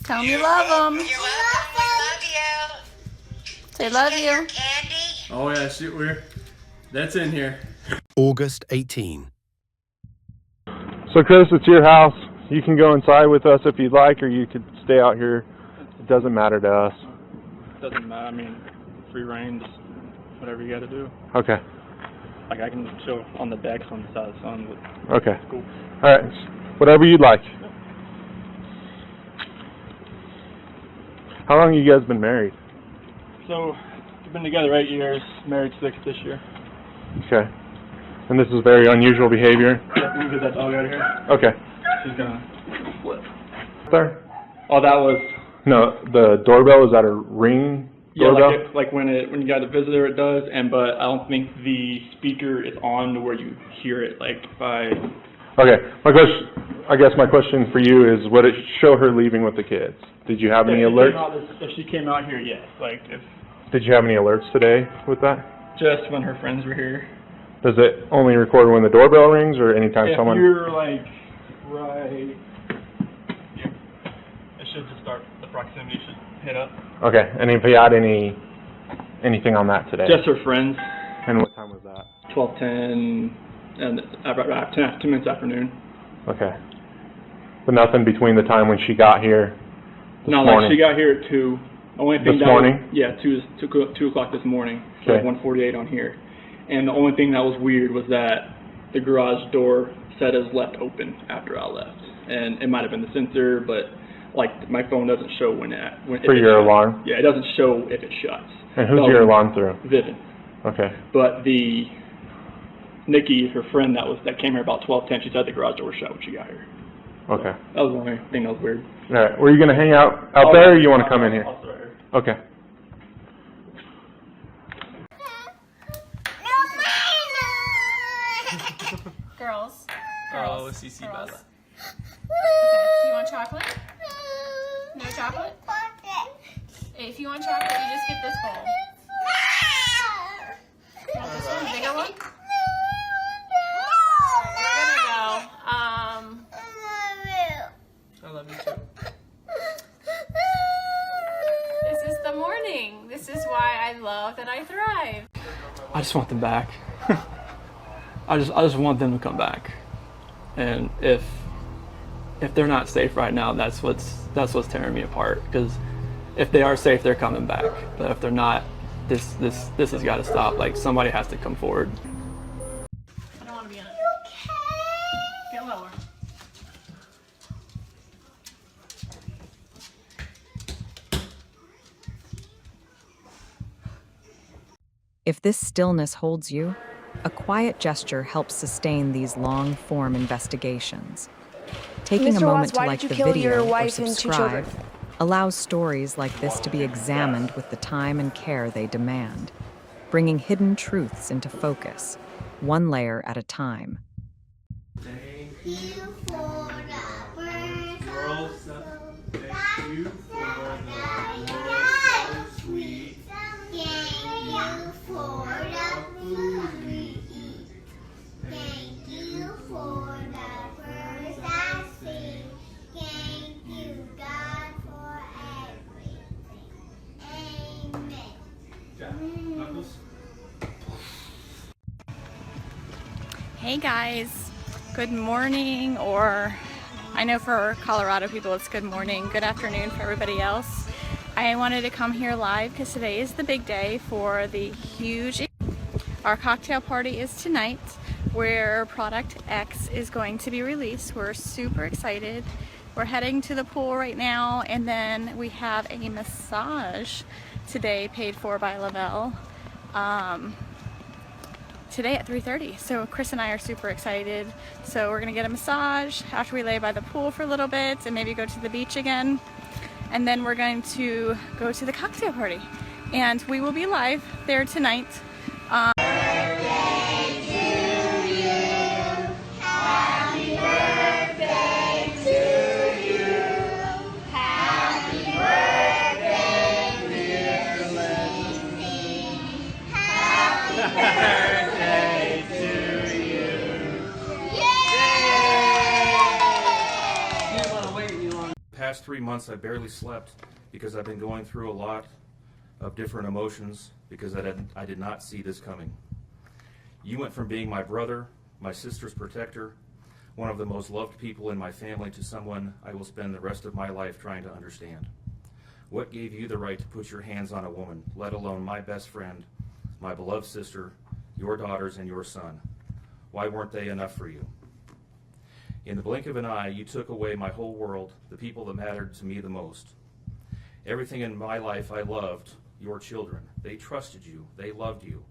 Tell them you love them. You're welcome. We love you. Say love you. Your candy? Oh yeah, shoot, that's in here. August 18. So Chris, it's your house. You can go inside with us if you'd like, or you could stay out here. It doesn't matter to us. Doesn't matter. I mean, free reign, just whatever you got to do. Okay. Like I can chill on the decks on the side of the sun. But Okay. Cool. All right. Whatever you'd like. How long have you guys been married? So we've been together 8 years, married 6 this year. Okay. And this is very unusual behavior? Yeah, we can get that dog out of here. Okay. She's gonna flip. There? Oh, that was. No, the doorbell, is that a ring doorbell? Yeah, like when you got a visitor, it does. But I don't think the speaker is on to where you hear it. Like by. Okay. I guess my question for you is, would it show her leaving with the kids? Did you have any alerts? If she came out here, yes. Like if. Did you have any alerts today with that? Just when her friends were here. Does it only record when the doorbell rings, or anytime someone? If you're like right here, it should just start. The proximity should hit up. Okay. And if you had anything on that today? Just her friends. And what time was that? 12:10 and about 10 minutes afternoon. Okay. But nothing between the time when she got here this morning? Like she got here at 2. Only thing this morning? 2 o'clock this morning. Okay. Like 1:48 on here. And the only thing that was weird was that the garage door said is left open after I left. And it might have been the sensor, but like my phone doesn't show when For your alarm? Yeah, it doesn't show if it shuts. And who's your alarm through? Vivian. Okay. But Nikki, her friend that came here about 12:10, she said the garage door was shut when she got here. Okay. That was the only thing that was weird. All right. Were you going to hang out there, or you want to come in here? I'll start here. Okay. Girls. Oh, CC Girls. Bella. Okay. You want chocolate? No chocolate? If you want chocolate, you just get this bowl. You want this one, the bigger one? We're gonna go. I love you too. This is the morning. This is why I love that I thrive. I just want them back. I just want them to come back. And if they're not safe right now, that's what's tearing me apart. Because if they are safe, they're coming back. But if they're not, this has got to stop. Like somebody has to come forward. I don't want to be in it. Get lower. If this stillness holds you, a quiet gesture helps sustain these long-form investigations. Taking a moment to like the video or subscribe allows stories like this to be examined with the time and care they demand, bringing hidden truths into focus, one layer at a time. Thank you for the birds. Girls, thank you for the world so sweet. Thank you for the food we eat. Thank you for the birds that sing. Thank you, God, for everything. Amen. Yeah, Knuckles. Hey guys, good morning, or I know for Colorado people it's good morning, good afternoon for everybody else. I wanted to come here live because today is the big day for the huge. Our cocktail party is tonight where Product X is going to be released. We're super excited. We're heading to the pool right now, and then we have a massage today paid for by Lavelle. Today at 3:30. So Chris and I are super excited. So we're gonna get a massage after we lay by the pool for a little bit and maybe go to the beach again. And then we're going to go to the cocktail party. And we will be live there tonight. past 3 months, I barely slept because I've been going through a lot of different emotions because I did not see this coming. You went from being my brother, my sister's protector, one of the most loved people in my family, to someone I will spend the rest of my life trying to understand. What gave you the right to put your hands on a woman, let alone my best friend, my beloved sister, your daughters, and your son? Why weren't they enough for you? In the blink of an eye, you took away my whole world, the people that mattered to me the most. Everything in my life I loved, your children. They trusted you. They loved you.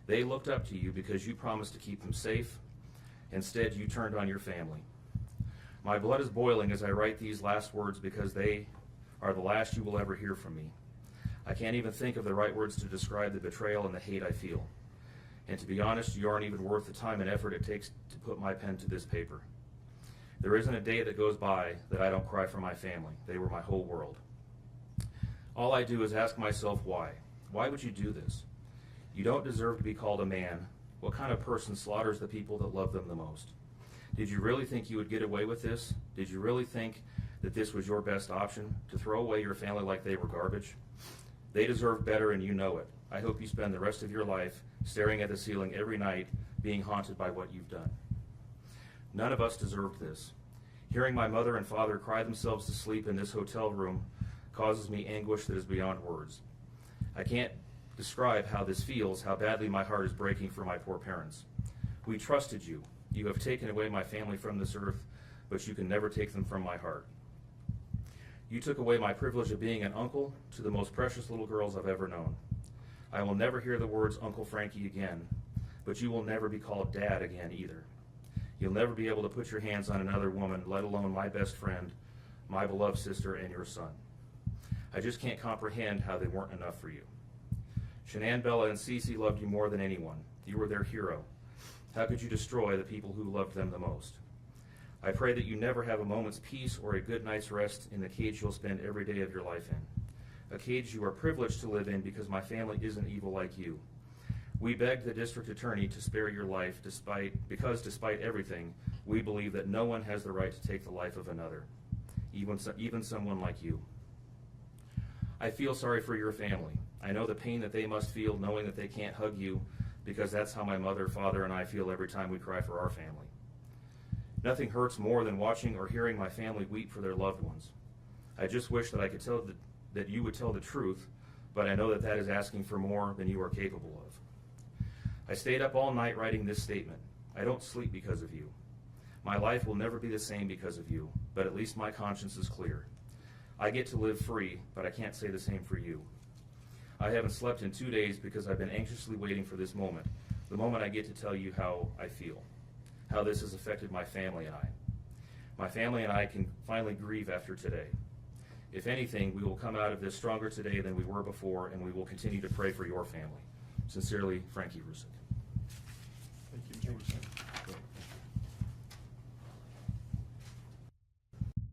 They looked up to you because you promised to keep them safe. Instead, you turned on your family. My blood is boiling as I write these last words because they are the last you will ever hear from me. I can't even think of the right words to describe the betrayal and the hate I feel. And to be honest, you aren't even worth the time and effort it takes to put my pen to this paper. There isn't a day that goes by that I don't cry for my family. They were my whole world. All I do is ask myself why. Why would you do this? You don't deserve to be called a man. What kind of person slaughters the people that love them the most? Did you really think you would get away with this? Did you really think that this was your best option, to throw away your family like they were garbage? They deserve better, and you know it. I hope you spend the rest of your life staring at the ceiling every night, being haunted by what you've done. None of us deserved this. Hearing my mother and father cry themselves to sleep in this hotel room causes me anguish that is beyond words. I can't describe how this feels, how badly my heart is breaking for my poor parents. We trusted you. You have taken away my family from this earth, but you can never take them from my heart. You took away my privilege of being an uncle to the most precious little girls I've ever known. I will never hear the words Uncle Frankie again, but you will never be called Dad again either. You'll never be able to put your hands on another woman, let alone my best friend, my beloved sister, and your son. I just can't comprehend how they weren't enough for you. Shanann, Bella, and Cece loved you more than anyone. You were their hero. How could you destroy the people who loved them the most? I pray that you never have a moment's peace or a good night's rest in the cage you'll spend every day of your life in. A cage you are privileged to live in because my family isn't evil like you. We begged the district attorney to spare your life because despite everything, we believe that no one has the right to take the life of another, even someone like you. I feel sorry for your family. I know the pain that they must feel knowing that they can't hug you, because that's how my mother, father, and I feel every time we cry for our family. Nothing hurts more than watching or hearing my family weep for their loved ones. I just wish that I could tell that you would tell the truth, but I know that that is asking for more than you are capable of. I stayed up all night writing this statement. I don't sleep because of you. My life will never be the same because of you, but at least my conscience is clear. I get to live free, but I can't say the same for you. I haven't slept in 2 days because I've been anxiously waiting for this moment, the moment I get to tell you how I feel, how this has affected my family and I. My family and I can finally grieve after today. If anything, we will come out of this stronger today than we were before, and we will continue to pray for your family. Sincerely, Frankie Rusick. Thank you, James.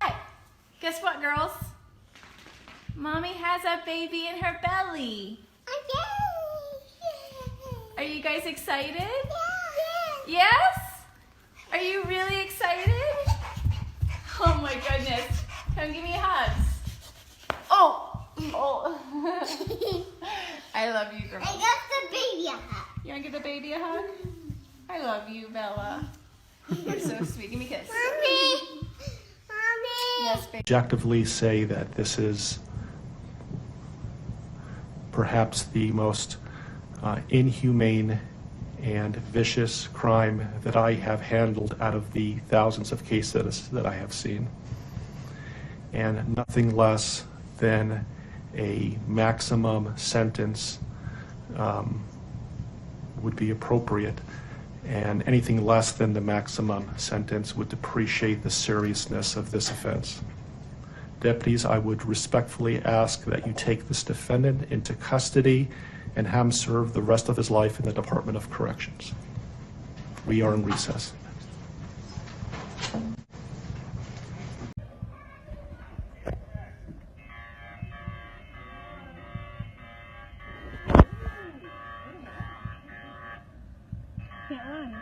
Hey, guess what, girls? Mommy has a baby in her belly. Are you guys excited? Yes? Are you really excited? Oh my goodness. Come give me hugs. Oh. I love you, girls. I got the baby a hug. You want to give the baby a hug? I love you, Bella. You're so sweet. Give me a kiss. Mommy. Mommy. Yes, baby. Objectively say that this is perhaps the most inhumane and vicious crime that I have handled out of the thousands of cases that I have seen. And nothing less than a maximum sentence would be appropriate. And anything less than the maximum sentence would depreciate the seriousness of this offense. Deputies, I would respectfully ask that you take this defendant into custody and have him serve the rest of his life in the Department of Corrections. We are in recess. Can't run.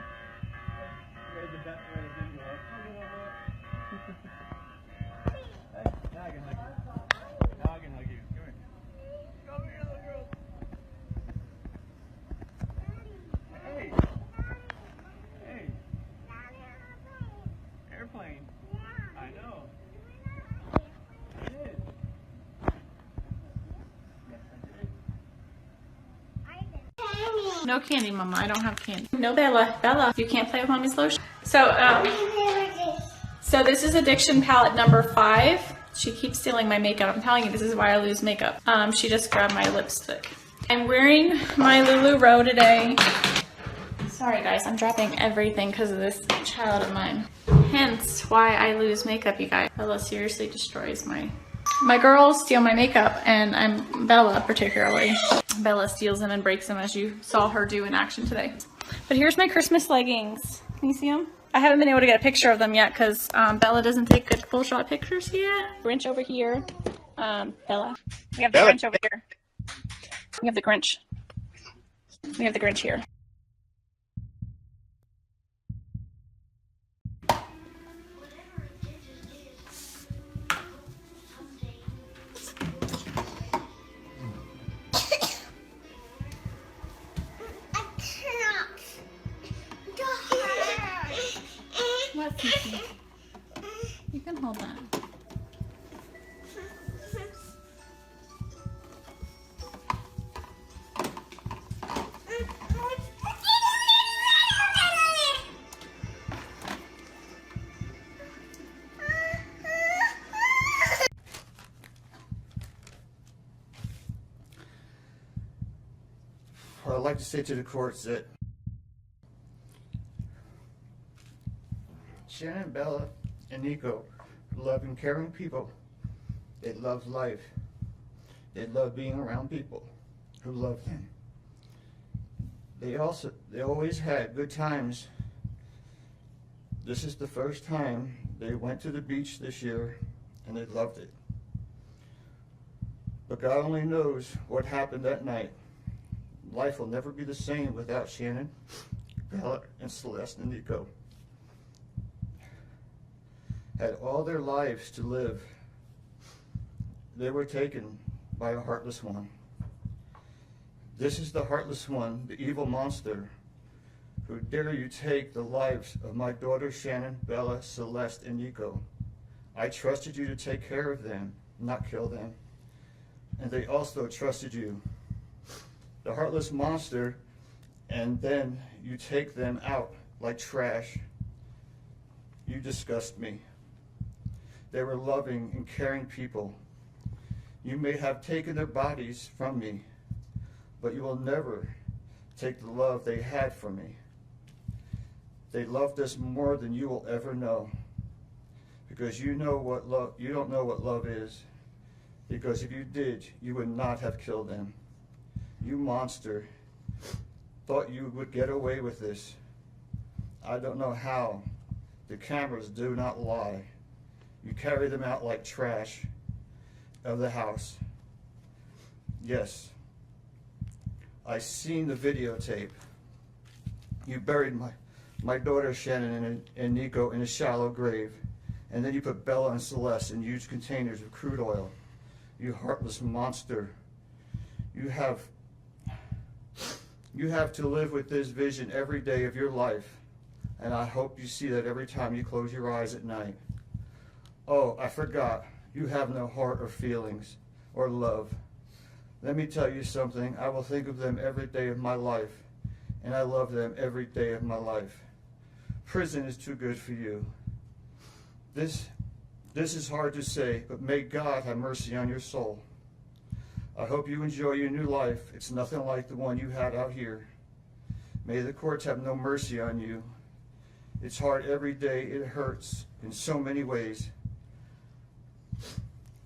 No candy, Mama. I don't have candy. No, Bella. Bella, you can't play with Mommy's lotion. So this is addiction palette number 5. She keeps stealing my makeup. I'm telling you, this is why I lose makeup. She just grabbed my lipstick. I'm wearing my LuLaRoe today. Sorry guys, I'm dropping everything because of this child of mine. Hence why I lose makeup, you guys. Bella seriously destroys my girls steal my makeup, and I'm Bella particularly. Bella steals them and breaks them, as you saw her do in action today. But here's my Christmas leggings. Can you see them? I haven't been able to get a picture of them yet because Bella doesn't take good full shot pictures yet. Grinch over here. Bella. We have the Grinch over here. We have the Grinch. We have the Grinch here. What, Kiki? You can hold that. What I'd like to say to the court is that Shanann, Bella, and Nico are loving, caring people. They love life. They love being around people who love them. They always had good times. This is the first time they went to the beach this year, and they loved it. But God only knows what happened that night. Life will never be the same without Shanann, Bella, and Celeste, and Nico. Had all their lives to live. They were taken by a heartless one. This is the heartless one, the evil monster, who dare you take the lives of my daughters Shanann, Bella, Celeste, and Nico. I trusted you to take care of them, not kill them. And they also trusted you. The heartless monster, and then you take them out like trash. You disgust me. They were loving and caring people. You may have taken their bodies from me, but you will never take the love they had for me. They loved us more than you will ever know, because you don't know what love is. Because if you did, you would not have killed them. You monster, thought you would get away with this. I don't know how. The cameras do not lie. You carry them out like trash of the house. Yes, I seen the videotape. You buried my daughter Shanann and Nico in a shallow grave, and then you put Bella and Celeste in huge containers of crude oil. You heartless monster. You have to live with this vision every day of your life, and I hope you see that every time you close your eyes at night. Oh, I forgot. You have no heart or feelings or love. Let me tell you something. I will think of them every day of my life, and I love them every day of my life. Prison is too good for you. This is hard to say, but may God have mercy on your soul. I hope you enjoy your new life. It's nothing like the one you had out here. May the courts have no mercy on you. It's hard every day. It hurts in so many ways.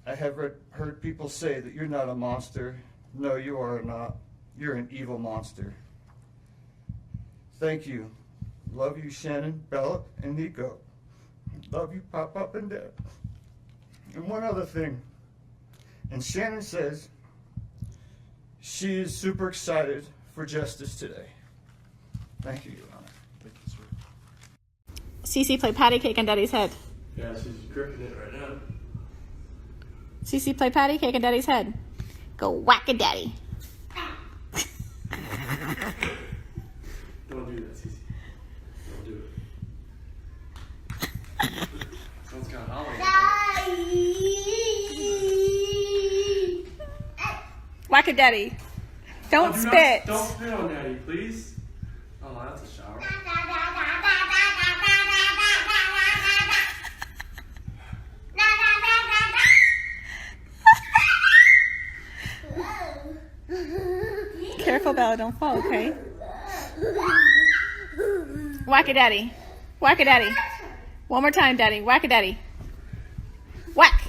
I have heard people say that you're not a monster. No, you are not. You're an evil monster. Thank you. Love you, Shanann, Bella, and Nico. Love you, Pop and Dad. And one other thing. And Shanann says she is super excited for justice today. Thank you, Your Honor. Thank you, sir. Cece, play patty cake on Daddy's head. Yeah, she's gripping it right now. Cece, play patty cake on Daddy's head. Go whack a daddy. Don't do that, Cece. Don't do it. Sounds kind of hollow. Whack a daddy. Don't spit. Don't spit on Daddy, please. Oh, that's a shower. Careful, Bella, don't fall, okay? Whack it, Daddy. Whack it, Daddy. One more time, Daddy. Whack it, Daddy. Whack.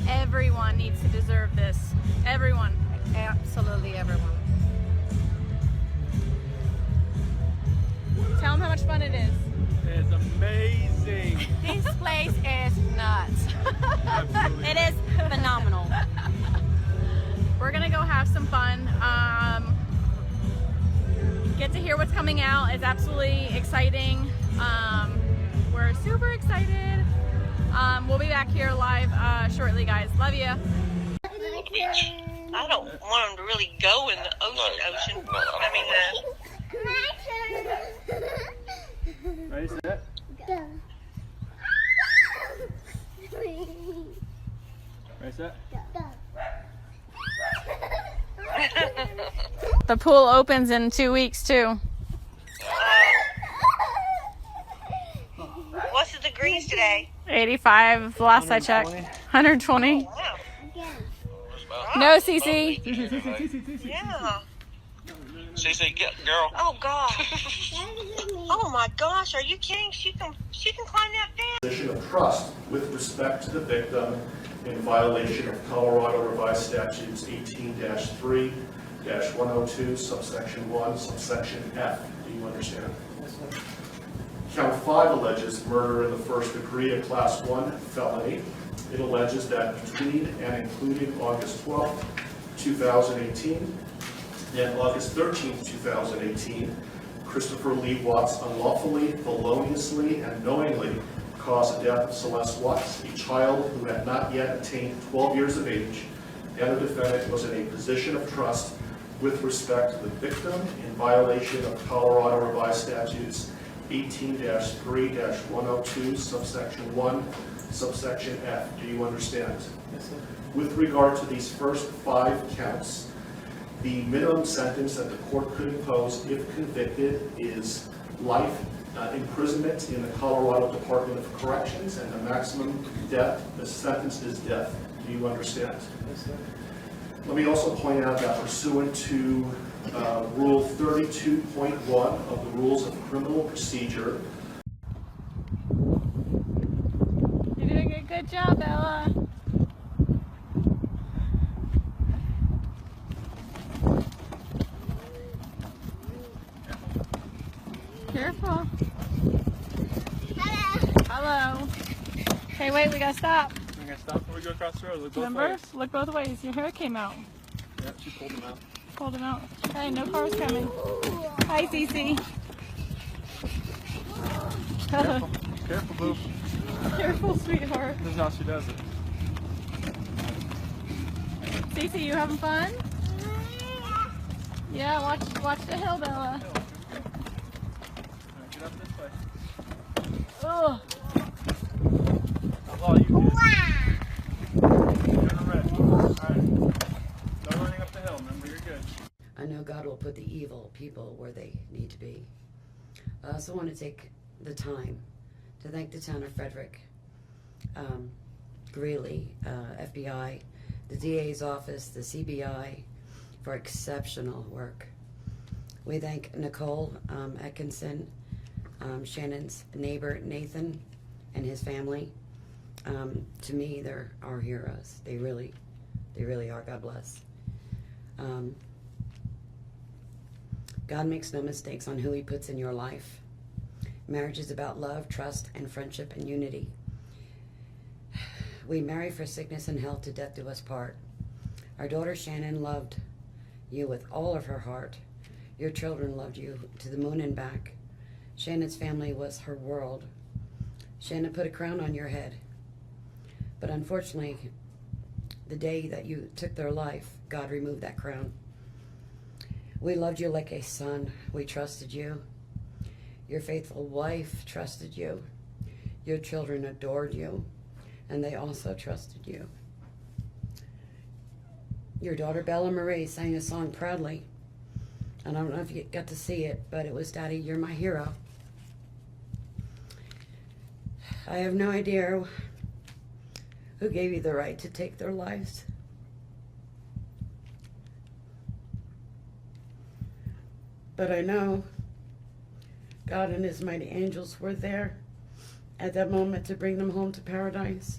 Everyone needs to deserve this. Everyone. Absolutely everyone. Tell them how much fun it is. It's amazing. This place is nuts. It is phenomenal. We're gonna go have some fun. Get to hear what's coming out. It's absolutely exciting. We're super excited. We'll be back here live shortly, guys. Love you. I don't want them to really go in the ocean. I mean, Ready, set. Ready, set. The pool opens in 2 weeks too. what's the degrees today? 85 last I checked. 120. Wow. No, Cece. Yeah. CC, girl. Oh gosh. Oh my gosh, are you kidding? She can climb that fence. Position of trust with respect to the victim in violation of Colorado Revised Statutes 18-3-102, subsection 1, subsection F. Do you understand? Yes, sir. Count 5 alleges murder in the first degree, a class 1 felony. It alleges that between and including August 12, 2018 and August 13, 2018, Christopher Lee Watts unlawfully, feloniously, and knowingly caused the death of Celeste Watts, a child who had not yet attained 12 years of age, and the defendant was in a position of trust with respect to the victim in violation of Colorado Revised Statutes 18-3-102, subsection 1, subsection F. Do you understand? Yes, sir. With regard to these first 5 counts, the minimum sentence that the court could impose if convicted is life imprisonment in the Colorado Department of Corrections, and the maximum sentence is death. Do you understand? Yes, sir. Let me also point out that pursuant to Rule 32.1 of the Rules of Criminal Procedure. You're doing a good job, Ella. Careful. Hello. Hey, wait, we gotta stop. We're gonna stop before we go across the road. Look both Remember? ways. Look both ways. Your hair came out. Yeah, she pulled them out. Pulled him out. Hey, no cars coming. Hi, Cece. Careful. Careful, boo. Careful, sweetheart. This is how she does it. Cece, you having fun? Yeah, watch the hill, Bella. Alright, get up this way. Ugh. That's all you do. Turn red. Alright. No running up the hill, remember, you're good. I know God will put the evil people where they need to be. I also want to take the time to thank the town of Frederick, Greeley, FBI, the DA's office, the CBI, for exceptional work. We thank Nicole Atkinson, Shannon's neighbor Nathan and his family, To me, they're our heroes. They really are. God bless. God makes no mistakes on who he puts in your life. Marriage is about love, trust, and friendship and unity. We marry for sickness and health, to death do us part. Our daughter Shanann loved you with all of her heart. Your children loved you to the moon and back. Shannon's family was her world. Shanann put a crown on your head. But unfortunately, the day that you took their life, God removed that crown. We loved you like a son. We trusted you. Your faithful wife trusted you. Your children adored you, and they also trusted you. Your daughter Bella Marie sang a song proudly. I don't know if you got to see it, but it was, Daddy, you're my hero. I have no idea who gave you the right to take their lives. But I know God and his mighty angels were there at that moment to bring them home to paradise.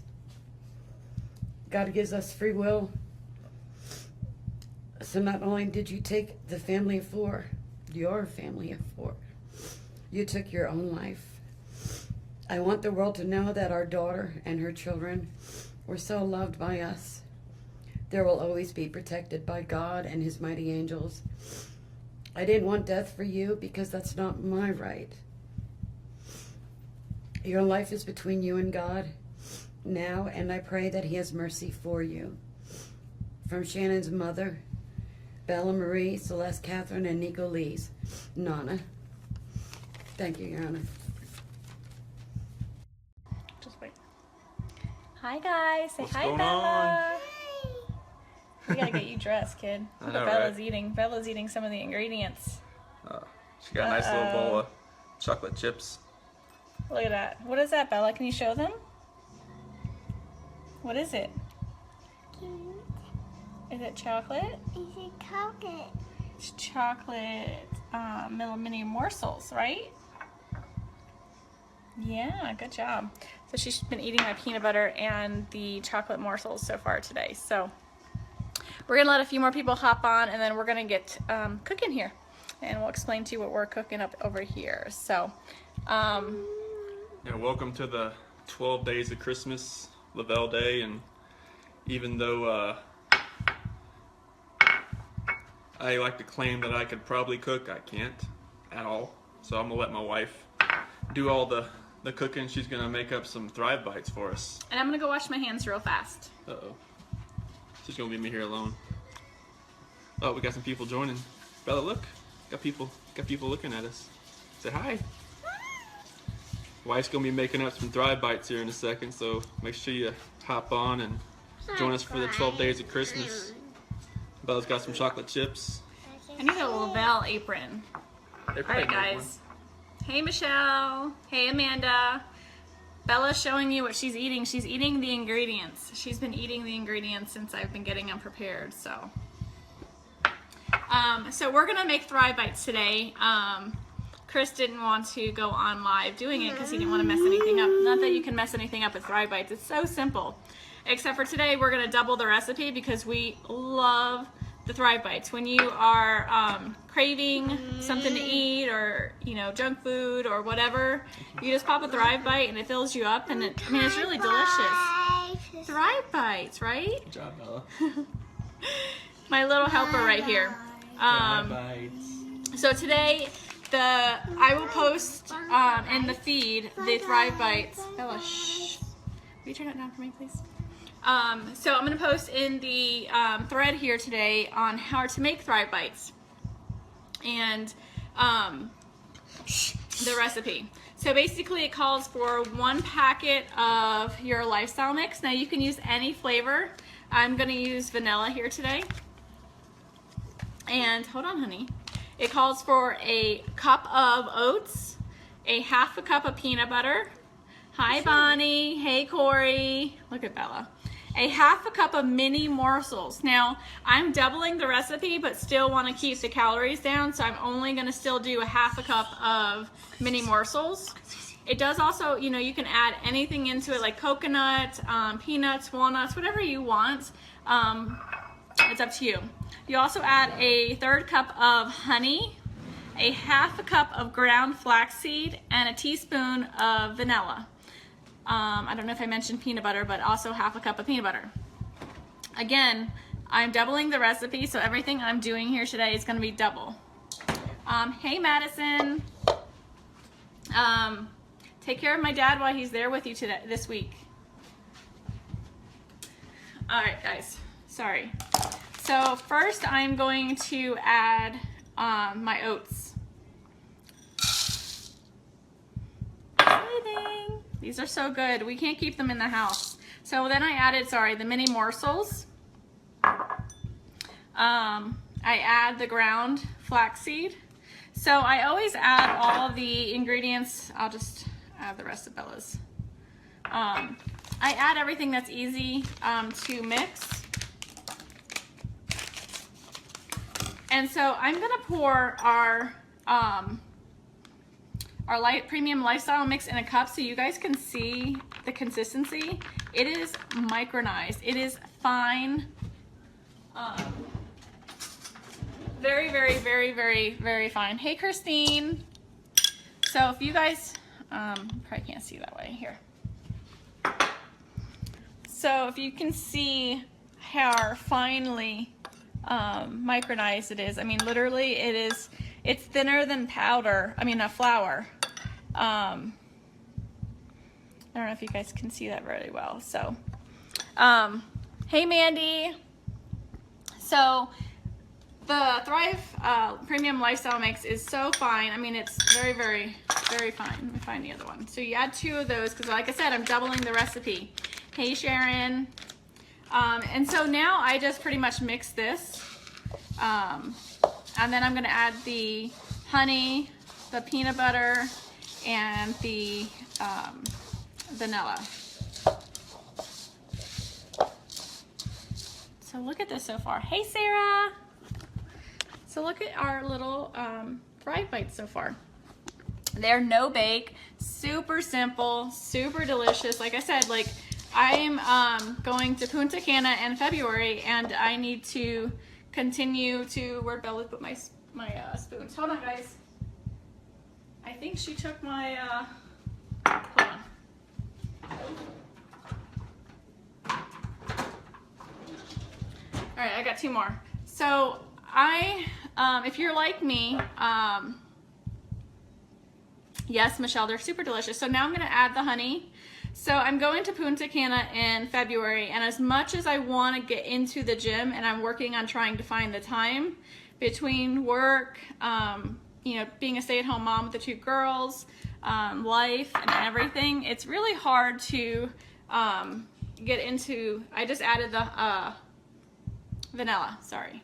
God gives us free will. So not only did you take the family of four, your family of four, you took your own life. I want the world to know that our daughter and her children were so loved by us. There will always be protected by God and his mighty angels. I didn't want death for you because that's not my right. Your life is between you and God now, and I pray that he has mercy for you. From Shannon's mother, Bella Marie, Celeste, Catherine, and Nico Lee's, Nana. Thank you, Your Honor. Just wait. Hi, guys. Say What's hi, going Bella. We gotta get you dressed, kid. I Look know, what Bella's right? eating. Bella's eating some of the ingredients. She got a nice little bowl of chocolate chips. Look at that. What is that, Bella? Can you show them? What is it? Is it chocolate? Is it chocolate? It's chocolate little mini morsels, right? Yeah, good job. So she's been eating my peanut butter and the chocolate morsels so far today. So we're gonna let a few more people hop on, and then we're gonna get cooking here, and we'll explain to you what we're cooking up over here. So Yeah, welcome to the 12 days of Christmas, Lavelle Day, and even though I like to claim that I could probably cook, I can't at all. So I'm gonna let my wife do all the cooking. She's gonna make up some Thrive Bites for us. and I'm gonna go wash my hands real fast. Uh-oh. She's gonna leave me here alone. Oh, we got some people joining. Bella, look. Got people looking at us. Say hi. Wife's gonna be making up some Thrive Bites here in a second, so make sure you hop on and join us for the 12 days of Christmas. Bella's got some chocolate chips. I need a Lavelle apron. They All right, guys. Hey, Michelle. Hey, Amanda. Bella's showing you what she's eating. She's eating the ingredients. She's been eating the ingredients since I've been getting them prepared, so. So we're gonna make Thrive Bites today. Chris didn't want to go on live doing it because he didn't want to mess anything up. Not that you can mess anything up with Thrive Bites. It's so simple. Except for today, we're gonna double the recipe because we love the Thrive Bites. When you are craving something to eat, or junk food or whatever, you just pop a Thrive Bite and it fills you up, and it's really delicious. Thrive Bites, right? Good job, Bella. My little helper right here. Thrive Bites. So today, I will post in the feed the Thrive Bites. Bella, shh. Will you turn it down for me, please? So I'm going to post in the thread here today on how to make Thrive Bites and the recipe. So basically it calls for 1 packet of your lifestyle mix. Now you can use any flavor. I'm going to use vanilla here today. And hold on, honey. It calls for a cup of oats, a half a cup of peanut butter. Hi, Bonnie. Hey, Corey. Look at Bella. A half a cup of mini morsels. Now, I'm doubling the recipe, but still want to keep the calories down, so I'm only going to still do a half a cup of mini morsels. It does also, you know, you can add anything into it, like coconut, peanuts, walnuts, whatever you want. It's up to you. You also add a 1/3 cup of honey, a 1/2 cup of ground flaxseed, and a teaspoon of vanilla. I don't know if I mentioned peanut butter, but also 1/2 cup of peanut butter. Again, I'm doubling the recipe, so everything I'm doing here today is going to be double. Hey Madison, take care of my dad while he's there with you this week. All right, guys, sorry. So first I'm going to add my oats. These are so good. We can't keep them in the house. So then I added, the mini morsels. I add the ground flaxseed. So I always add all the ingredients. I'll just add the rest of Bella's. I add everything that's easy to mix. And so I'm gonna pour our premium lifestyle mix in a cup so you guys can see the consistency. It is micronized. It is fine. Very, very, very, very, very fine. Hey, Christine. So if you guys, probably can't see that way here. So if you can see how finely micronized it is. I mean, literally it's thinner than flour. I don't know if you guys can see that very well. So, hey Mandy. So the Thrive Premium Lifestyle Mix is so fine. I mean, it's very, very, very fine. Let me find the other one. So you add 2 of those because, like I said, I'm doubling the recipe. Hey Sharon. And so now I just pretty much mix this. And then I'm going to add the honey, the peanut butter, and the vanilla. So look at this so far. Hey Sarah! So look at our little fried bites so far. They're no bake, super simple, super delicious. Like I said, like I'm going to Punta Cana in February, and I need to continue to, where'd Bella put my spoons? Hold on, guys. I think she took my, hold on. All right, I got 2 more. So if you're like me, yes, Michelle, they're super delicious. So now I'm gonna add the honey. So I'm going to Punta Cana in February, and as much as I want to get into the gym, and I'm working on trying to find the time between work, you know, being a stay-at-home mom with the 2 girls, life and everything, it's really hard to get into. I just added the vanilla, sorry.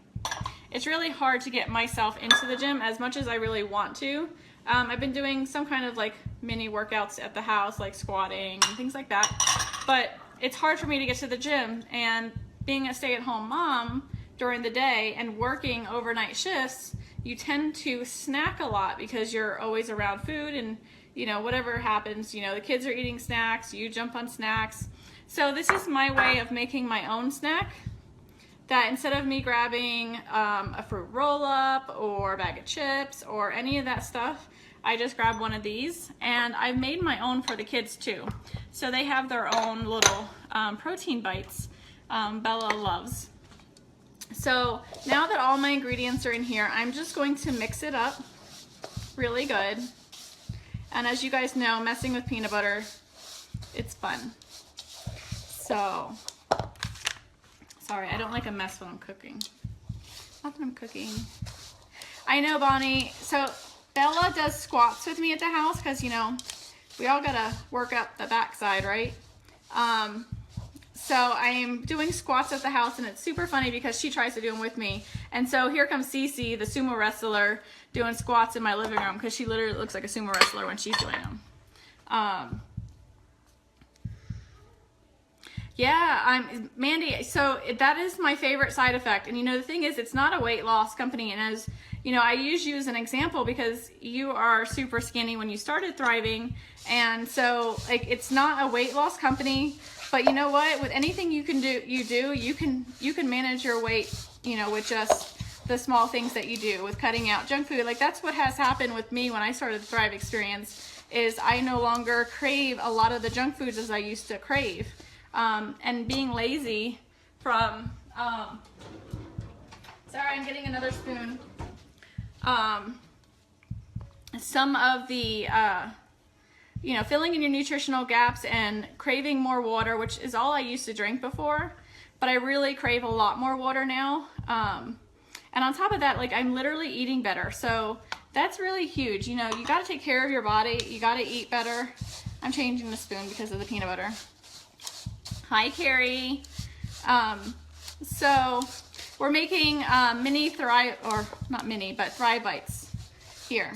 It's really hard to get myself into the gym as much as I really want to. I've been doing some kind of like mini workouts at the house, like squatting and things like that, but it's hard for me to get to the gym. And being a stay-at-home mom during the day and working overnight shifts, you tend to snack a lot because you're always around food, and you know, whatever happens, you know, the kids are eating snacks, you jump on snacks. So this is my way of making my own snack, that instead of me grabbing a fruit roll-up or a bag of chips or any of that stuff, I just grab one of these, and I've made my own for the kids too. So they have their own little protein bites Bella loves. So now that all my ingredients are in here, I'm just going to mix it up really good. And as you guys know, messing with peanut butter, it's fun. So, sorry, I don't like a mess when I'm cooking. Not that I'm cooking. I know, Bonnie. So Bella does squats with me at the house because, you know, we all gotta work up the backside, right? So I am doing squats at the house, and it's super funny because she tries to do them with me. And so here comes Cece, the sumo wrestler, doing squats in my living room because she literally looks like a sumo wrestler when she's doing them. Yeah, Mandy, so that is my favorite side effect. And you know, the thing is, it's not a weight loss company. And as you know, I use you as an example because you are super skinny when you started Thriving. And so like, it's not a weight loss company, but you know what, with anything you can do, you can manage your weight, you know, with just the small things that you do with cutting out junk food. Like that's what has happened with me when I started the Thrive experience, is I no longer crave a lot of the junk foods as I used to crave. And being lazy from, sorry, I'm getting another spoon. Some of the, you know, filling in your nutritional gaps and craving more water, which is all I used to drink before, but I really crave a lot more water now. And on top of that, like I'm literally eating better. So that's really huge. You know, you got to take care of your body. You got to eat better. I'm changing the spoon because of the peanut butter. Hi, Carrie. So we're making mini Thrive, or not mini, but Thrive Bites here.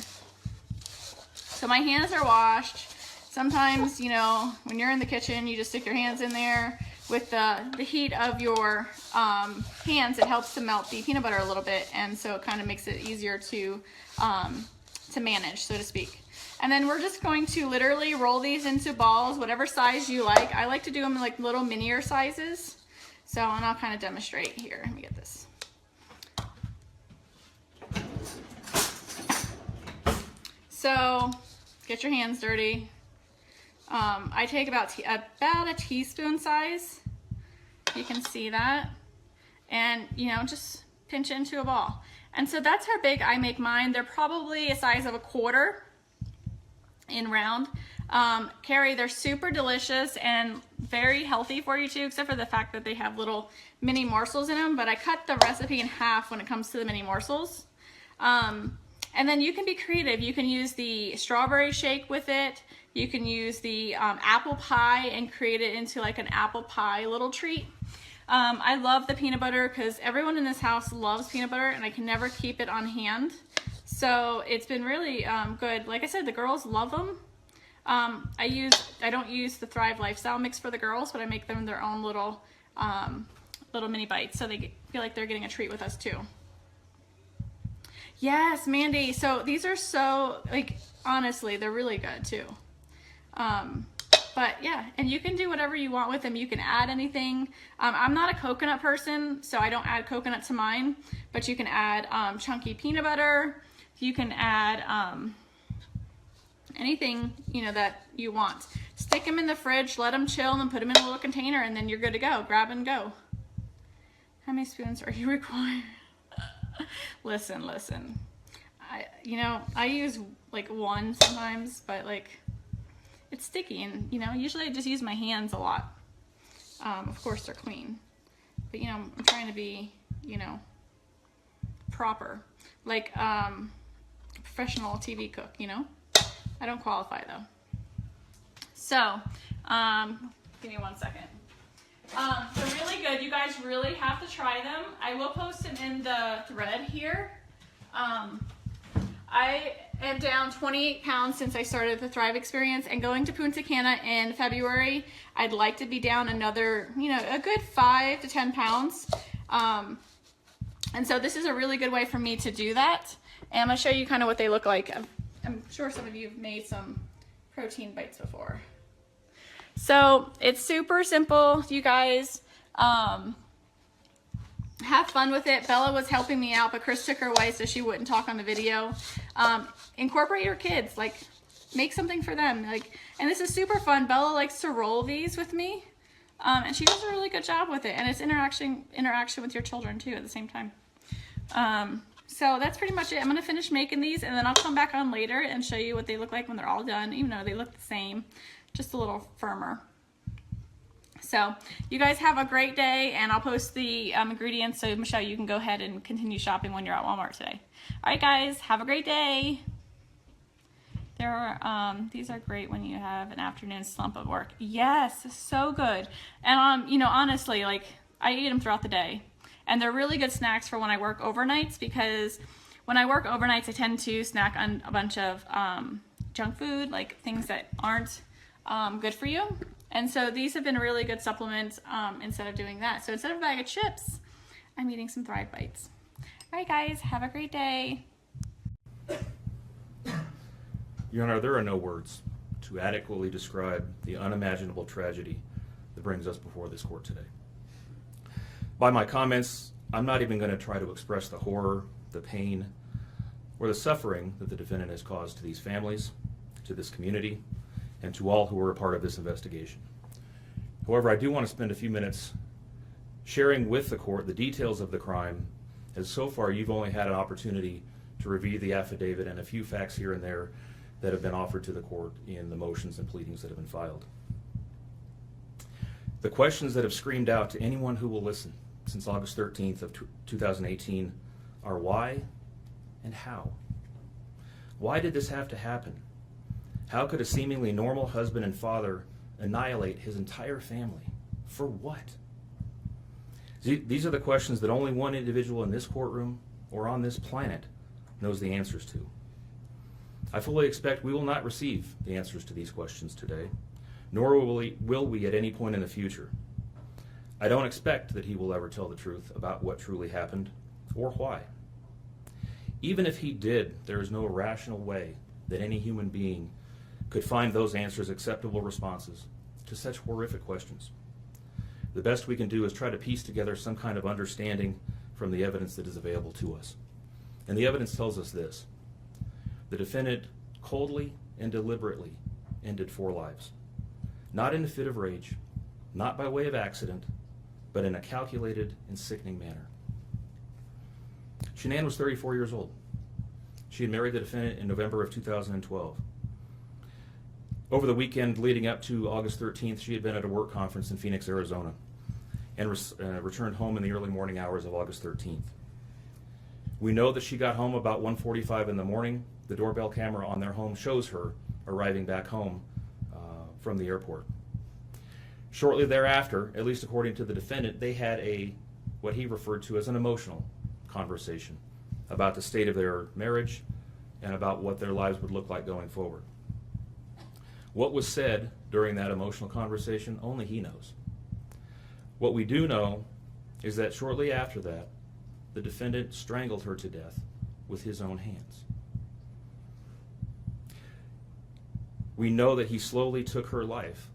So my hands are washed. Sometimes, you know, when you're in the kitchen, you just stick your hands in there. With the heat of your hands, it helps to melt the peanut butter a little bit, and so it kind of makes it easier to manage, so to speak. And then we're just going to literally roll these into balls, whatever size you like. I like to do them in like little minier sizes. So, and I'll kind of demonstrate here. Let me get this. So, get your hands dirty. I take about a teaspoon size. You can see that. And, you know, just pinch it into a ball. And so that's how big I make mine. They're probably a size of a quarter in round. Carrie, they're super delicious and very healthy for you too, except for the fact that they have little mini morsels in them, but I cut the recipe in half when it comes to the mini morsels. And then you can be creative. You can use the strawberry shake with it. You can use the apple pie and create it into like an apple pie little treat. I love the peanut butter because everyone in this house loves peanut butter and I can never keep it on hand. So it's been really good. Like I said, the girls love them. I don't use the Thrive Lifestyle mix for the girls, but I make them their own little mini bites, so they feel like they're getting a treat with us too. Yes, Mandy. So these are so, like, honestly, they're really good too. But yeah, and you can do whatever you want with them. You can add anything. I'm not a coconut person, so I don't add coconut to mine, but you can add chunky peanut butter. You can add anything, you know, that you want. Stick them in the fridge, let them chill, and put them in a little container, and then you're good to go. Grab and go. How many spoons are you required? Listen. I use like one sometimes, but like it's sticky, and you know, usually I just use my hands a lot. Of course they're clean, but you know, I'm trying to be, you know, proper, like professional TV cook, you know. I don't qualify though. So, give me 1 second. They're really good. You guys really have to try them. I will post them in the thread here. I am down 28 pounds since I started the Thrive experience, and going to Punta Cana in February, I'd like to be down another, you know, a good 5 to 10 pounds. And so this is a really good way for me to do that. And I'm going to show you kind of what they look like. I'm sure some of you have made some protein bites before. So it's super simple, you guys. Have fun with it. Bella was helping me out, but Chris took her away so she wouldn't talk on the video. Incorporate your kids, like make something for them. Like, and this is super fun. Bella likes to roll these with me, and she does a really good job with it. And it's interaction with your children too at the same time. So that's pretty much it. I'm going to finish making these, and then I'll come back on later and show you what they look like when they're all done, even though they look the same, just a little firmer. So you guys have a great day, and I'll post the ingredients so Michelle, you can go ahead and continue shopping when you're at Walmart today. All right, guys, have a great day. These are great when you have an afternoon slump of work. Yes, so good. And you know, honestly, like I eat them throughout the day. And they're really good snacks for when I work overnights, because when I work overnights, I tend to snack on a bunch of junk food, like things that aren't good for you. And so these have been a really good supplement instead of doing that. So instead of a bag of chips, I'm eating some Thrive Bites. All right, guys, have a great day. Your Honor, there are no words to adequately describe the unimaginable tragedy that brings us before this court today. By my comments, I'm not even going to try to express the horror, the pain, or the suffering that the defendant has caused to these families, to this community, and to all who were a part of this investigation. However, I do want to spend a few minutes sharing with the court the details of the crime, as so far you've only had an opportunity to review the affidavit and a few facts here and there that have been offered to the court in the motions and pleadings that have been filed. The questions that have screamed out to anyone who will listen since August 13th of 2018 are why and how? Why did this have to happen? How could a seemingly normal husband and father annihilate his entire family? For what? These are the questions that only one individual in this courtroom or on this planet knows the answers to. I fully expect we will not receive the answers to these questions today, nor will we at any point in the future. I don't expect that he will ever tell the truth about what truly happened or why. Even if he did, there is no rational way that any human being could find those answers acceptable responses to such horrific questions. The best we can do is try to piece together some kind of understanding from the evidence that is available to us. And the evidence tells us this: the defendant coldly and deliberately ended 4 lives, not in a fit of rage, not by way of accident, but in a calculated and sickening manner. Shanann was 34 years old. She had married the defendant in November of 2012. Over the weekend leading up to August 13th, she had been at a work conference in Phoenix, Arizona, and returned home in the early morning hours of August 13th. We know that she got home about 1:45 in the morning. The doorbell camera on their home shows her arriving back home from the airport. Shortly thereafter, at least according to the defendant, they had what he referred to as an emotional conversation about the state of their marriage and about what their lives would look like going forward. What was said during that emotional conversation, only he knows. What we do know is that shortly after that, the defendant strangled her to death with his own hands. We know that he slowly took her life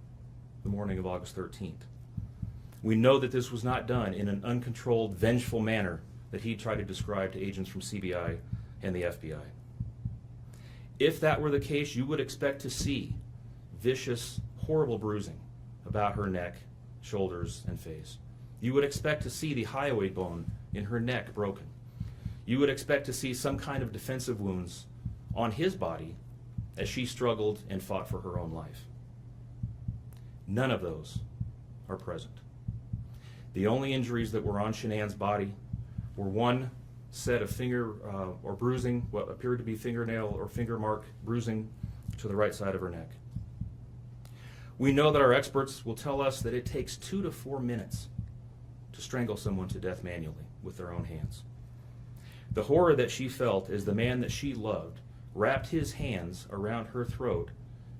the morning of August 13th. We know that this was not done in an uncontrolled, vengeful manner that he tried to describe to agents from CBI and the FBI. If that were the case, you would expect to see vicious, horrible bruising about her neck, shoulders, and face. You would expect to see the hyoid bone in her neck broken. You would expect to see some kind of defensive wounds on his body as she struggled and fought for her own life. None of those are present. The only injuries that were on Shanann's body were one set of finger or bruising, what appeared to be fingernail or finger mark bruising to the right side of her neck. We know that our experts will tell us that it takes 2 to 4 minutes to strangle someone to death manually with their own hands. The horror that she felt as the man that she loved wrapped his hands around her throat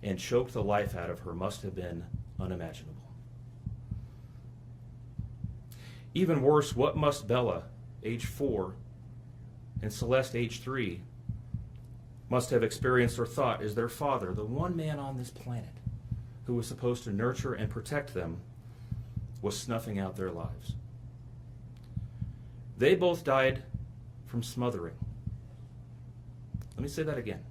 and choked the life out of her must have been unimaginable. Even worse, what must Bella, age 4, and Celeste, age 3, must have experienced or thought as their father, the one man on this planet who was supposed to nurture and protect them, was snuffing out their lives. They both died from smothering. Let me say that again.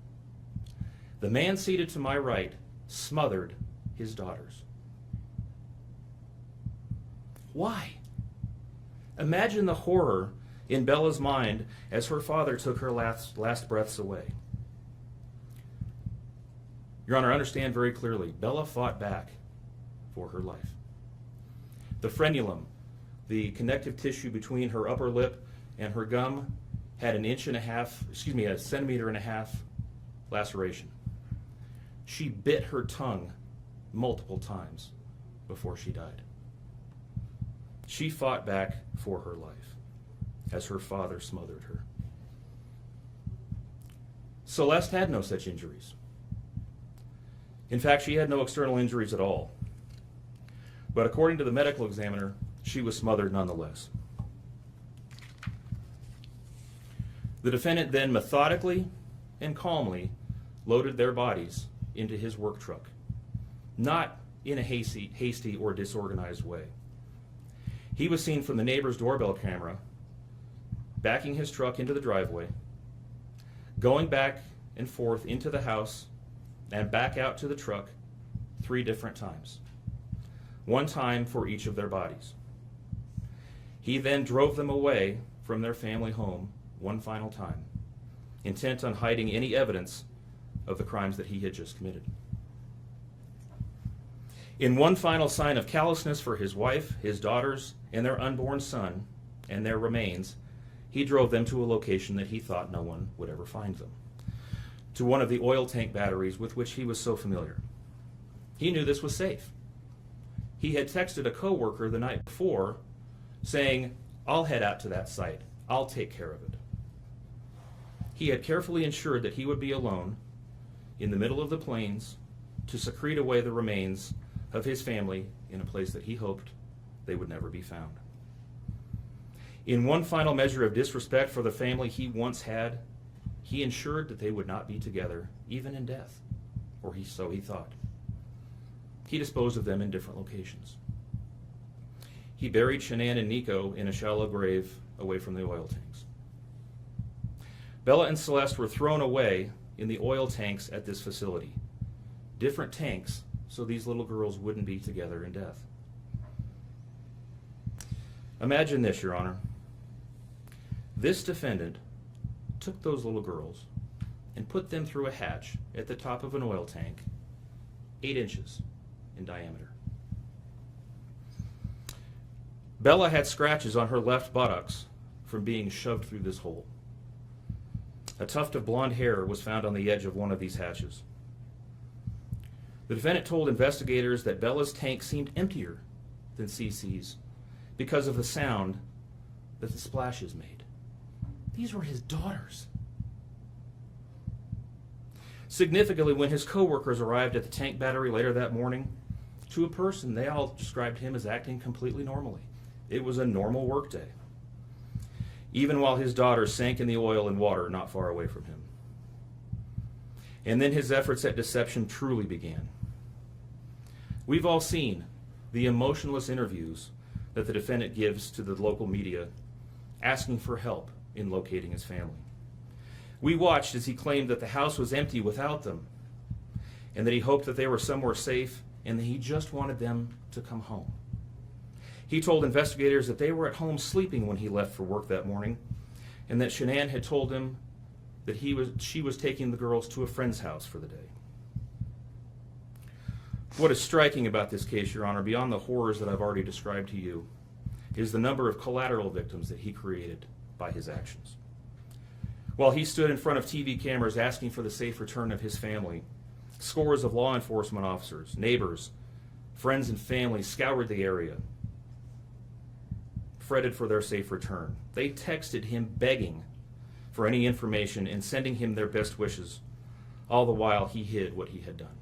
The man seated to my right smothered his daughters. Why? Imagine the horror in Bella's mind as her father took her last breaths away. Your Honor, understand very clearly, Bella fought back for her life. The frenulum, the connective tissue between her upper lip and her gum, had a centimeter and a half laceration. She bit her tongue multiple times before she died. She fought back for her life as her father smothered her. Celeste had no such injuries. In fact, she had no external injuries at all. But according to the medical examiner, she was smothered nonetheless. The defendant then methodically and calmly loaded their bodies into his work truck, not in a hasty or disorganized way. He was seen from the neighbor's doorbell camera backing his truck into the driveway, going back and forth into the house and back out to the truck 3 different times, 1 time for each of their bodies. He then drove them away from their family home 1 final time, intent on hiding any evidence of the crimes that he had just committed. In one final sign of callousness for his wife, his daughters, and their unborn son, and their remains, he drove them to a location that he thought no one would ever find them, to one of the oil tank batteries with which he was so familiar. He knew this was safe. He had texted a coworker the night before saying, "I'll head out to that site. I'll take care of it." He had carefully ensured that he would be alone in the middle of the plains to secrete away the remains of his family in a place that he hoped they would never be found. In one final measure of disrespect for the family he once had, he ensured that they would not be together, even in death, or so he thought. He disposed of them in different locations. He buried Shanann and Nico in a shallow grave away from the oil tanks. Bella and Celeste were thrown away in the oil tanks at this facility. Different tanks, so these little girls wouldn't be together in death. Imagine this, Your Honor. This defendant took those little girls and put them through a hatch at the top of an oil tank, 8 inches in diameter. Bella had scratches on her left buttocks from being shoved through this hole. A tuft of blonde hair was found on the edge of one of these hatches. The defendant told investigators that Bella's tank seemed emptier than CC's because of the sound that the splashes made. These were his daughters. Significantly, when his coworkers arrived at the tank battery later that morning, to a person, they all described him as acting completely normally. It was a normal workday, even while his daughters sank in the oil and water not far away from him. And then his efforts at deception truly began. We've all seen the emotionless interviews that the defendant gives to the local media, asking for help in locating his family. We watched as he claimed that the house was empty without them, and that he hoped that they were somewhere safe, and that he just wanted them to come home. He told investigators that they were at home sleeping when he left for work that morning, and that Shanann had told him that she was taking the girls to a friend's house for the day. What is striking about this case, Your Honor, beyond the horrors that I've already described to you, is the number of collateral victims that he created by his actions. While he stood in front of TV cameras asking for the safe return of his family, scores of law enforcement officers, neighbors, friends, and family scoured the area, fretted for their safe return. They texted him begging for any information and sending him their best wishes, all the while he hid what he had done.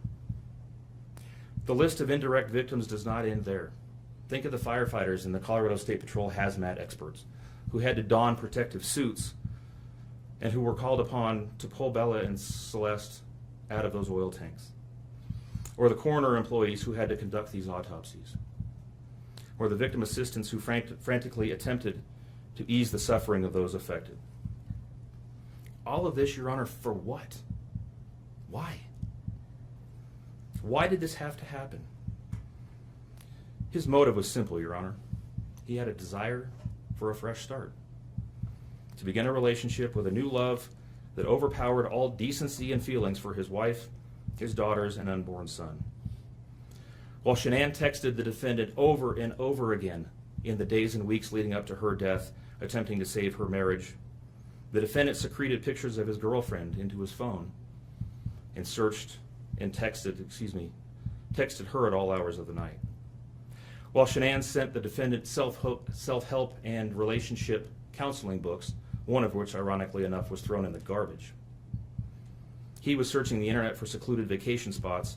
The list of indirect victims does not end there. Think of the firefighters and the Colorado State Patrol hazmat experts who had to don protective suits and who were called upon to pull Bella and Celeste out of those oil tanks. Or the coroner employees who had to conduct these autopsies. Or the victim assistants who frantically attempted to ease the suffering of those affected. All of this, Your Honor, for what? Why? Why did this have to happen? His motive was simple, Your Honor. He had a desire for a fresh start, to begin a relationship with a new love that overpowered all decency and feelings for his wife, his daughters, and unborn son. While Shanann texted the defendant over and over again in the days and weeks leading up to her death, attempting to save her marriage, the defendant secreted pictures of his girlfriend into his phone and searched and texted her at all hours of the night. While Shanann sent the defendant self-help and relationship counseling books, one of which, ironically enough, was thrown in the garbage. He was searching the internet for secluded vacation spots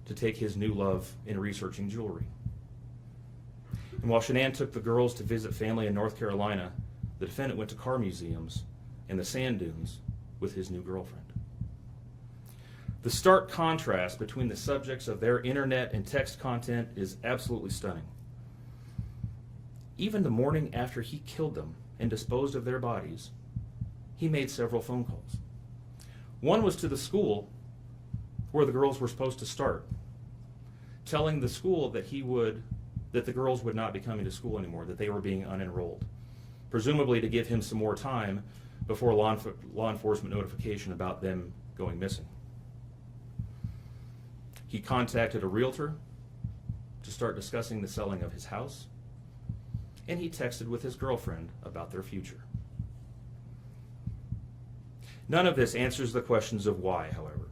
to take his new love in researching jewelry. And while Shanann took the girls to visit family in North Carolina, the defendant went to car museums and the sand dunes with his new girlfriend. The stark contrast between the subjects of their internet and text content is absolutely stunning. Even the morning after he killed them and disposed of their bodies, he made several phone calls. One was to the school where the girls were supposed to start, telling the school that the girls would not be coming to school anymore, that they were being unenrolled, presumably to give him some more time before law enforcement notification about them going missing. He contacted a realtor to start discussing the selling of his house, and he texted with his girlfriend about their future. None of this answers the questions of why, however.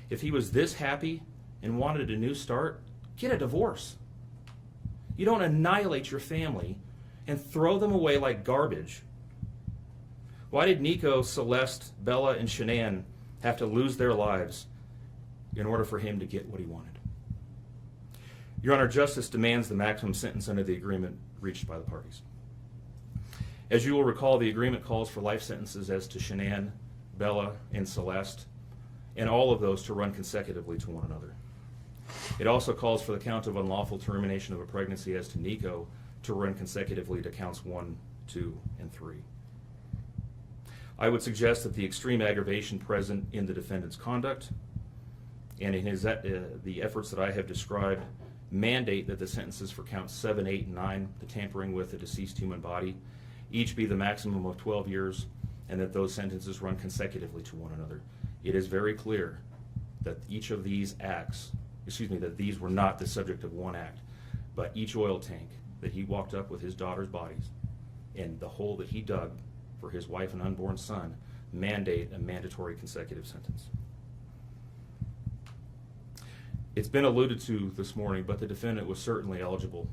If he was this happy and wanted a new start, get a divorce. You don't annihilate your family and throw them away like garbage. Why did Nico, Celeste, Bella, and Shanann have to lose their lives in order for him to get what he wanted? Your Honor, justice demands the maximum sentence under the agreement reached by the parties. As you will recall, the agreement calls for life sentences as to Shanann, Bella, and Celeste, and all of those to run consecutively to one another. It also calls for the count of unlawful termination of a pregnancy as to Nico to run consecutively to counts 1, 2, and 3. I would suggest that the extreme aggravation present in the defendant's conduct and in the efforts that I have described mandate that the sentences for counts 7, 8, and 9, the tampering with a deceased human body, each be the maximum of 12 years, and that those sentences run consecutively to one another. It is very clear that each of these acts, that these were not the subject of one act, but each oil tank that he walked up with his daughter's bodies and the hole that he dug for his wife and unborn son mandate a mandatory consecutive sentence. It's been alluded to this morning, but the defendant was certainly eligible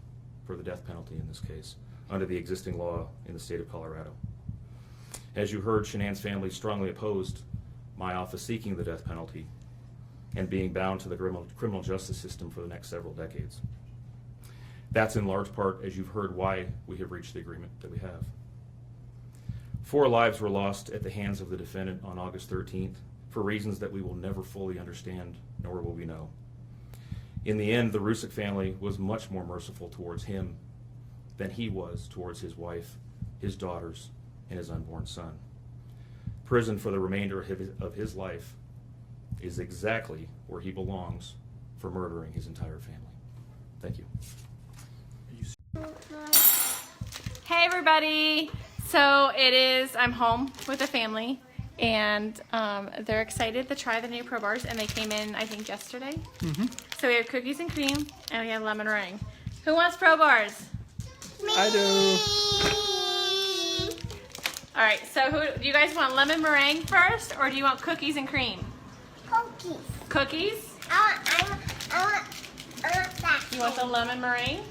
for the death penalty in this case under the existing law in the state of Colorado. As you heard, Shanann's family strongly opposed my office seeking the death penalty and being bound to the criminal justice system for the next several decades. That's in large part, as you've heard, why we have reached the agreement that we have. 4 lives were lost at the hands of the defendant on August 13th for reasons that we will never fully understand, nor will we know. In the end, the Rusick family was much more merciful towards him than he was towards his wife, his daughters, and his unborn son. Prison for the remainder of his life is exactly where he belongs for murdering his entire family. Thank you. Hey everybody! So I'm home with the family, and they're excited to try the new Pro Bars, and they came in, I think, yesterday. So we have cookies and cream, and we have lemon meringue. Who wants Pro Bars? Me. I do. All right, so do you guys want lemon meringue first, or do you want cookies and cream? Cookies. Cookies? I want that. You want the lemon meringue?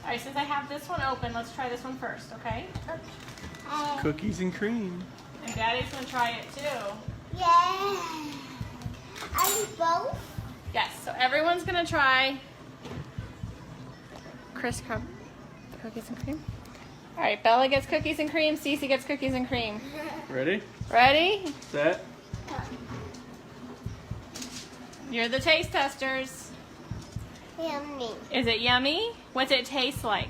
All right, since I have this one open, let's try this one first, okay? Cookies and cream. And Daddy's gonna try it too. Yeah. Are you both? Yes, so everyone's gonna try Chris cookies and cream. All right, Bella gets cookies and cream, Cece gets cookies and cream. Ready? Ready? Set. You're the taste testers. Yummy. Is it yummy? What's it taste like?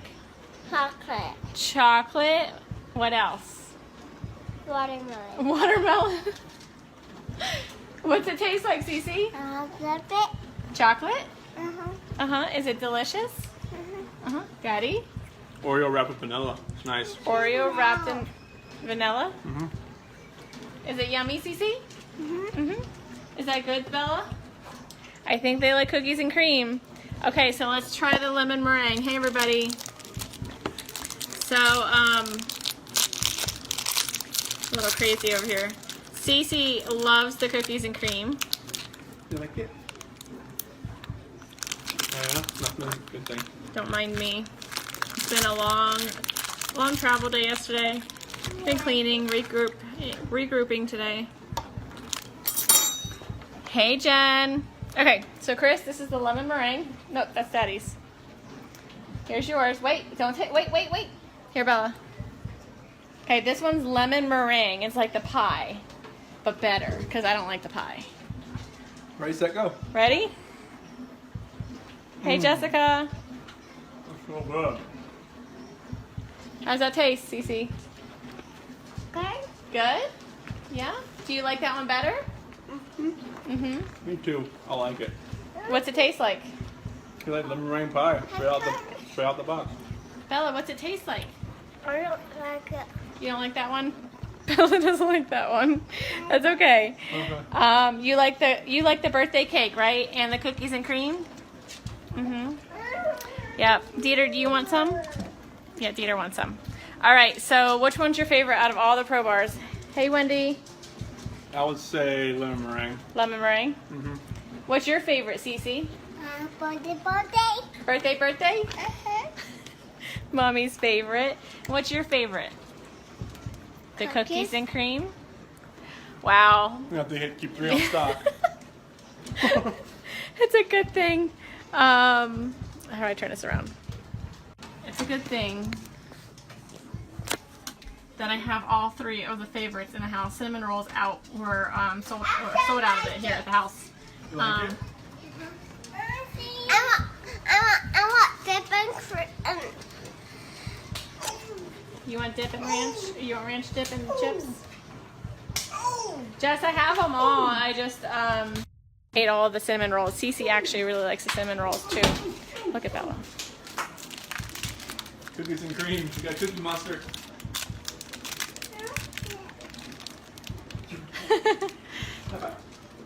Chocolate. Chocolate. What else? Watermelon. Watermelon. What's it taste like, Cece? Chocolate. Chocolate? Uh-huh. Is it delicious? Daddy? Oreo wrapped with vanilla. It's nice. Oreo wrapped in vanilla? Is it yummy, Cece? Is that good, Bella? I think they like cookies and cream. Okay, so let's try the lemon meringue. Hey, everybody. So, a little crazy over here. Cece loves the cookies and cream. You like it? Yeah, nothing. Good thing. Don't mind me. It's been a long travel day yesterday. Been cleaning, regrouping today. Hey, Jen. Okay, so Chris, this is the lemon meringue. Nope, that's Daddy's. Here's yours. Wait, don't take. Wait. Here, Bella. Okay, this one's lemon meringue. It's like the pie, but better because I don't like the pie. Ready, set, go. Ready? Hey, Jessica. That's so good. How's that taste, Cece? Good. Good? Yeah? Do you like that one better? Me too. I like it. What's it taste like? You like lemon meringue pie? Straight out the box. Bella, what's it taste like? I don't like it. You don't like that one? Bella doesn't like that one. That's okay. You like the birthday cake, right? And the cookies and cream? Yep. Dieter, do you want some? Yeah, Dieter wants some. All right, so which one's your favorite out of all the Pro Bars? Hey, Wendy. I would say lemon meringue. Lemon meringue? What's your favorite, Cece? Birthday. Birthday? Mommy's favorite. What's your favorite? The cookies and cream? Wow. We have to keep 3 on stock. It's a good thing. How do I turn this around? It's a good thing that I have all 3 of the favorites in the house. Cinnamon rolls were sold out of it here at the house. You like it? I want dip and You want dip and ranch? You want ranch dip and chips? Jess, I have them all. I just ate all of the cinnamon rolls. Cece actually really likes the cinnamon rolls too. Look at Bella. Cookies and cream. We got Cookie Monster.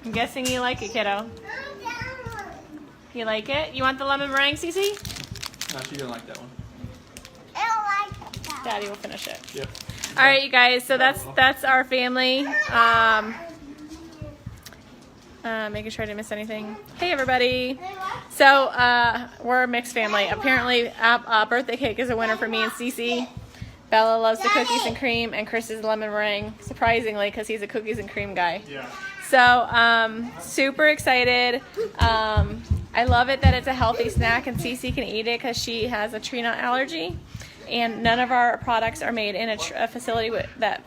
I'm guessing you like it, kiddo. You like it? You want the lemon meringue, Cece? No, she didn't like that one. Daddy will finish it. Yep. All right, you guys. So that's our family. Making sure I didn't miss anything. Hey, everybody. So we're a mixed family. Apparently, birthday cake is a winner for me and Cece. Bella loves the cookies and cream, and Chris is lemon meringue. Surprisingly, because he's a cookies and cream guy. Yeah. So super excited. I love it that it's a healthy snack, and Cece can eat it because she has a tree nut allergy. And none of our products are made in a facility that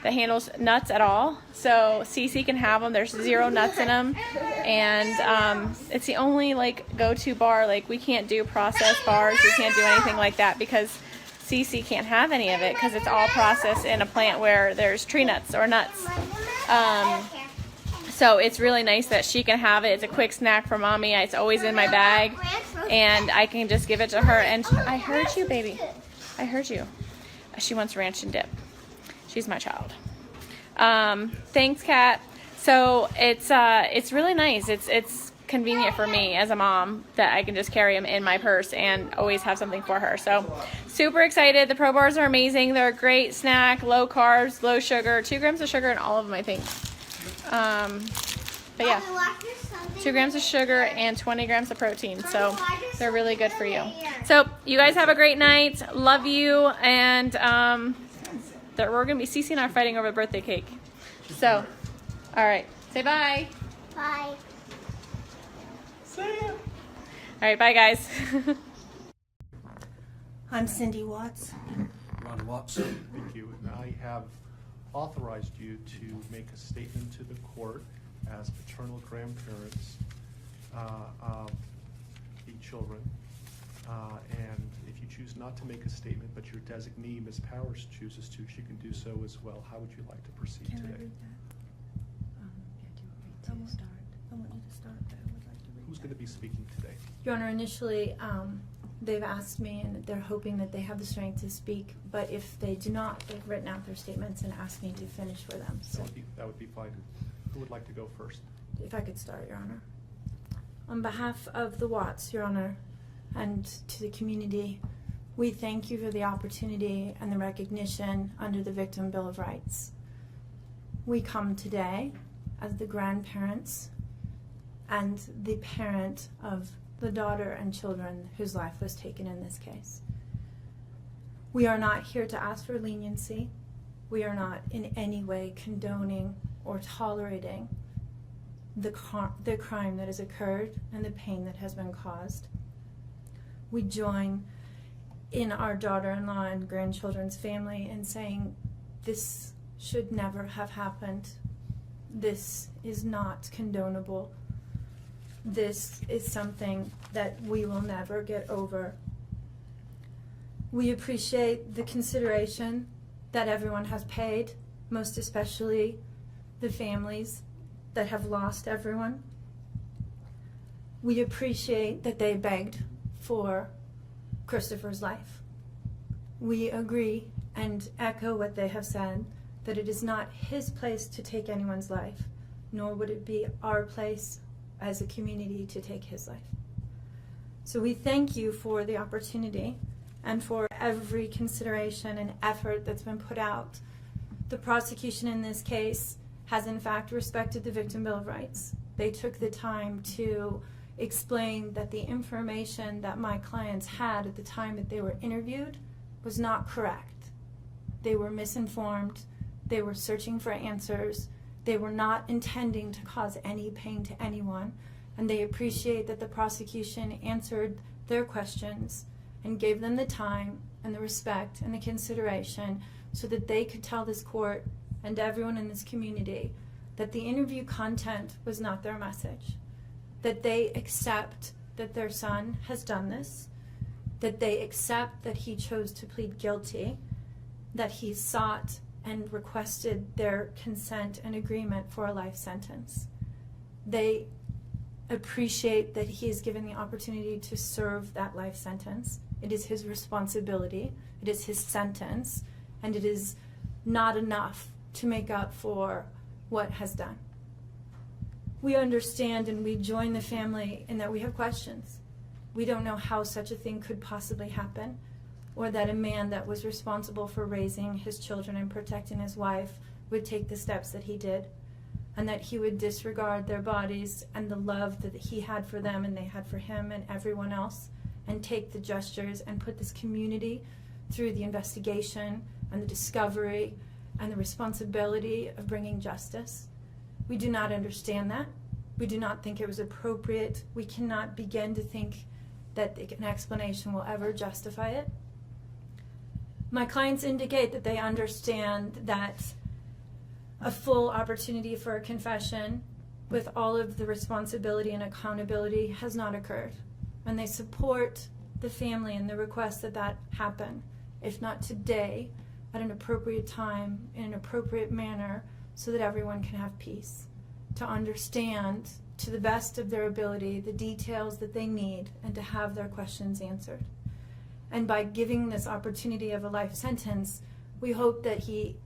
handles nuts at all. So Cece can have them. There's 0 nuts in them, and it's the only go-to bar. We can't do processed bars. We can't do anything like that because Cece can't have any of it because it's all processed in a plant where there's tree nuts or nuts. So it's really nice that she can have it. It's a quick snack for mommy. It's always in my bag, and I can just give it to her. And I heard you, baby. I heard you. She wants ranch and dip. She's my child. Thanks, Kat. So it's really nice. It's convenient for me as a mom that I can just carry them in my purse and always have something for her. So super excited. The Pro Bars are amazing. They're a great snack, low carbs, low sugar, 2 grams of sugar in all of them, I think. But yeah, 2 grams of sugar and 20 grams of protein. So they're really good for you. So you guys have a great night. Love you. And we're going to be, Cece and I are fighting over the birthday cake. So, all right. Say bye. Bye. See ya. All right. Bye, guys. I'm Cindy Watts. Ron Watson. Thank you. And I have authorized you to make a statement to the court as paternal grandparents of the children. And if you choose not to make a statement, but your designee, Ms. Powers, chooses to, she can do so as well. How would you like to proceed today? I want you to start. I want you to start, but I would like to read Who's that. going to be speaking today? Your Honor, initially, they've asked me, and they're hoping that they have the strength to speak, but if they do not, they've written out their statements and asked me to finish for them. So That would be fine. Who would like to go first? if I could start, Your Honor. On behalf of the Watts, Your Honor, and to the community, we thank you for the opportunity and the recognition under the Victim Bill of Rights. We come today as the grandparents and the parent of the daughter and children whose life was taken in this case. We are not here to ask for leniency. We are not in any way condoning or tolerating the crime that has occurred and the pain that has been caused. We join in our daughter-in-law and grandchildren's family in saying this should never have happened. This is not condonable. This is something that we will never get over. We appreciate the consideration that everyone has paid, most especially the families that have lost everyone. We appreciate that they begged for Christopher's life. We agree and echo what they have said, that it is not his place to take anyone's life, nor would it be our place as a community to take his life. So we thank you for the opportunity and for every consideration and effort that's been put out. The prosecution in this case has in fact respected the Victim Bill of Rights. They took the time to explain that the information that my clients had at the time that they were interviewed was not correct. They were misinformed, they were searching for answers, they were not intending to cause any pain to anyone, and they appreciate that the prosecution answered their questions and gave them the time and the respect and the consideration so that they could tell this court and everyone in this community that the interview content was not their message, that they accept that their son has done this, that they accept that he chose to plead guilty, that he sought and requested their consent and agreement for a life sentence. They appreciate that he is given the opportunity to serve that life sentence. It is his responsibility, it is his sentence, and it is not enough to make up for what has done. We understand and we join the family in that we have questions. We don't know how such a thing could possibly happen, or that a man that was responsible for raising his children and protecting his wife would take the steps that he did, and that he would disregard their bodies and the love that he had for them and they had for him and everyone else, and take the gestures and put this community through the investigation and the discovery and the responsibility of bringing justice. We do not understand that. We do not think it was appropriate. We cannot begin to think that an explanation will ever justify it. My clients indicate that they understand that a full opportunity for a confession with all of the responsibility and accountability has not occurred. And they support the family and the request that that happen, if not today, at an appropriate time, in an appropriate manner, so that everyone can have peace, to understand to the best of their ability the details that they need and to have their questions answered. And by giving this opportunity of a life sentence, we hope that he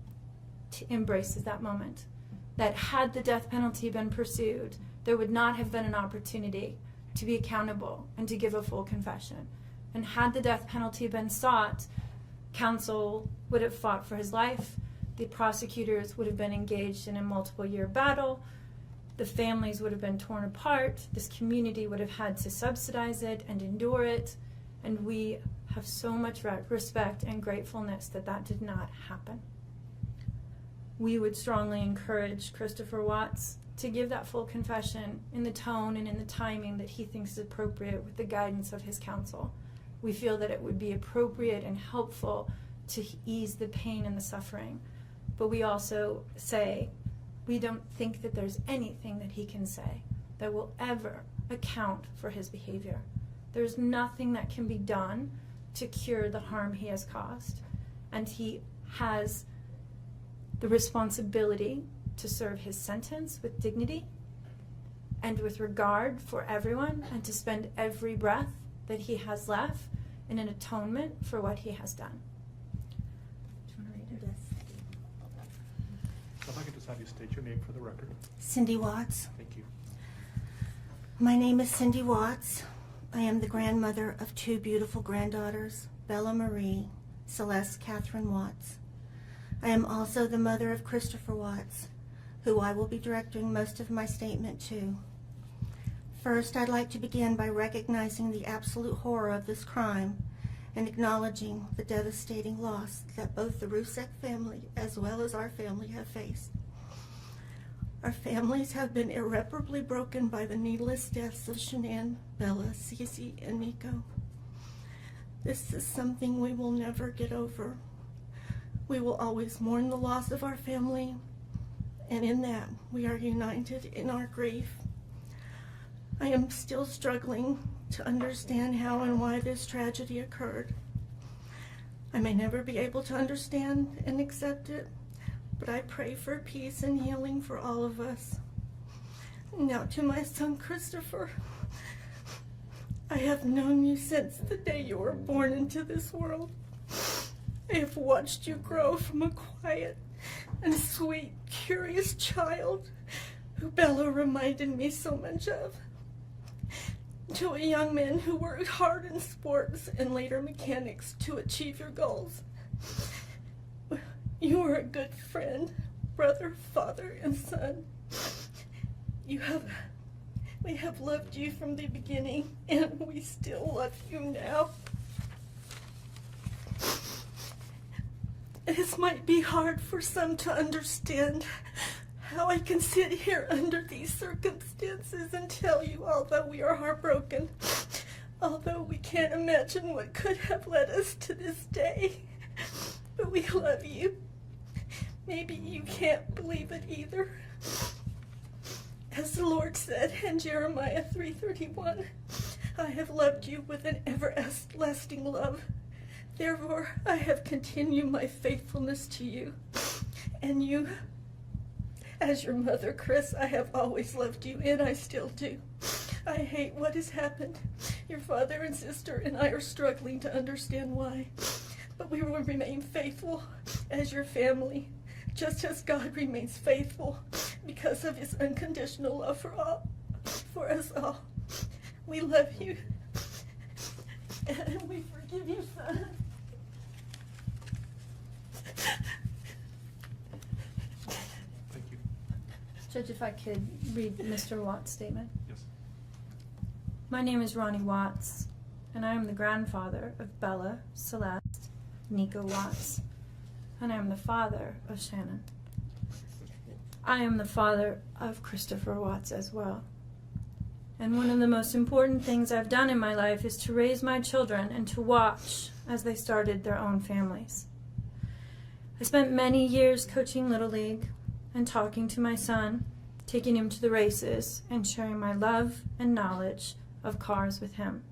embraces that moment. That had the death penalty been pursued, there would not have been an opportunity to be accountable and to give a full confession. And had the death penalty been sought, counsel would have fought for his life, the prosecutors would have been engaged in a multiple-year battle, the families would have been torn apart, this community would have had to subsidize it and endure it, and we have so much respect and gratefulness that that did not happen. We would strongly encourage Christopher Watts to give that full confession in the tone and in the timing that he thinks is appropriate with the guidance of his counsel. We feel that it would be appropriate and helpful to ease the pain and the suffering. But we also say we don't think that there's anything that he can say that will ever account for his behavior. There's nothing that can be done to cure the harm he has caused. And he has the responsibility to serve his sentence with dignity and with regard for everyone, and to spend every breath that he has left in an atonement for what he has done. Do you want to read it? If I could just have you state your name for the record. Cindy Watts. Thank you. My name is Cindy Watts. I am the grandmother of two beautiful granddaughters, Bella Marie, Celeste Catherine Watts. I am also the mother of Christopher Watts, who I will be directing most of my statement to. First, I'd like to begin by recognizing the absolute horror of this crime and acknowledging the devastating loss that both the Rusek family as well as our family have faced. Our families have been irreparably broken by the needless deaths of Shanann, Bella, Cece, and Nico. This is something we will never get over. We will always mourn the loss of our family, and in that we are united in our grief. I am still struggling to understand how and why this tragedy occurred. I may never be able to understand and accept it, but I pray for peace and healing for all of us. Now to my son Christopher, I have known you since the day you were born into this world. I have watched you grow from a quiet and sweet, curious child who Bella reminded me so much of, to a young man who worked hard in sports and later mechanics to achieve your goals. You are a good friend, brother, father, and son. We have loved you from the beginning, and we still love you now. This might be hard for some to understand, how I can sit here under these circumstances and tell you, although we are heartbroken, although we can't imagine what could have led us to this day, but we love you. Maybe you can't believe it either. As the Lord said in Jeremiah 3:31, I have loved you with an everlasting love. Therefore, I have continued my faithfulness to you. And you, as your mother, Chris, I have always loved you, and I still do. I hate what has happened. Your father and sister and I are struggling to understand why. But we will remain faithful as your family, just as God remains faithful because of his unconditional love for us all. We love you, and we forgive you, son. Thank you. Judge, if I could read Mr. Watts' statement. Yes. My name is Ronnie Watts, and I am the grandfather of Bella, Celeste, Nico Watts, and I am the father of Shanann. I am the father of Christopher Watts as well. And one of the most important things I've done in my life is to raise my children and to watch as they started their own families. I spent many years coaching Little League and talking to my son, taking him to the races, and sharing my love and knowledge of cars with him.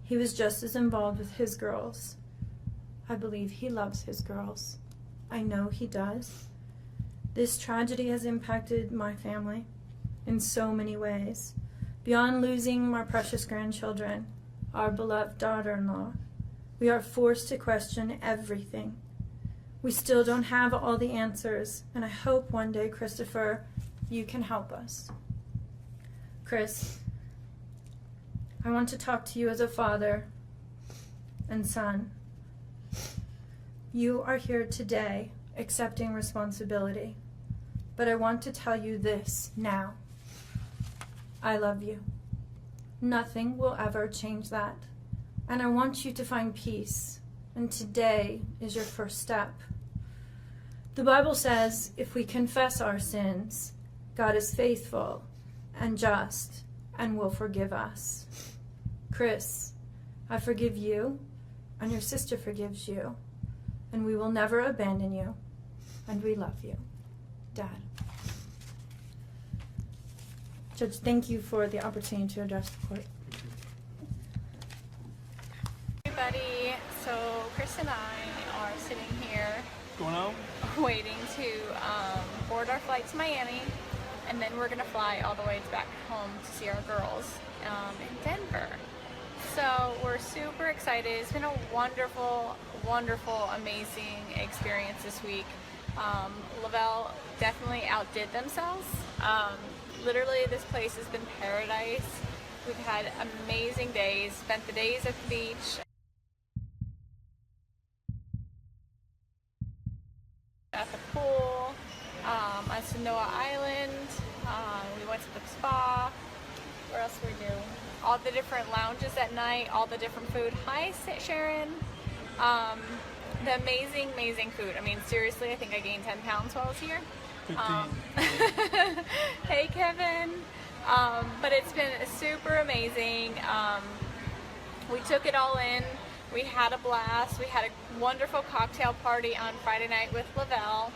He was just as involved with his girls. I believe he loves his girls. I know he does. This tragedy has impacted my family in so many ways. Beyond losing my precious grandchildren, our beloved daughter-in-law, we are forced to question everything. We still don't have all the answers, and I hope one day, Christopher, you can help us. Chris, I want to talk to you as a father and son. You are here today accepting responsibility, but I want to tell you this now. I love you. Nothing will ever change that, and I want you to find peace, and today is your first step. The Bible says if we confess our sins, God is faithful and just and will forgive us. Chris, I forgive you, and your sister forgives you, and we will never abandon you, and we love you. Dad. Judge, thank you for the opportunity to address the court. Everybody, so Chris and I are sitting here Going on? waiting to board our flight to Miami, and then we're gonna fly all the way back home to see our girls in Denver. So we're super excited. It's been a wonderful, wonderful, amazing experience this week. Lavelle definitely outdid themselves. Literally, this place has been paradise. We've had amazing days, spent the days at the beach, at the pool, on Sanoa Island. We went to the spa. Where else did we do? All the different lounges at night, all the different food. Hi, Sharon. The amazing, amazing food. I mean, seriously, I think I gained 10 pounds while I was here. Hey Kevin. But it's been super amazing. We took it all in. We had a blast. We had a wonderful cocktail party on Friday night with Lavelle.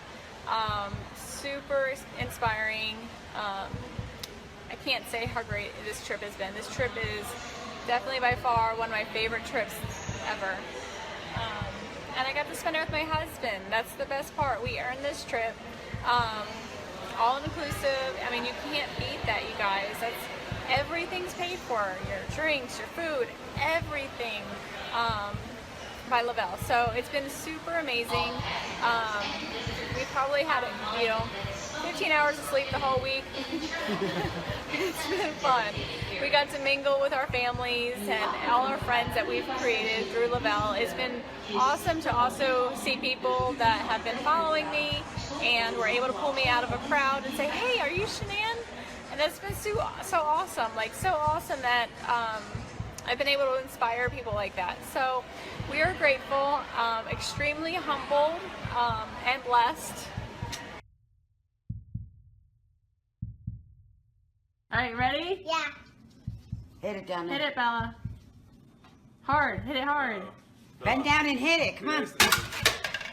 Super inspiring. I can't say how great this trip has been. This trip is definitely by far one of my favorite trips ever. And I got to spend it with my husband. That's the best part. We earned this trip. All inclusive. I mean, you can't beat that, you guys. Everything's paid for. Your drinks, your food, everything by Lavelle. So it's been super amazing. We probably had, 15 hours of sleep the whole week. It's been fun. We got to mingle with our families and all our friends that we've created through Lavelle. It's been awesome to also see people that have been following me and were able to pull me out of a crowd and say, hey, are you Shanann? And that's been so awesome. Like, so awesome that I've been able to inspire people like that. So we are grateful, extremely humbled, and blessed. All right, ready? Yeah. Hit it down there. Hit it, Bella. Hard. Hit it hard. Bend down and hit it. Come on.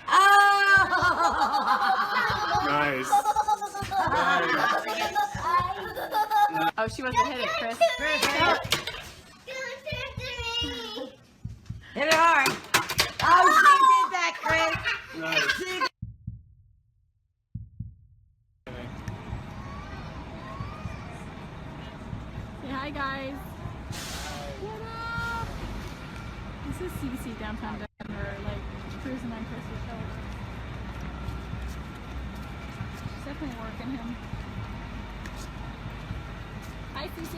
Oh! Nice. Oh, she wasn't hit it, Chris. Hit it hard. Oh, she did that, Chris. Nice. Say hi, guys. What up? This is CC downtown Denver, like cruising on Chris's shoulder. She's definitely working him. Hi, CC.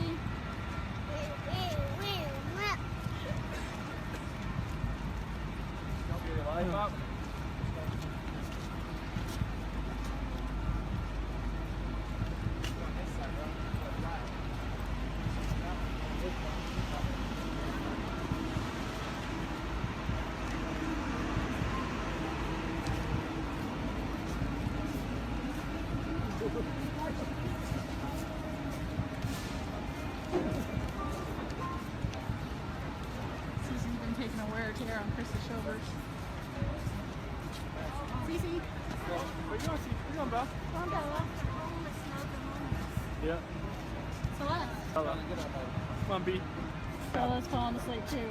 Susie's been taking a wear tear on Chris's shoulders. Cece. Where you going, Belle? Come on, Bella. Yeah. Celeste. Bella. Come on, B. Bella's falling asleep too.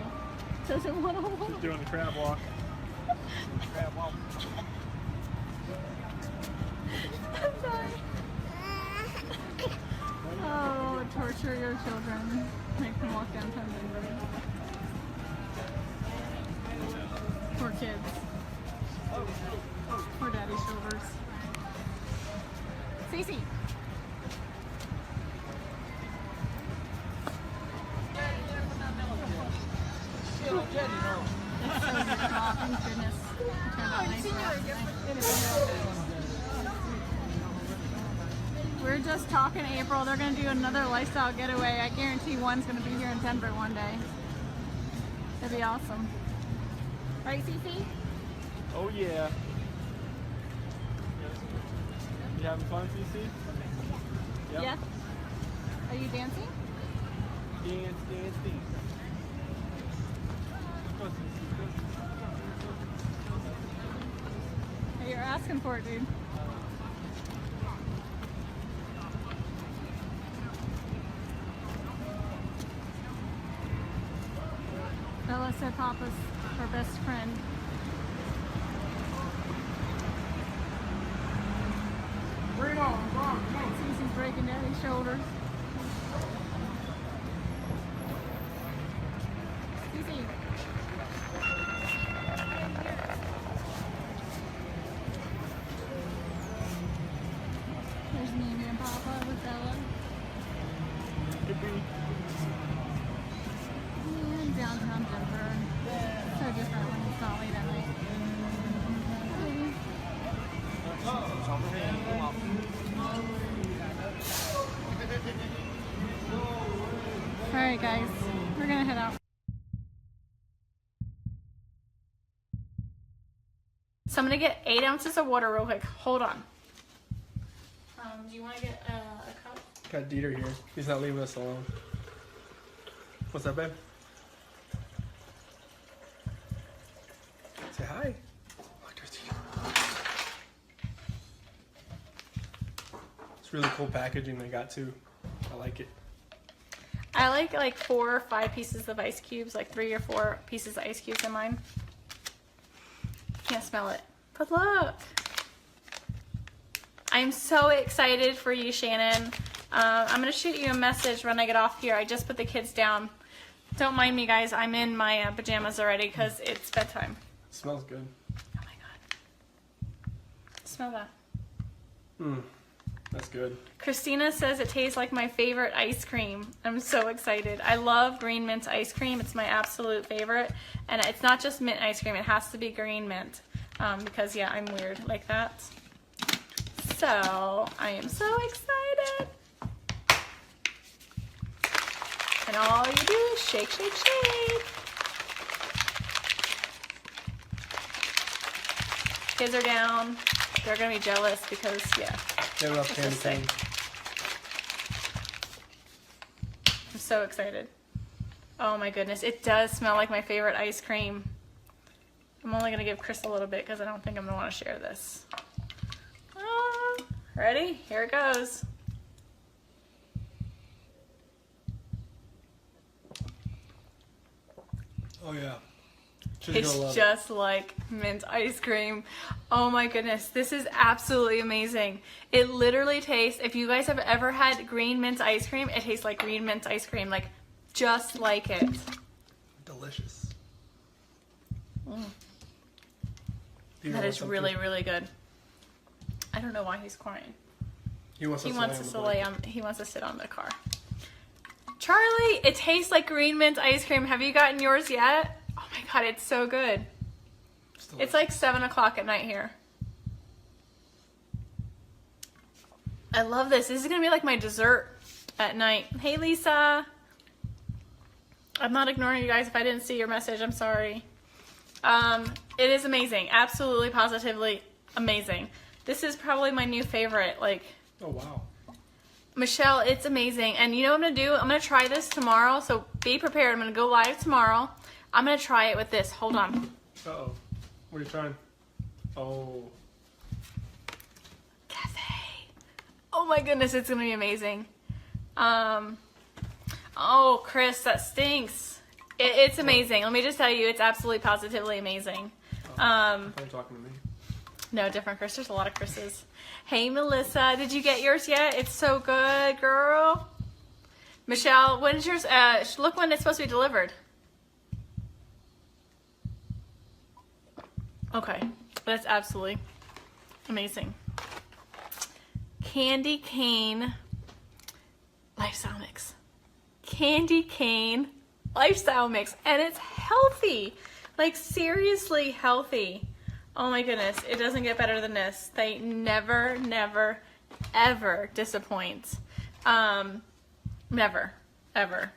Doesn't want to hold. She's doing the crab walk. Crab walk. I'm sorry. Oh, torture your children. Make them walk downtown Denver. Poor kids. Poor daddy's shoulders. Cece. It's so good. Oh, thank goodness. It turned out nice for us tonight. We're just talking April. They're going to do another lifestyle getaway. I guarantee one's going to be here in Denver one day. That'd be awesome. Right, Cece? Oh, yeah. You having fun, CC? Yep. Yeah. Are you dancing? Dance, dance, dance. Hey, you're asking for it, dude. Bella said Papa's her best friend. Bring it on, come on. Cece's breaking Daddy's shoulders. Cece. There's Mimi and Papa with Bella. And downtown Denver. So different when it's not late at night. Alright guys, we're gonna head out. So I'm gonna get 8 ounces of water real quick. Hold on. Do you want to get a cup? Got Dieter here. He's not leaving us alone. What's up, babe? Say hi. Look, there's Dieter. It's really cool packaging they got too. I like it. I like 4 or 5 pieces of ice cubes, like 3 or 4 pieces of ice cubes in mine. Can't smell it. But look. I'm so excited for you, Shannon. I'm going to shoot you a message when I get off here. I just put the kids down. Don't mind me, guys. I'm in my pajamas already because it's bedtime. It smells good. Oh, my God. Smell that. That's good. Christina says it tastes like my favorite ice cream. I'm so excited. I love green mint ice cream. It's my absolute favorite. And it's not just mint ice cream. It has to be green mint. Because, yeah, I'm weird like that. So, I am so excited. And all you do is shake, shake, shake. Kids are down. They're going to be jealous because, yeah. They love candy cane. I'm so excited. Oh my goodness. It does smell like my favorite ice cream. I'm only going to give Chris a little bit because I don't think I'm going to want to share this. Ready? Here it goes. Oh yeah. Tastes just like mint ice cream. Oh my goodness, this is absolutely amazing. It literally tastes, if you guys have ever had green mint ice cream, it tastes like green mint ice cream, like just like it. Delicious. That is really, really good. I don't know why he's crying. He wants to sit on the car. Charlie, it tastes like green mint ice cream. Have you gotten yours yet? Oh my God, it's so good. It's like 7 o'clock at night here. I love this. This is going to be like my dessert at night. Hey, Lisa. I'm not ignoring you guys. If I didn't see your message, I'm sorry. It is amazing. Absolutely, positively amazing. This is probably my new favorite. Like, oh, wow. Michelle, it's amazing. And you know what I'm going to do? I'm going to try this tomorrow. So be prepared. I'm going to go live tomorrow. I'm going to try it with this. Hold on. Uh-oh. What are you trying? Oh. Cafe. Oh my goodness, it's going to be amazing. Oh, Chris, that stinks. It's amazing. Let me just tell you, it's absolutely positively amazing. Are you talking to me? No, different Chris. There's a lot of Chris's. Hey, Melissa, did you get yours yet? It's so good, girl. Michelle, when's yours? Look when it's supposed to be delivered. Okay, that's absolutely amazing. Candy cane lifestyle mix. Candy cane lifestyle mix, and it's healthy. Like, seriously healthy. Oh my goodness, it doesn't get better than this. They never, never, ever disappoint. Never, ever.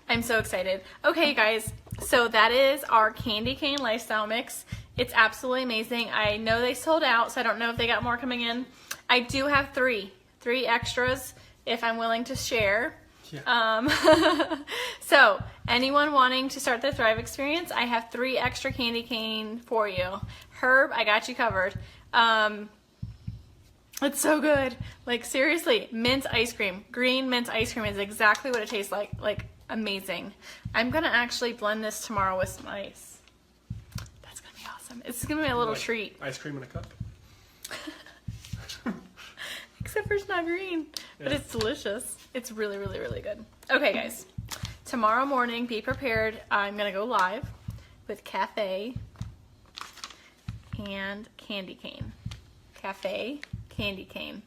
I'm so excited. Okay, you guys, so that is our candy cane lifestyle mix. It's absolutely amazing. I know they sold out, so I don't know if they got more coming in. I do have three extras if I'm willing to share. Yeah. So anyone wanting to start the Thrive experience, I have 3 extra candy cane for you. Herb, I got you covered. It's so good. Like, seriously, mint ice cream. Green mint ice cream is exactly what it tastes like. Like, amazing. I'm going to actually blend this tomorrow with some ice. That's going to be awesome. It's going to be a little treat. Ice cream in a cup? Except for it's not green. Yeah. But it's delicious. It's really, really, really good. Okay, guys. Tomorrow morning, be prepared. I'm going to go live with cafe and candy cane. Cafe, candy cane.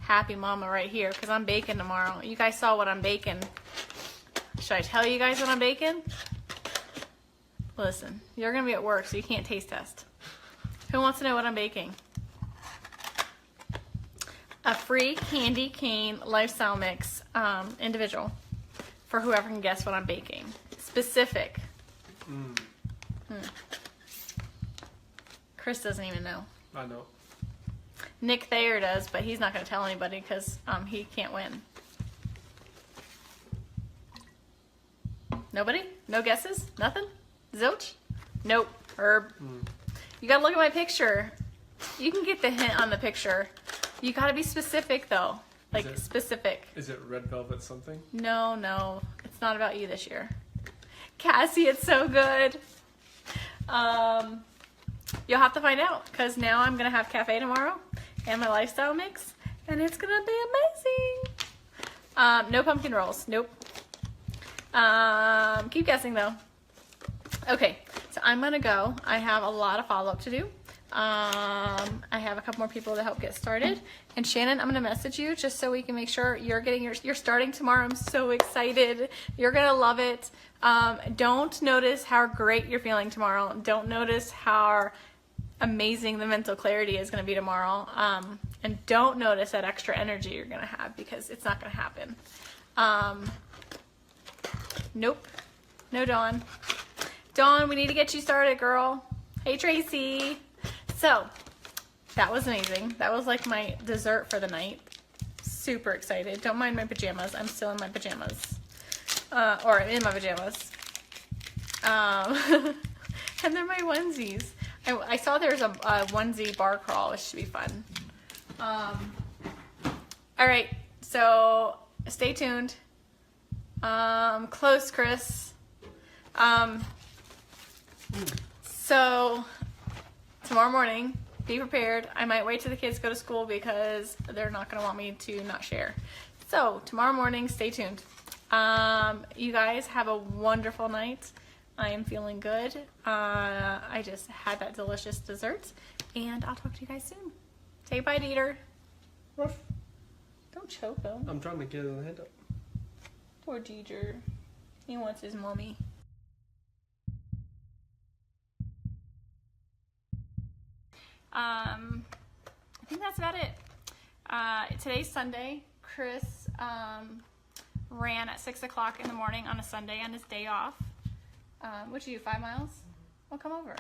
Happy mama right here, because I'm baking tomorrow. You guys saw what I'm baking. Should I tell you guys what I'm baking? Listen, you're going to be at work, so you can't taste test. Who wants to know what I'm baking? A free candy cane lifestyle mix, individual, for whoever can guess what I'm baking. Specific. Chris doesn't even know. I know. Nick Thayer does, but he's not going to tell anybody because he can't win. Nobody? No guesses? Nothing? Zilch? Nope. Herb. You got to look at my picture. You can get the hint on the picture. You got to be specific, though. Like, specific. Is it red velvet something? No. It's not about you this year. Cassie, it's so good. You'll have to find out, because now I'm going to have cafe tomorrow and my lifestyle mix, and it's going to be amazing. No pumpkin rolls. Nope. Keep guessing, though. Okay, so I'm going to go. I have a lot of follow-up to do. I have a couple more people to help get started. And Shannon, I'm going to message you just so we can make sure you're getting you're starting tomorrow. I'm so excited. You're going to love it. Don't notice how great you're feeling tomorrow. Don't notice how amazing the mental clarity is going to be tomorrow. And don't notice that extra energy you're going to have, because it's not going to happen. Nope. No, Dawn. Dawn, we need to get you started, girl. Hey, Tracy. So, that was amazing. That was like my dessert for the night. Super excited. Don't mind my pajamas. I'm still in my pajamas. Or in my pajamas. And they're my onesies. I saw there's a onesie bar crawl, which should be fun. Alright, so stay tuned. Close, Chris. So, tomorrow morning, be prepared. I might wait till the kids go to school because they're not going to want me to not share. So, tomorrow morning, stay tuned. You guys have a wonderful night. I am feeling good. I just had that delicious dessert, and I'll talk to you guys soon. Say bye, Dieter. Ruff. Don't choke him. I'm trying to get his head up. Poor Dieter. He wants his mommy. I think that's about it. Today's Sunday. Chris ran at 6 o'clock in the morning on a Sunday on his day off. What'd you do, 5 miles? Well, come over.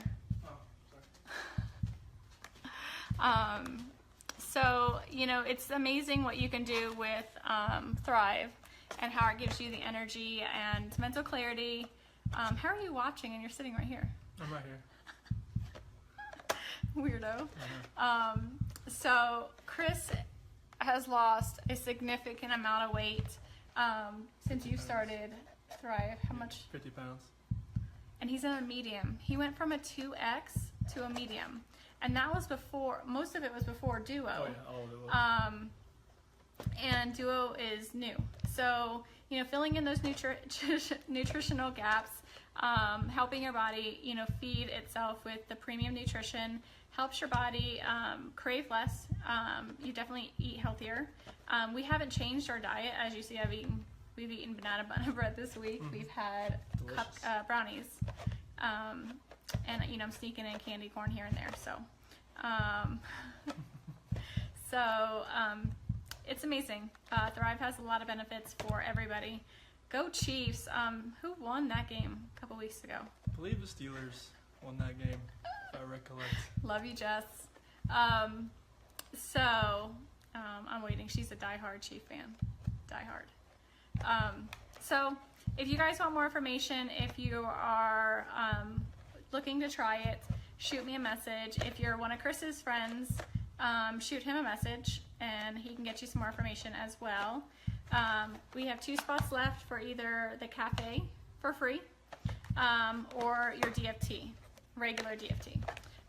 So, you know, it's amazing what you can do with Thrive and how it gives you the energy and mental clarity. How are you watching and you're sitting right here? I'm right here. Weirdo. So Chris has lost a significant amount of weight since you started Thrive. How much? 50 pounds. And he's in a medium. He went from a 2X to a medium. And that was before, most of it was before Duo. Oh yeah, all of it was. And Duo is new. So, you know, filling in those nutritional gaps, helping your body, you know, feed itself with the premium nutrition, helps your body crave less. You definitely eat healthier. We haven't changed our diet. As you see, we've eaten banana bun bread this week. Mm-hmm. We've had brownies. And, you know, I'm sneaking in candy corn here and there. So, it's amazing. Thrive has a lot of benefits for everybody. Go Chiefs. Who won that game a couple weeks ago? I believe the Steelers won that game, if I recollect. Love you, Jess. I'm waiting. She's a diehard Chief fan. Diehard. So, if you guys want more information, if you are looking to try it, shoot me a message. If you're one of Chris's friends, shoot him a message, and he can get you some more information as well. We have 2 spots left for either the cafe for free or your DFT, regular DFT.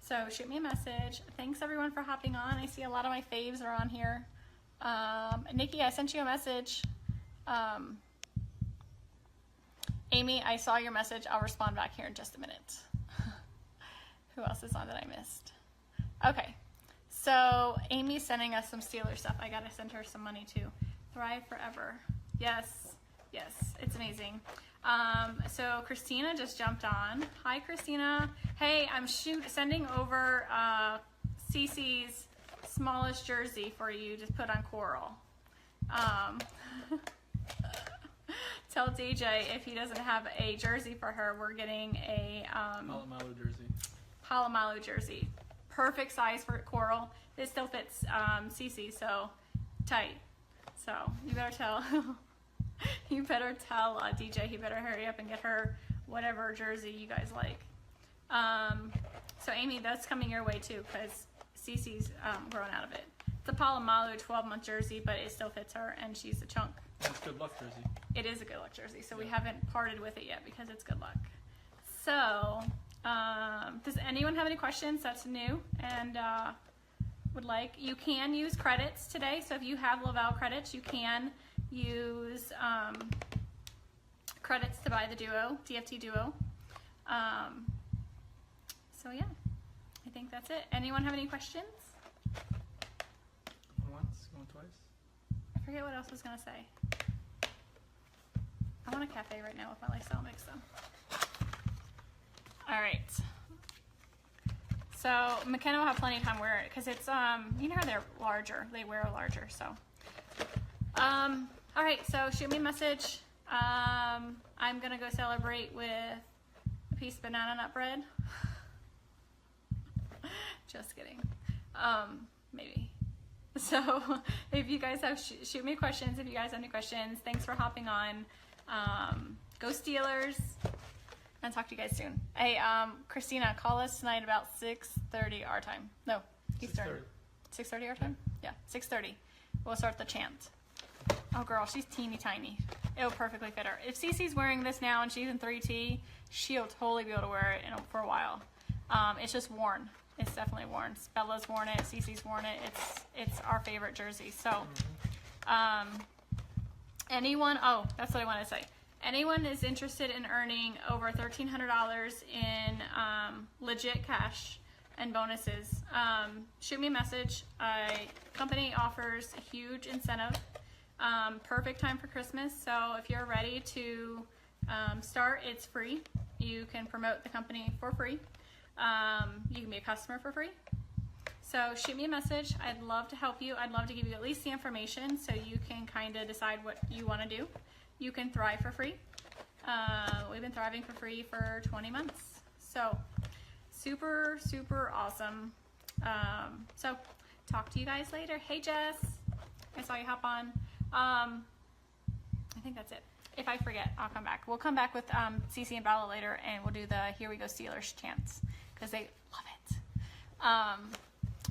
So shoot me a message. Thanks everyone for hopping on. I see a lot of my faves are on here. Nikki, I sent you a message. Amy, I saw your message. I'll respond back here in just a minute. Who else is on that I missed? Okay. So Amy's sending us some Steelers stuff. I gotta send her some money too. Thrive Forever. Yes, it's amazing. So Christina just jumped on. Hi, Christina. Hey, I'm sending over Cece's smallest jersey for you to put on Coral. Tell DJ if he doesn't have a jersey for her, we're getting a Palomalu jersey. Palomalu jersey. perfect size for coral. This still fits Cece, so tight. So you better tell DJ he better hurry up and get her whatever jersey you guys like. So Amy, that's coming your way too, because Cece's grown out of it. It's a Palomalu 12-month jersey, but it still fits her, and she's a chunk. That's good luck jersey. It is a good luck jersey, so we haven't parted with it yet because it's good luck. So, does anyone have any questions that's new and would like? You can use credits today, so if you have Laval credits, you can use credits to buy the Duo, DFT Duo. So yeah, I think that's it. Anyone have any questions? Once, going twice. I forget what else I was gonna say. I want a cafe right now with my lifestyle mix though. All right. So McKenna will have plenty of time to wear it because it's you know how they're larger. They wear larger. So all right. So shoot me a message. I'm gonna go celebrate with a piece of banana nut bread. Just kidding. Maybe. So if you guys have, shoot me questions if you guys have any questions. Thanks for hopping on. Go Steelers, and talk to you guys soon. Hey, Christina, call us tonight about 6:30 our time. No, Eastern. 6:30 our time? Yeah, 6:30. We'll start the chant. Oh girl, she's teeny tiny. It'll perfectly fit her. If Cece's wearing this now and she's in 3T, she'll totally be able to wear it for a while. It's just worn. It's definitely worn. Bella's worn it. Cece's worn it. It's our favorite jersey. So, anyone? Oh, that's what I want to say. Anyone is interested in earning over $1,300 in legit cash and bonuses? Shoot me a message. Company offers a huge incentive. Perfect time for Christmas. So if you're ready to start, it's free. You can promote the company for free. You can be a customer for free. So shoot me a message. I'd love to help you. I'd love to give you at least the information so you can kind of decide what you want to do. You can thrive for free. We've been thriving for free for 20 months. So super, super awesome. So talk to you guys later. Hey, Jess. I saw you hop on. I think that's it. If I forget, I'll come back. We'll come back with Cece and Bella later, and we'll do the Here We Go Steelers chants because they love it.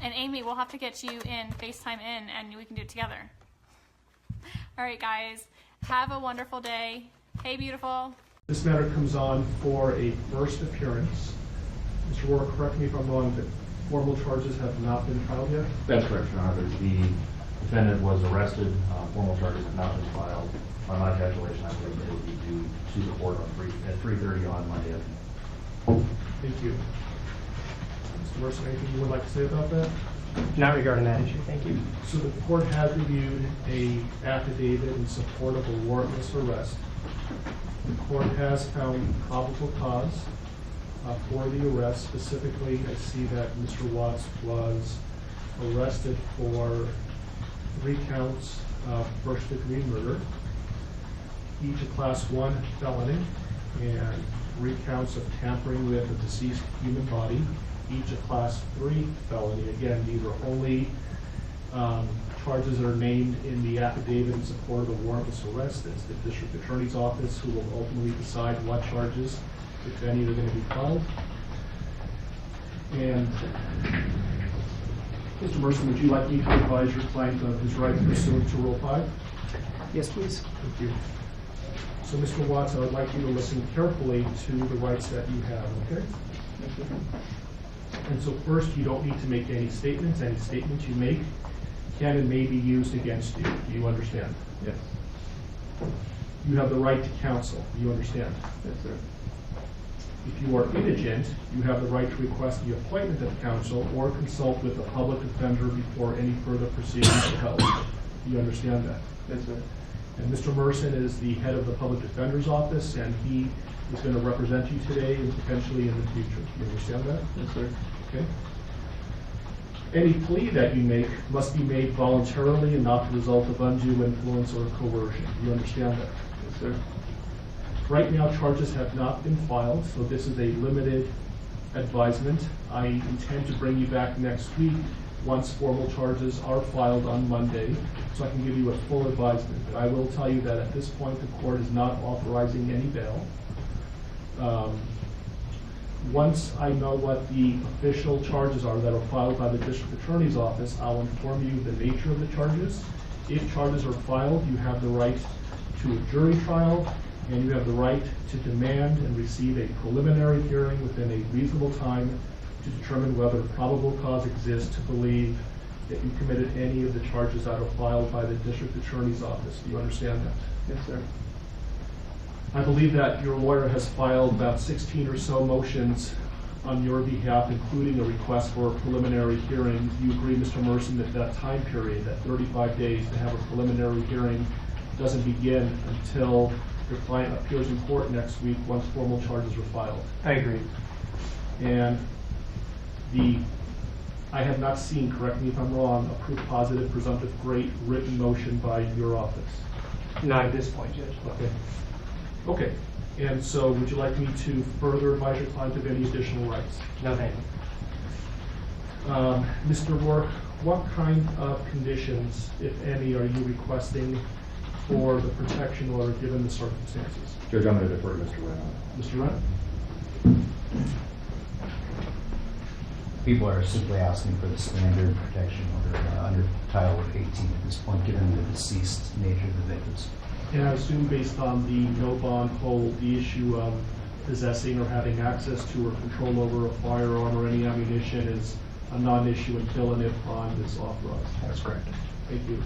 And Amy, we'll have to get you in, FaceTime in, and we can do it together. All right, guys. Have a wonderful day. Hey, beautiful. This matter comes on for a first appearance. Mr. Rohr, correct me if I'm wrong, but formal charges have not been filed yet? That's correct, Your Honor. The defendant was arrested. Formal charges have not been filed. On my calculation, I believe they will be due to the court at 3:30 on Monday. Thank you. Mr. Mercer, anything you would like to say about that? Not regarding that issue, thank you. So the court has reviewed a affidavit in support of a warrantless arrest. The court has found probable cause for the arrest. Specifically, I see that Mr. Watts was arrested for 3 counts of first-degree murder, each a Class 1 felony, and 3 counts of tampering with a deceased human body, each a Class 3 felony. Again, these are only charges that are named in the affidavit in support of the warrantless arrest. It's the district attorney's office who will ultimately decide what charges, if any, are going to be filed. And Mr. Mercer, would you like me to advise your client of his rights pursuant to Rule 5? Yes, please. Thank you. So, Mr. Watts, I would like you to listen carefully to the rights that you have, okay? Thank you. And so first, you don't need to make any statements. Any statements you make can and may be used against you. Do you understand? Yes. You have the right to counsel. Do you understand? Yes, sir. If you are indigent, you have the right to request the appointment of counsel or consult with a public defender before any further proceedings are held. Do you understand that? Yes, sir. And Mr. Merson is the head of the public defender's office, and he is going to represent you today and potentially in the future. Do you understand that? Yes, sir. Okay. Any plea that you make must be made voluntarily and not the result of undue influence or coercion. Do you understand that? Yes, sir. Right now, charges have not been filed, so this is a limited advisement. I intend to bring you back next week once formal charges are filed on Monday, so I can give you a full advisement. But I will tell you that at this point, the court is not authorizing any bail. Once I know what the official charges are that are filed by the district attorney's office, I'll inform you of the nature of the charges. If charges are filed, you have the right to a jury trial, and you have the right to demand and receive a preliminary hearing within a reasonable time to determine whether probable cause exists to believe that you committed any of the charges that are filed by the district attorney's office. Do you understand that? Yes, sir. I believe that your lawyer has filed about 16 or so motions on your behalf, including a request for a preliminary hearing. Do you agree, Mr. Merson, that that time period, that 35 days to have a preliminary hearing, doesn't begin until your client appears in court next week once formal charges are filed? I agree. And I have not seen, correct me if I'm wrong, a proof positive, presumptive, great written motion by your office. Not at this point, Judge. Okay. Okay. And so would you like me to further advise your client of any additional rights? No, thank you. Mr. Rourke, what kind of conditions, if any, are you requesting for the protection order given the circumstances? Judge, I'm going to defer to Mr. Wren. Mr. Wren? People are simply asking for the standard protection order under Title 18 at this point, given the deceased nature of the victims. And I assume based on the no bond hold, the issue of possessing or having access to or control over a firearm or any ammunition is a non-issue until and if bond is authorized. That's correct. Thank you.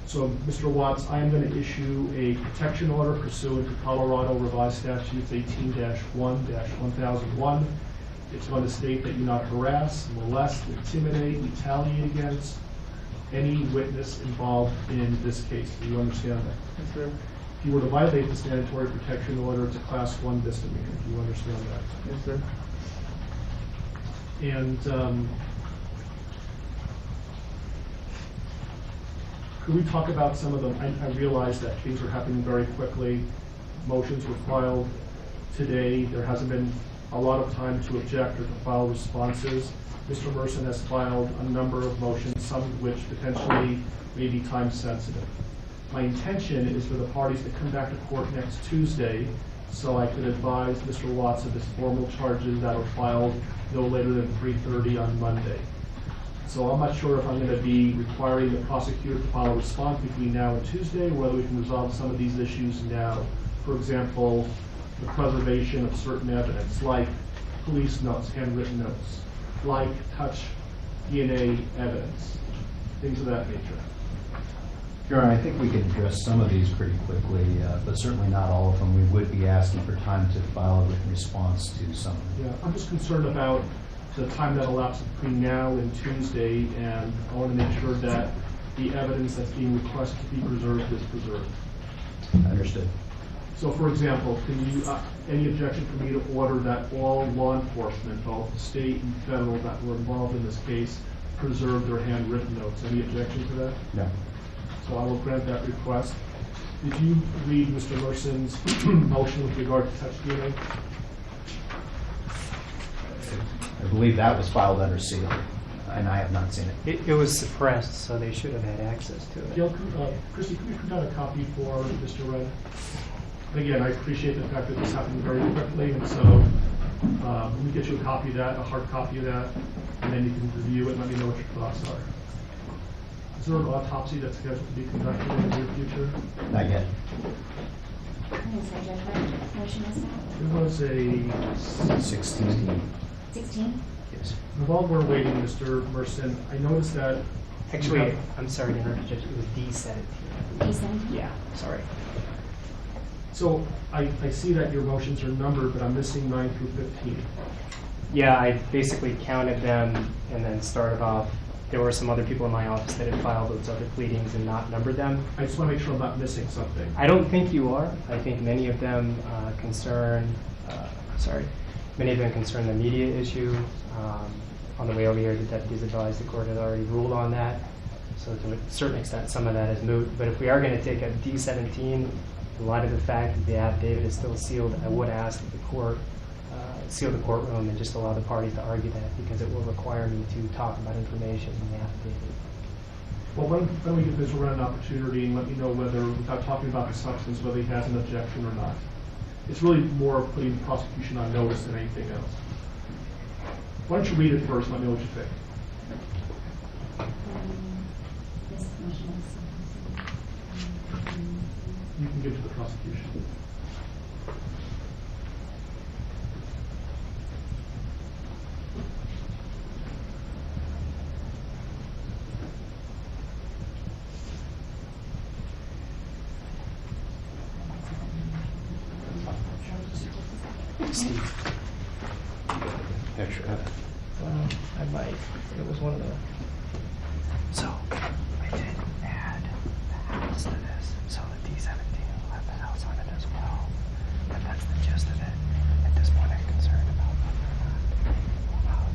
So, Mr. Watts, I am going to issue a protection order pursuant to Colorado Revised Statutes 18-1-1001. It's going to state that you not harass, molest, intimidate, retaliate against any witness involved in this case. Do you understand that? Yes, sir. If you were to violate the mandatory protection order, it's a Class 1 misdemeanor. Do you understand that? Yes, sir. And could we talk about some of them? I realize that things are happening very quickly. Motions were filed today. There hasn't been a lot of time to object or to file responses. Mr. Merson has filed a number of motions, some of which potentially may be time sensitive. My intention is for the parties to come back to court next Tuesday so I could advise Mr. Watts of his formal charges that are filed no later than 3:30 on Monday. So I'm not sure if I'm going to be requiring the prosecutor to file a response between now and Tuesday, or whether we can resolve some of these issues now. For example, the preservation of certain evidence, like police notes, handwritten notes, like touch DNA evidence, things of that nature. Your Honor, I think we can address some of these pretty quickly, but certainly not all of them. We would be asking for time to file a written response to some of them. Yeah, I'm just concerned about the time that elapses between now and Tuesday, and I want to make sure that the evidence that's being requested to be preserved is preserved. Understood. So, for example, can you, any objection for me to order that all law enforcement, both state and federal, that were involved in this case, preserve their handwritten notes? Any objection to that? No. So I will grant that request. Did you read Mr. Merson's motion with regard to touch DNA? I believe that was filed under seal, and I have not seen it. It was suppressed, so they should have had access to it. Gail, Christy, could you print out a copy for Mr. Wren? Again, I appreciate the fact that this happened very quickly, and so let me get you a copy of that, a hard copy of that, and then you can review it and let me know what your thoughts are. Is there an autopsy that's scheduled to be conducted in the near future? Not yet. There was a 16. 16? Yes. And while we're waiting, Mr. Merson, I noticed that... Actually, I'm sorry to interrupt, Judge. It was D17. D17? Yeah, sorry. So I see that your motions are numbered, but I'm missing 9 through 15. Yeah, I basically counted them and then started off. There were some other people in my office that had filed those other pleadings and not numbered them. I just want to make sure I'm not missing something. I don't think you are. I think many of them concern the media issue. On the way over here, the deputies advised the court had already ruled on that. So to a certain extent, some of that is moot. But if we are going to take a D17, in light of the fact that the affidavit is still sealed, I would ask that the court seal the courtroom and just allow the parties to argue that, because it will require me to talk about information in the affidavit. Well, why don't we give Mr. Wren an opportunity and let me know whether, without talking about the substance, whether he has an objection or not. It's really more of putting the prosecution on notice than anything else. Why don't you read it first and let me know what you think. You can give to the prosecution. Steve. Extra. I might. It was one of the. So, I did add the house to this, so the D17 will have the house on it as well. But that's the gist of it. At this point, I'm concerned about whether or not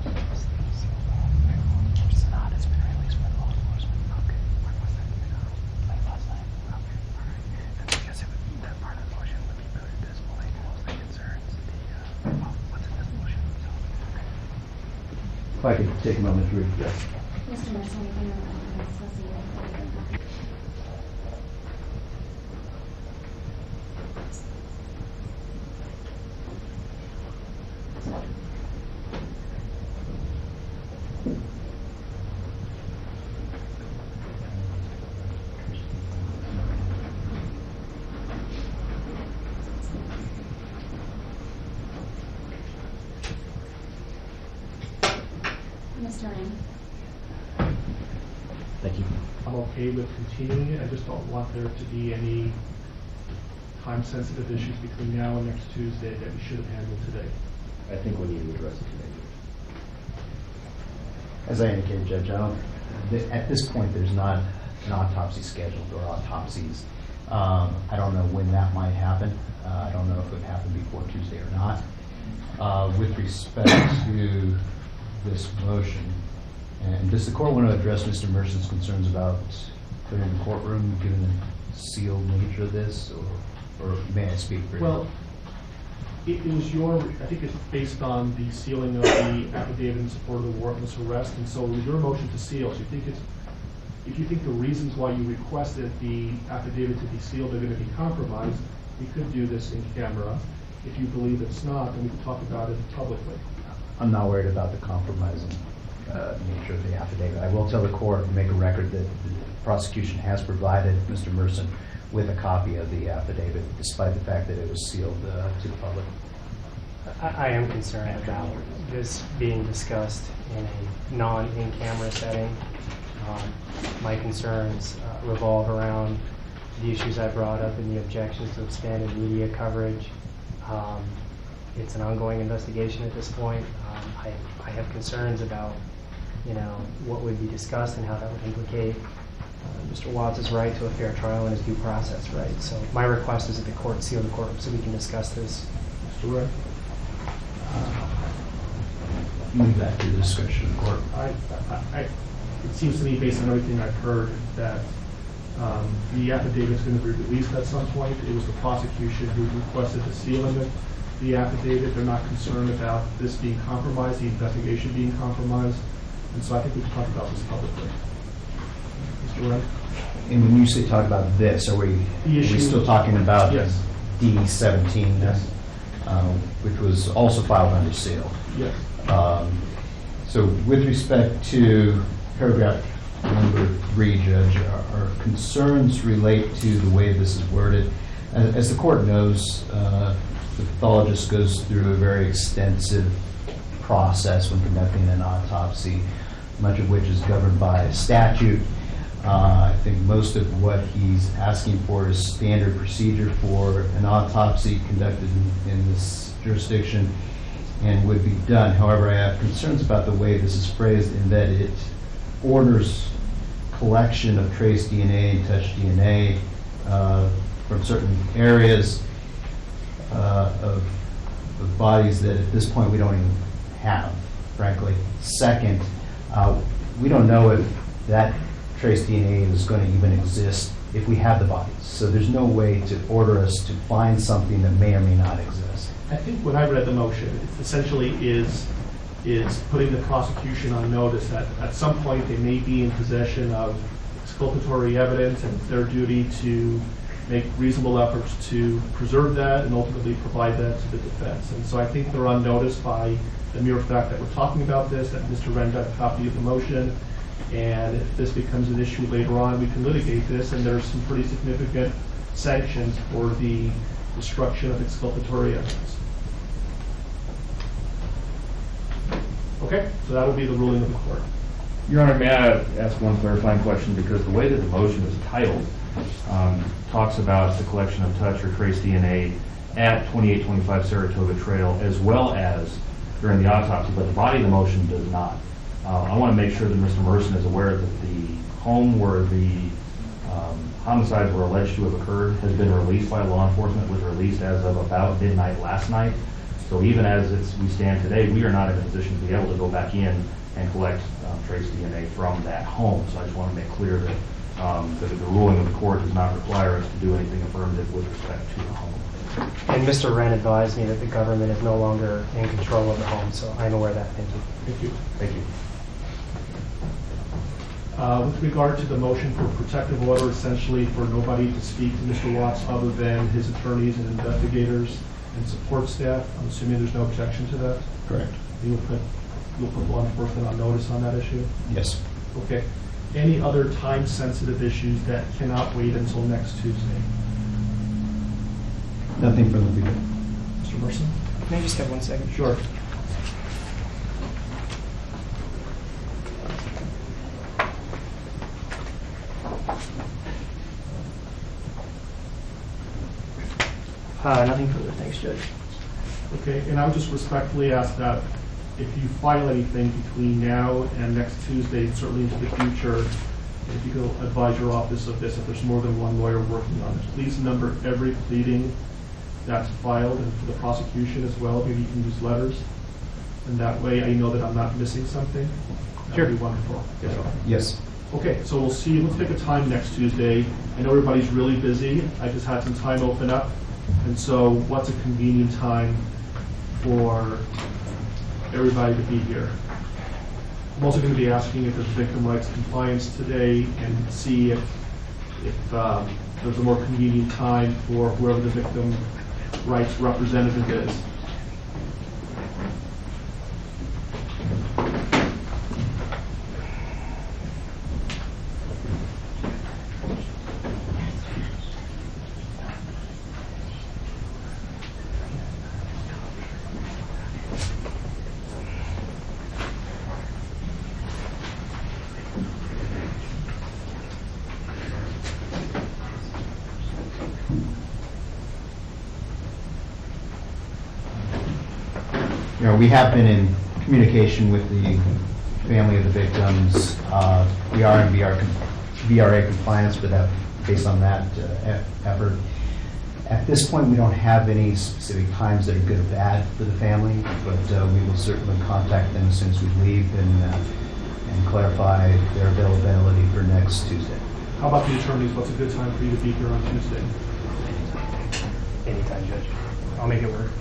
it's not. It's been released by law enforcement. Okay. When was that? Late last night. Okay. All right. That's because that part of the motion would be put at this point. Mostly concerns what's in this motion. So, okay. If I could take a moment to read. Mr. Mercer, anything associated with Mr. Wren? Thank you. I'm okay with continuing it. I just don't want there to be any time-sensitive issues between now and next Tuesday that we should have handled today. I think we need to address it today. As I indicated, Judge, at this point, there's not an autopsy scheduled or autopsies. I don't know when that might happen. I don't know if it would happen before Tuesday or not. With respect to this motion, and does the court want to address Mr. Mercer's concerns about clearing the courtroom, given the sealed nature of this, or may I speak for you? Well, it was I think it's based on the sealing of the affidavit in support of the warrantless arrest, and so it was your motion to seal. So if you think the reasons why you requested the affidavit to be sealed are going to be compromised, we could do this in camera. If you believe it's not, then we can talk about it publicly. I'm not worried about the compromising nature of the affidavit. I will tell the court and make a record that the prosecution has provided Mr. Mercer with a copy of the affidavit, despite the fact that it was sealed to the public. I am concerned about this being discussed in a non-in-camera setting. My concerns revolve around the issues I brought up in the objections to expanded media coverage. It's an ongoing investigation at this point. I have concerns about, what would be discussed and how that would implicate Mr. Watts' right to a fair trial and his due process right. So my request is that the court seal the courtroom so we can discuss this. Mr. Wren? Move that to the discretion of the court. It seems to me, based on everything I've heard, that the affidavit is going to be released at some point. It was the prosecution who requested the sealing of the affidavit. They're not concerned about this being compromised, the investigation being compromised. And so I think we can talk about this publicly. Mr. Wren? And when you say talk about this, are we still talking about yes. D17, yes. Which was also filed under seal? Yes. So with respect to paragraph number 3, Judge, our concerns relate to the way this is worded. As the court knows, the pathologist goes through a very extensive process when conducting an autopsy, much of which is governed by statute. I think most of what he's asking for is standard procedure for an autopsy conducted in this jurisdiction and would be done. However, I have concerns about the way this is phrased in that it orders collection of trace DNA and touch DNA from certain areas of bodies that at this point we don't even have, frankly. Second, we don't know if that trace DNA is going to even exist if we have the bodies. So there's no way to order us to find something that may or may not exist. I think when I read the motion, it essentially is putting the prosecution on notice that at some point they may be in possession of exculpatory evidence, and it's their duty to make reasonable efforts to preserve that and ultimately provide that to the defense. And so I think they're on notice by the mere fact that we're talking about this, that Mr. Wren got a copy of the motion, and if this becomes an issue later on, we can litigate this, and there's some pretty significant sanctions for the destruction of exculpatory evidence. Okay, so that will be the ruling of the court. Your Honor, may I ask one clarifying question? Because the way that the motion is titled talks about the collection of touch or trace DNA at 2825 Saratoga Trail as well as during the autopsy, but the body of the motion does not. I want to make sure that Mr. Merson is aware that the home where the homicides were alleged to have occurred has been released by law enforcement, was released as of about midnight last night. So even as we stand today, we are not in a position to be able to go back in and collect trace DNA from that home. So I just want to make clear that the ruling of the court does not require us to do anything affirmative with respect to the home. And Mr. Wren advised me that the government is no longer in control of the home, so I'm aware of that. Thank you. Thank you. Thank you. With regard to the motion for protective order, essentially for nobody to speak to Mr. Watts other than his attorneys and investigators and support staff, I'm assuming there's no objection to that? Correct. You'll put law enforcement on notice on that issue? Yes. Okay. Any other time-sensitive issues that cannot wait until next Tuesday? Nothing from the people. Mr. Merson? May I just have 1 second? Sure. Nothing further. Thanks, Judge. Okay, and I would just respectfully ask that if you file anything between now and next Tuesday, certainly into the future, if you could advise your office of this, if there's more than one lawyer working on it, please number every pleading that's filed, and for the prosecution as well, maybe you can use letters. And that way I know that I'm not missing something. That would be wonderful. Yes. Okay, so we'll see. Let's pick a time next Tuesday. I know everybody's really busy. I just had some time open up. And so what's a convenient time for everybody to be here? I'm also going to be asking if there's victim rights compliance today and see if there's a more convenient time for whoever the victim rights representative is. We have been in communication with the family of the victims. We are in VRA compliance with that, based on that effort. At this point, we don't have any specific times that are good or bad for the family, but we will certainly contact them as soon as we leave and clarify their availability for next Tuesday. How about the attorneys? What's a good time for you to be here on Tuesday? Anytime, Judge. I'll make it work.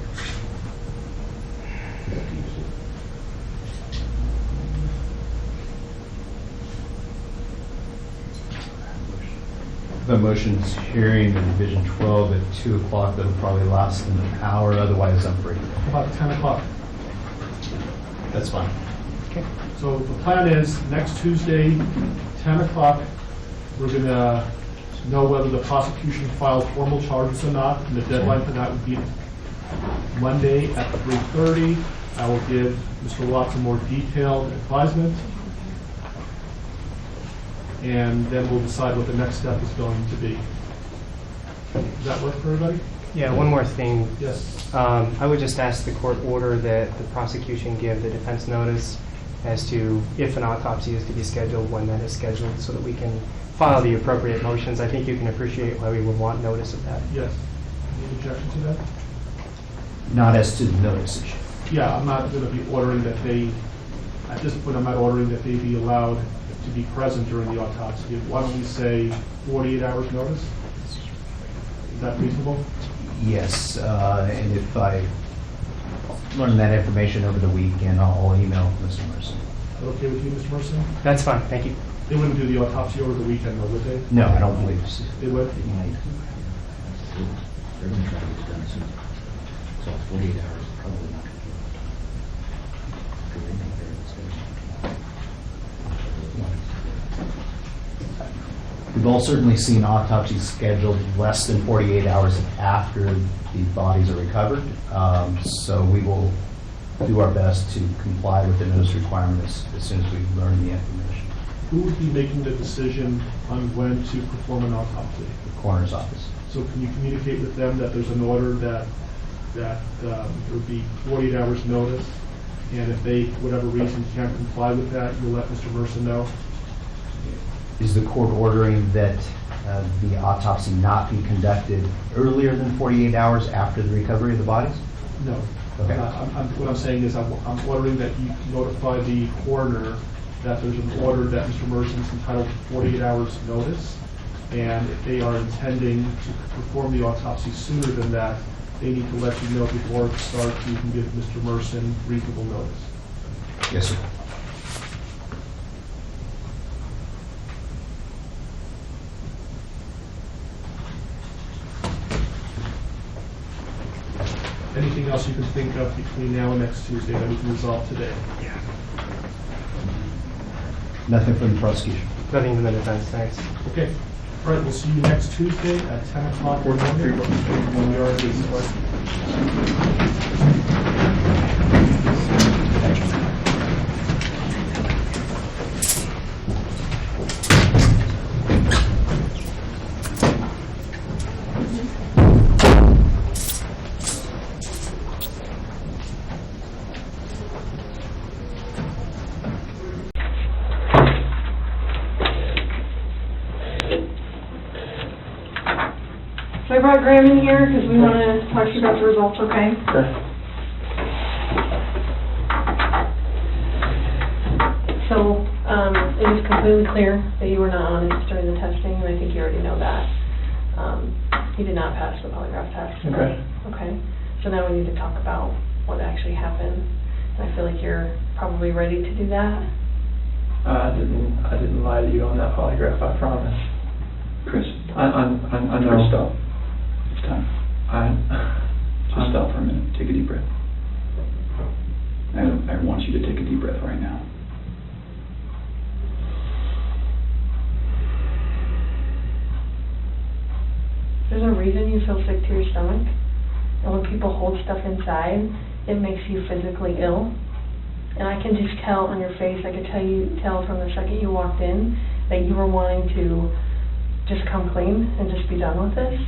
The motion's hearing in Division 12 at 2 o'clock. That'll probably last an hour. Otherwise, I'm free. How about 10 o'clock? That's fine. Okay. So the plan is next Tuesday, 10 o'clock, we're going to know whether the prosecution filed formal charges or not, and the deadline for that would be Monday at 3:30. I will give Mr. Watts a more detailed advisement, and then we'll decide what the next step is going to be. Does that work for everybody? Yeah, one more thing. Yes. I would just ask the court order that the prosecution give the defense notice as to if an autopsy is to be scheduled, when that is scheduled, so that we can file the appropriate motions. I think you can appreciate why we would want notice of that. Yes. Any objection to that? Not as to the notice issue. Yeah, I'm not going to be ordering that they, at this point, I'm not ordering that they be allowed to be present during the autopsy. Why don't we say 48 hours notice? Is that reasonable? Yes, and if I learn that information over the weekend, I'll email Mr. Mercer. Is that okay with you, Mr. Mercer? That's fine, thank you. They wouldn't do the autopsy over the weekend, though, would they? No, I don't believe so. They would? They're going to try to get it done soon. So 48 hours is probably not going to do it. Because they think they're We've all certainly seen autopsies scheduled less than 48 hours after the bodies are recovered. So we will do our best to comply with the notice requirements as soon as we learn the information. Who would be making the decision on when to perform an autopsy? The coroner's office. So can you communicate with them that there's an order that there would be 48 hours notice, and if they, for whatever reason, can't comply with that, you'll let Mr. Mercer know? Is the court ordering that the autopsy not be conducted earlier than 48 hours after the recovery of the bodies? No. Okay. What I'm saying is I'm ordering that you notify the coroner that there's an order that Mr. Mercer is entitled to 48 hours notice, and if they are intending to perform the autopsy sooner than that, they need to let you know before it starts so you can give Mr. Mercer reasonable notice. Yes, sir. Anything else you can think of between now and next Tuesday that we can resolve today? Yeah. Nothing from the prosecution. Nothing from the defense, thanks. Okay. All right, we'll see you next Tuesday at 10 o'clock or when we are at this point. So I brought Graham in here because we want to talk to you about the results, okay? Sure. So it is completely clear that you were not honest during the testing, and I think you already know that. You did not pass the polygraph test. Okay. Okay. So now we need to talk about what actually happened. And I feel like you're probably ready to do that. I didn't lie to you on that polygraph, I promise. Chris, I know. Chris, stop. It's time. Just stop for a minute. Take a deep breath. I want you to take a deep breath right now. There's a reason you feel sick to your stomach. And when people hold stuff inside, it makes you physically ill. And I can just tell on your face, I could tell from the second you walked in that you were wanting to just come clean and just be done with this.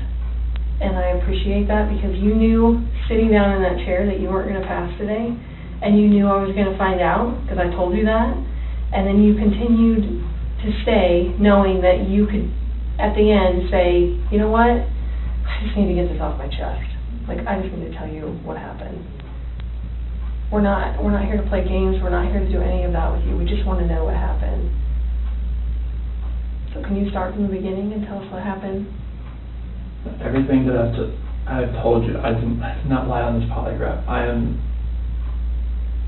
And I appreciate that because you knew sitting down in that chair that you weren't going to pass today, and you knew I was going to find out because I told you that. And then you continued to stay knowing that you could, at the end, say, you know what, I just need to get this off my chest. Like, I just need to tell you what happened. We're not here to play games. We're not here to do any of that with you. We just want to know what happened. So can you start from the beginning and tell us what happened? Everything that I've told you, I did not lie on this polygraph. I don't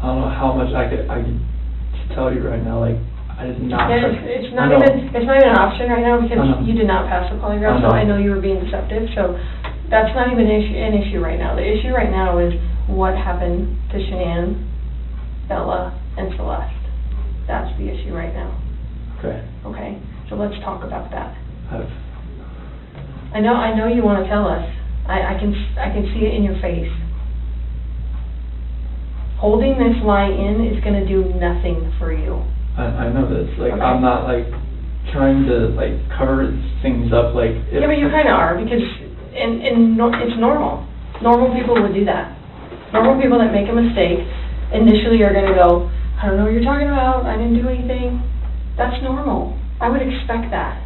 know how much I could tell you right now. Like, I did not. Yeah, it's not even an option right now because you did not pass the polygraph. So I know you were being deceptive. So that's not even an issue right now. The issue right now is what happened to Shanann, Bella, and Celeste. That's the issue right now. Okay. Okay. So let's talk about that. I know you want to tell us. I can see it in your face. Holding this lie in is going to do nothing for you. I know this. Like, okay. I'm not like trying to like cover things up. Like, yeah, but you kind of are because it's normal. Normal people would do that. Normal people that make a mistake initially are going to go, I don't know what you're talking about. I didn't do anything. That's normal. I would expect that.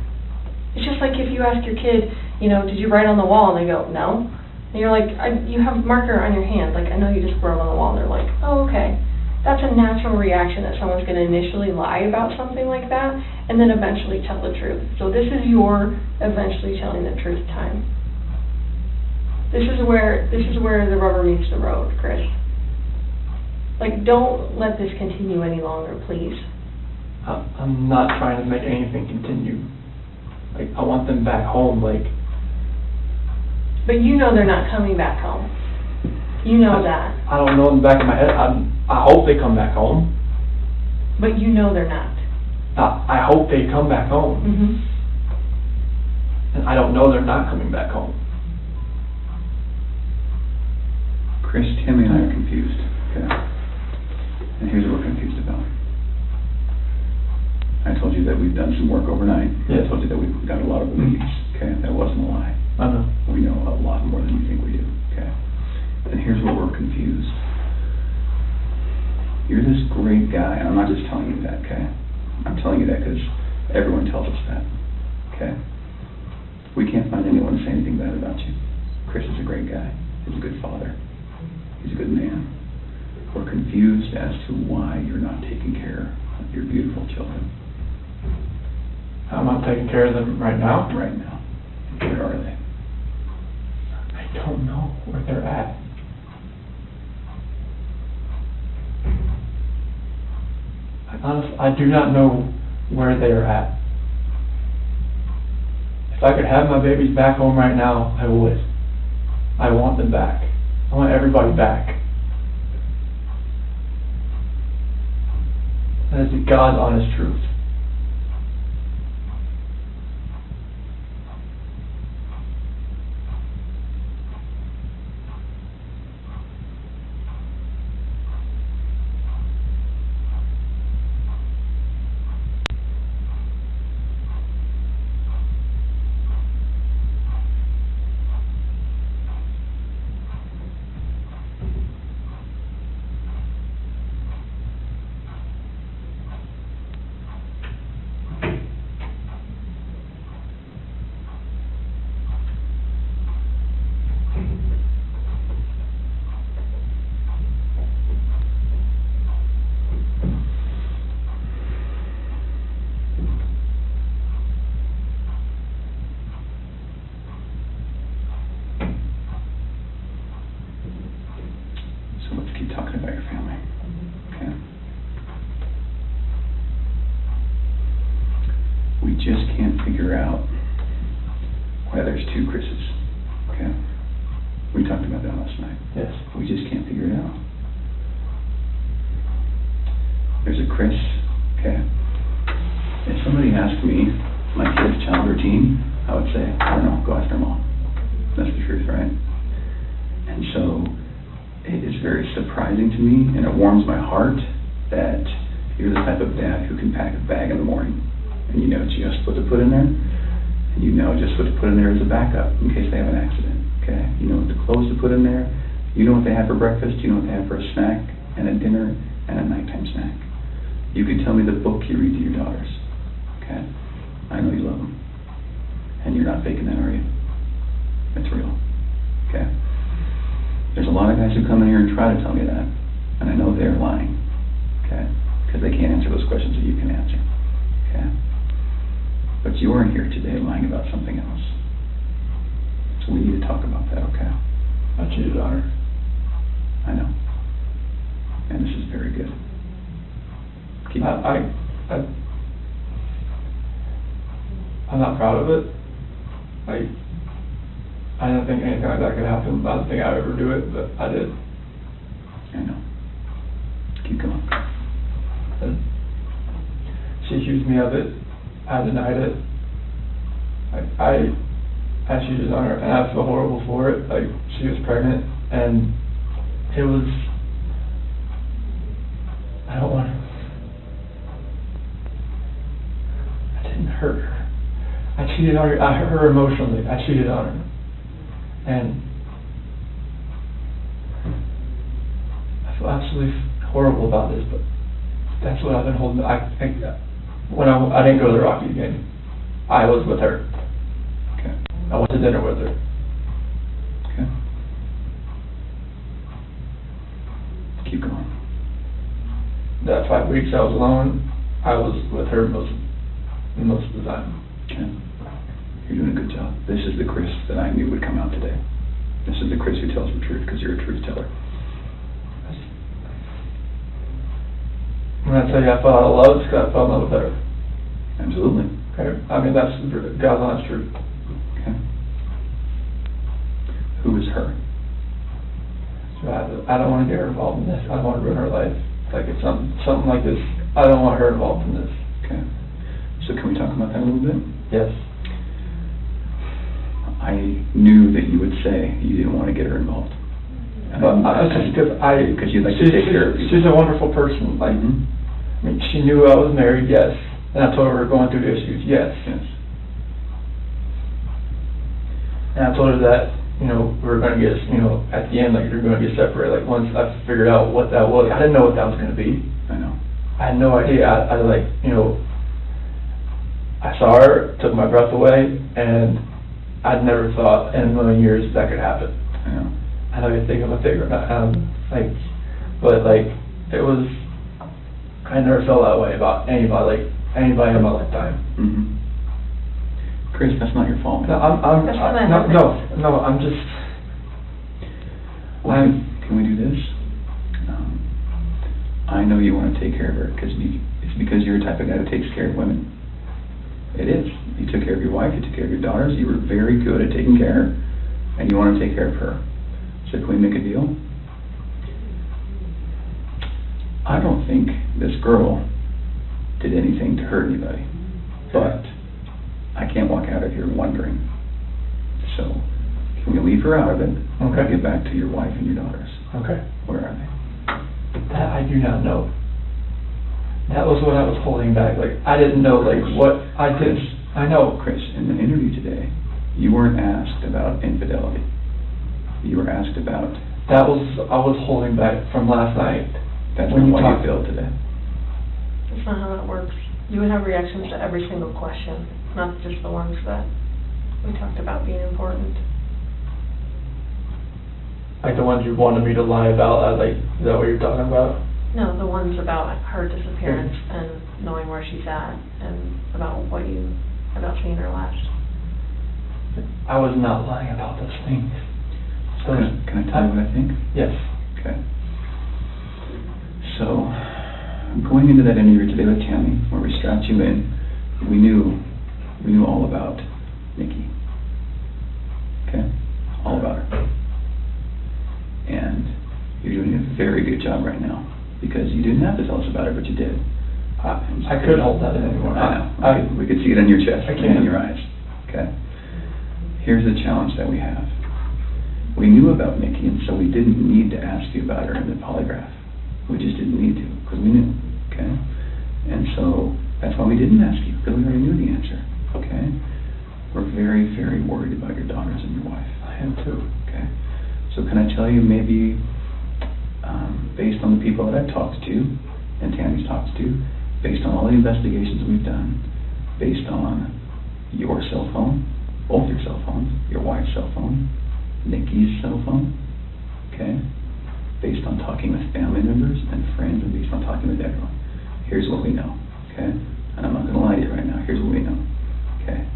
It's just like if you ask your kid, you know, did you write on the wall? And they go, no. And you're like, you have a marker on your hand. Like, I know you just wrote on the wall. And they're like, oh, okay. That's a natural reaction that someone's going to initially lie about something like that and then eventually tell the truth. So this is your eventually telling the truth time. This is where the rubber meets the road, Chris. Like, don't let this continue any longer, please. I'm not trying to make anything continue. Like, I want them back home, like... But you know they're not coming back home. You know that. I don't know in the back of my head. I hope they come back home. But you know they're not. I hope they come back home. Mm-hmm. And I don't know they're not coming back home. Chris, Timmy and I are confused, okay? And here's what we're confused about. I told you that we've done some work overnight. Yeah. I told you that we've got a lot of leads, okay? That wasn't a lie. I know. We know a lot more than you think we do, okay? And here's where we're confused. You're this great guy, and I'm not just telling you that, okay? I'm telling you that because everyone tells us that, okay? We can't find anyone to say anything bad about you. Chris is a great guy. He's a good father. He's a good man. We're confused as to why you're not taking care of your beautiful children. I'm not taking care of them right now? Right now. Where are they? I don't know where they're at. Honestly, I do not know where they are at. If I could have my babies back home right now, I would. I want them back. I want everybody back. That is the God's honest truth. So let's keep talking about your family, okay? We just can't figure out why there's two Chris's, okay? We talked about that last night. Yes. We just can't figure it out. There's a Chris, okay? If somebody asked me my kid's child routine, I would say, I don't know, go ask their mom. That's the truth, right? And so it is very surprising to me, and it warms my heart that you're the type of dad who can pack a bag in the morning, and you know just what to put in there, and you know just what to put in there as a backup in case they have an accident, okay? You know what the clothes to put in there, you know what they have for breakfast, you know what they have for a snack, and a dinner, and a nighttime snack. You could tell me the book you read to your daughters, okay? I know you love them, and you're not faking that, are you? It's real, okay? There's a lot of guys who come in here and try to tell me that, and I know they're lying, okay? Because they can't answer those questions that you can answer, okay? But you are here today lying about something else. So we need to talk about that, okay? I cheated on her. I know. And this is very good. Keep I'm not proud of it. I didn't think anything like that could happen. I didn't think I'd ever do it, but I did. I know. Keep going. And she accused me of it. I denied it. I cheated on her, and I feel horrible for it. Like, she was pregnant, and it was... I don't want to... I didn't hurt her. I cheated on her. I hurt her emotionally. I cheated on her. And I feel absolutely horrible about this, but that's what I've been holding. When I didn't go to the Rockies game, I was with her. Okay. I went to dinner with her. Okay. Keep going. that 5 weeks I was alone, I was with her most of the time. Okay. You're doing a good job. This is the Chris that I knew would come out today. This is the Chris who tells the truth, because you're a truth teller. When I tell you I fell out of love, it's because I fell in love with her. Absolutely. Okay? I mean, that's God's honest truth. Okay. Who is her? So I don't want to get her involved in this. I don't want to ruin her life. Like, it's something like this, I don't want her involved in this. Okay. So can we talk about that a little bit? Yes. I knew that you would say you didn't want to get her involved. But just because you'd like to take care of people. She's a wonderful person. Like, I mean, she knew I was married, yes. And I told her we were going through issues, yes. Yes. And I told her that, you know, we were going to get, you know, at the end, like, you're going to get separated. Like, once I figured out what that was, I didn't know what that was going to be. I know. I had no idea. I like, you know, I saw her, took my breath away, and I'd never thought in a million years that could happen. I know. I know you're thinking of a figure, like, but like, it was, I never felt that way about anybody in my lifetime. Mm-hmm. Chris, that's not your fault. No, I'm just. Well, can we do this? I know you want to take care of her because it's because you're the type of guy that takes care of women. It is. You took care of your wife. You took care of your daughters. You were very good at taking care, and you want to take care of her. So can we make a deal? I don't think this girl did anything to hurt anybody, but I can't walk out of here wondering. So can we leave her out of it? Okay. Get back to your wife and your daughters. Okay. Where are they? That I do not know. That was what I was holding back. Like, I didn't know, like, what I did. I know. Chris, in the interview today, you weren't asked about infidelity. You were asked about... I was holding back from last night. That's not why you failed today. That's not how that works. You would have reactions to every single question, not just the ones that we talked about being important. Like the ones you wanted me to lie about, like, is that what you're talking about? No, the ones about her disappearance and knowing where she's at, and about seeing her last. I was not lying about those things. So can I tell you what I think? Yes. Okay. So, going into that interview today with Tammy, where we strapped you in, we knew all about Nikki. Okay? All about her. And you're doing a very good job right now, because you didn't have to tell us about her, but you did. I couldn't hold that in anymore. I know. We could see it on your chest and in your eyes. Okay? Here's the challenge that we have. We knew about Nikki, and so we didn't need to ask you about her in the polygraph. We just didn't need to, because we knew, okay? And so that's why we didn't ask you, because we already knew the answer, okay? We're very, very worried about your daughters and your wife. I am too. Okay? So can I tell you, maybe, based on the people that I've talked to, and Tammy's talked to, based on all the investigations we've done, based on your cell phone, both your cell phones, your wife's cell phone, Nikki's cell phone, okay? Based on talking with family members and friends, and based on talking with everyone. Here's what we know, okay? And I'm not going to lie to you right now. Here's what we know, okay?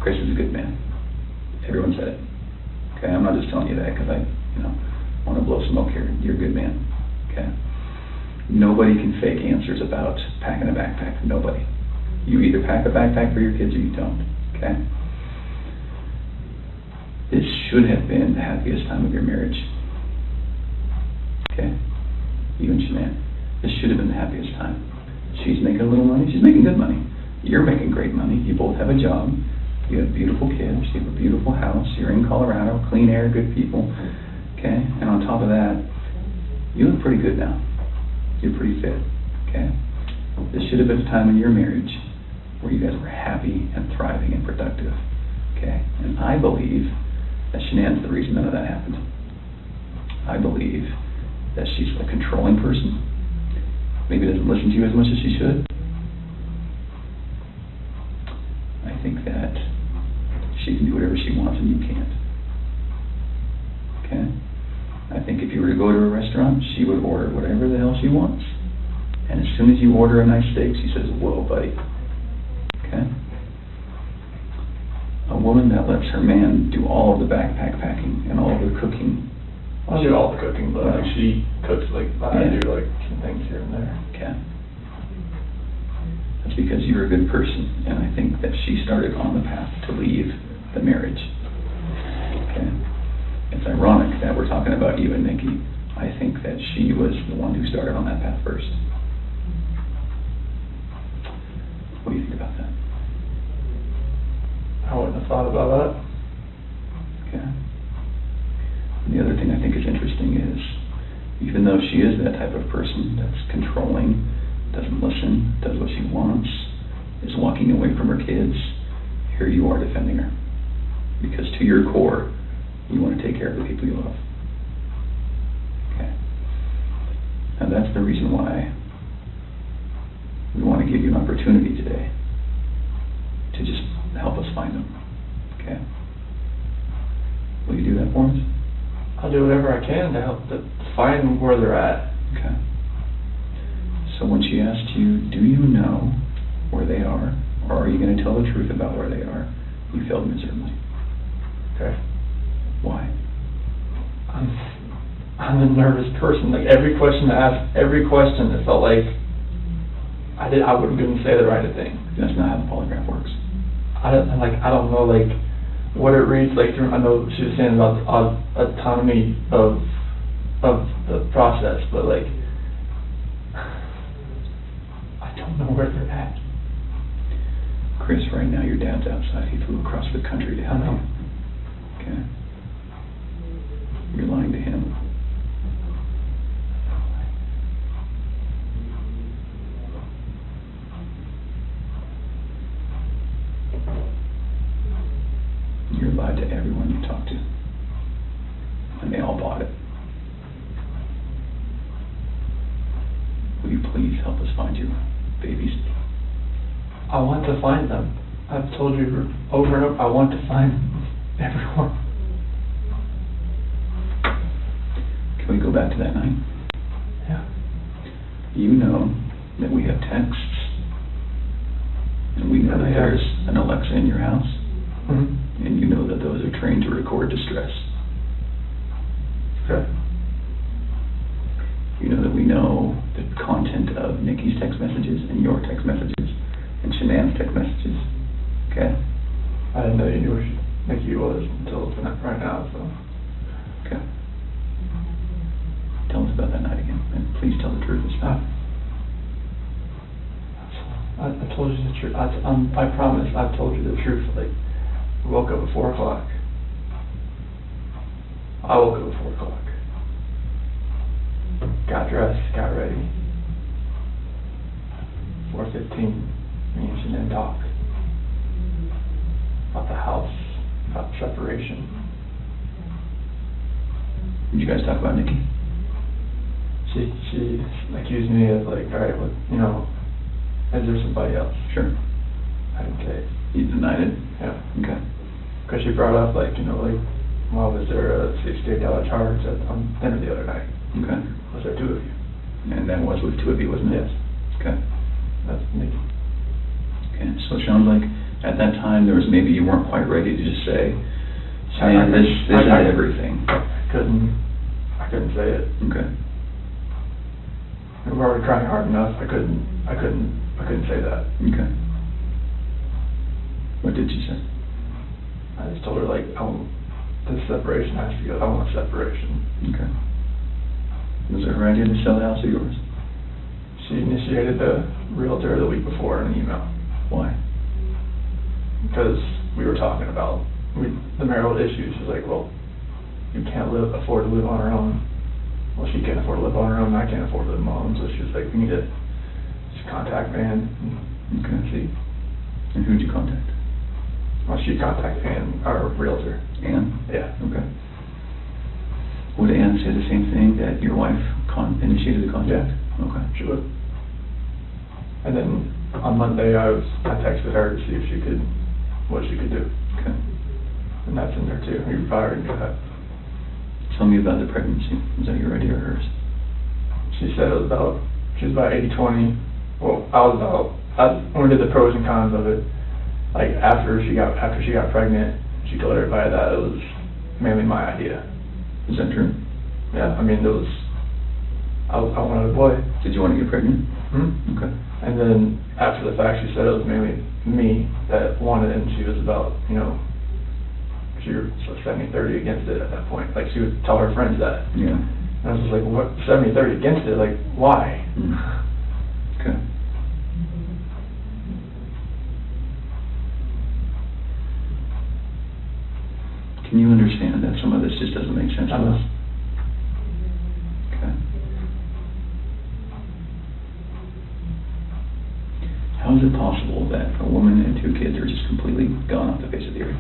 Chris is a good man. Everyone said it, okay? I'm not just telling you that because I, want to blow smoke here. You're a good man, okay? Nobody can fake answers about packing a backpack. Nobody. You either pack a backpack for your kids or you don't, okay? This should have been the happiest time of your marriage. Okay? You and Shanann. This should have been the happiest time. She's making a little money. She's making good money. You're making great money. You both have a job. You have beautiful kids. You have a beautiful house. You're in Colorado. Clean air, good people. Okay? And on top of that, you look pretty good now. You're pretty fit. Okay? This should have been a time in your marriage where you guys were happy and thriving and productive. Okay? And I believe that Shanann's the reason none of that happened. I believe that she's a controlling person. Maybe doesn't listen to you as much as she should. I think that she can do whatever she wants and you can't. Okay? I think if you were to go to a restaurant, she would order whatever the hell she wants. And as soon as you order a nice steak, she says, whoa, buddy. Okay? A woman that lets her man do all of the backpack packing and all of the cooking. I'll do all the cooking, but like she cooks like I Yeah. do like some things here and there. Okay. That's because you're a good person, and I think that she started on the path to leave the marriage. Okay? It's ironic that we're talking about you and Nikki. I think that she was the one who started on that path first. What do you think about that? I wouldn't have thought about that. Okay. And the other thing I think is interesting is, even though she is that type of person that's controlling, doesn't listen, does what she wants, is walking away from her kids, here you are defending her. Because to your core, you want to take care of the people you love. Okay. And that's the reason why we want to give you an opportunity today to just help us find them. Okay? Will you do that for us? I'll do whatever I can to help to find where they're at. Okay. So when she asked you, do you know where they are, or are you going to tell the truth about where they are, you failed miserably. Okay. Why? I'm a nervous person. Like every question I asked, every question, it felt like I wouldn't say the right thing. That's not how the polygraph works. I don't know like what it reads like through. I know she was saying about the autonomy of the process, but like I don't know where they're at. Chris, right now your dad's outside. He flew across the country to help you. Okay. You're lying to him. You lied to everyone you talked to. And they all bought it. Will you please help us find your babies? I want to find them. I've told you over and over, I want to find everyone. Can we go back to that night? Yeah. You know that we have texts, and we know that there's an Alexa in your house, and you know that those are trained to record distress. Okay. You know that we know the content of Nikki's text messages and your text messages and Shanann's text messages. Okay? I didn't know you knew where Nikki was until right now, so. Okay. Tell us about that night again, and please tell the truth this time. I told you the truth. I promise I've told you the truth. Like, I woke up at 4 o'clock. I woke up at 4 o'clock. Got dressed, got ready. 4:15, me and Shanann talked about the house, about separation. Did you guys talk about Nikki? She accused me of like, all right, well, you know, is there somebody else? Sure. I didn't say it. You denied it? Yeah. Okay. Because she brought up like, you know, like, well, was there a $68 charge on dinner the other night? Okay. Was there 2 of you? And that was with 2 of you, wasn't it? Yes. Okay. That's Nikki. Okay, so it sounds like at that time there was maybe you weren't quite ready to just say, Shanann, this is everything. I couldn't say it. Okay. We were already trying hard enough. I couldn't say that. Okay. What did you say? I just told her like, this separation has to go. I want separation. Okay. Was it her idea to sell the house or yours? She initiated the realtor the week before in an email. Why? Because we were talking about the marital issues. She's like, well, you can't afford to live on her own. Well, she can't afford to live on her own, and I can't afford to live on my own. So she was like, we need to just contact Van and see. And who'd you contact? Well, she contacted Ann, our realtor. Ann? Yeah. Okay. Would Ann say the same thing, that your wife initiated the contact? Yeah. Okay. She would. And then on Monday, I texted her to see if what she could do. Okay. And that's in there too. You probably already knew that. Tell me about the pregnancy. Was that your idea or hers? She said it was about she was about 80-20. Well, when we did the pros and cons of it, like after she got pregnant, she told everybody that it was mainly my idea. Is that true? Yeah, I mean, I wanted a boy. Did you want to get pregnant? Hmm? Okay. And then after the fact, she said it was mainly me that wanted it, and she was about, she was 70-30 against it at that point. Like, she would tell her friends that. Yeah. And I was just like, what, 70-30 against it? Like, why? Okay. Can you understand that some of this just doesn't make sense to us? Okay. How is it possible that a woman and 2 kids are just completely gone off the face of the earth?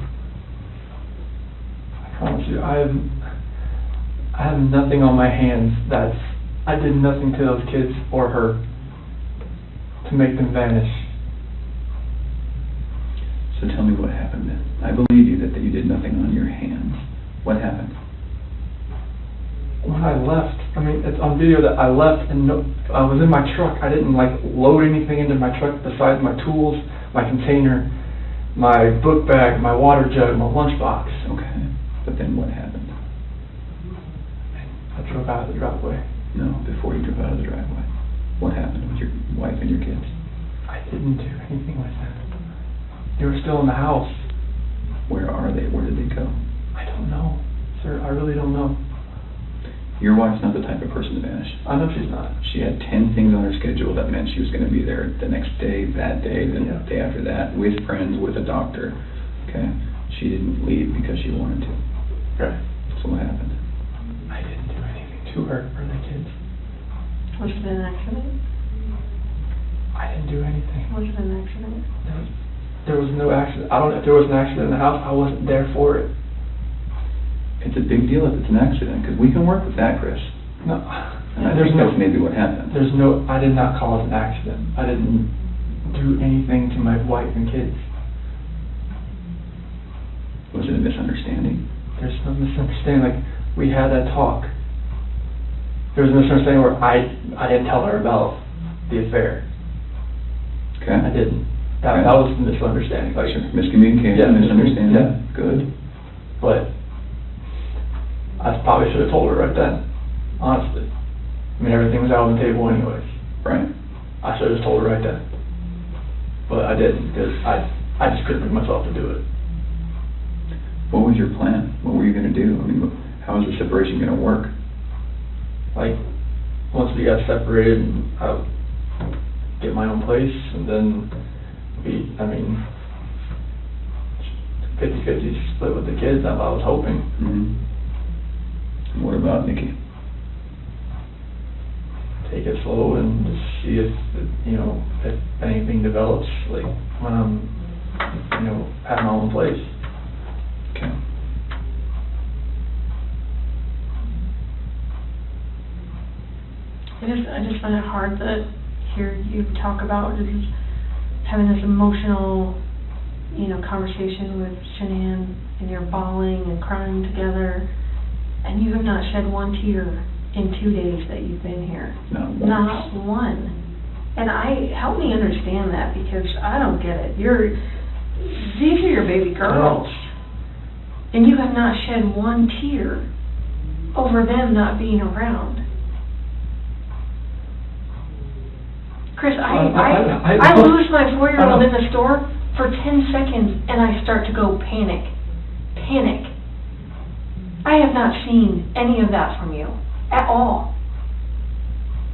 I promise you, I have nothing on my hands I did nothing to those kids or her to make them vanish. So tell me what happened then. I believe you that you did nothing on your hands. What happened? When I left, I mean, it's on video that I left and I was in my truck. I didn't load anything into my truck besides my tools, my container, my book bag, my water jug, my lunchbox. Okay. But then what happened? I drove out of the driveway. No, before you drove out of the driveway. What happened with your wife and your kids? I didn't do anything like that. They were still in the house. Where are they? Where did they go? I don't know, sir. I really don't know. Your wife's not the type of person to vanish. I know she's not. She had 10 things on her schedule that meant she was going to be there the next day, that day, the day after that, with friends, with a doctor. Okay? She didn't leave because she wanted to. Right. So what happened? I didn't do anything to her or the kids. Was it an accident? I didn't do anything. Was it an accident? There was no accident. I don't know if there was an accident in the house. I wasn't there for it. It's a big deal if it's an accident, because we can work with that, Chris. No. And I think that's maybe what happened. I did not cause an accident. I didn't do anything to my wife and kids. Was it a misunderstanding? There's no misunderstanding. Like, we had that talk. There was a misunderstanding where I didn't tell her about the affair. Okay. I didn't. That was the misunderstanding. Like, miscommunication, misunderstanding. Yeah. Good. But I probably should have told her right then, honestly. I mean, everything was out on the table anyways. Right. I should have just told her right then. But I didn't, because I just couldn't bring myself to do it. What was your plan? What were you going to do? I mean, how was the separation going to work? Like, once we got separated, I would get my own place, and then 50-50 split with the kids. That's what I was hoping. Mm-hmm. What about Nikki? Take it slow and just see if anything develops, like when I'm, at my own place. Okay. I just find it hard to hear you talk about just having this emotional, conversation with Shanann, and you're bawling and crying together, and you have not shed one tear in 2 days that you've been here. Not one. And help me understand that, because I don't get it. These are your baby girls, and you have not shed one tear over them not being around. Chris, I lose my 4-year-old in the store for 10 seconds, and I start to go panic. I have not seen any of that from you at all.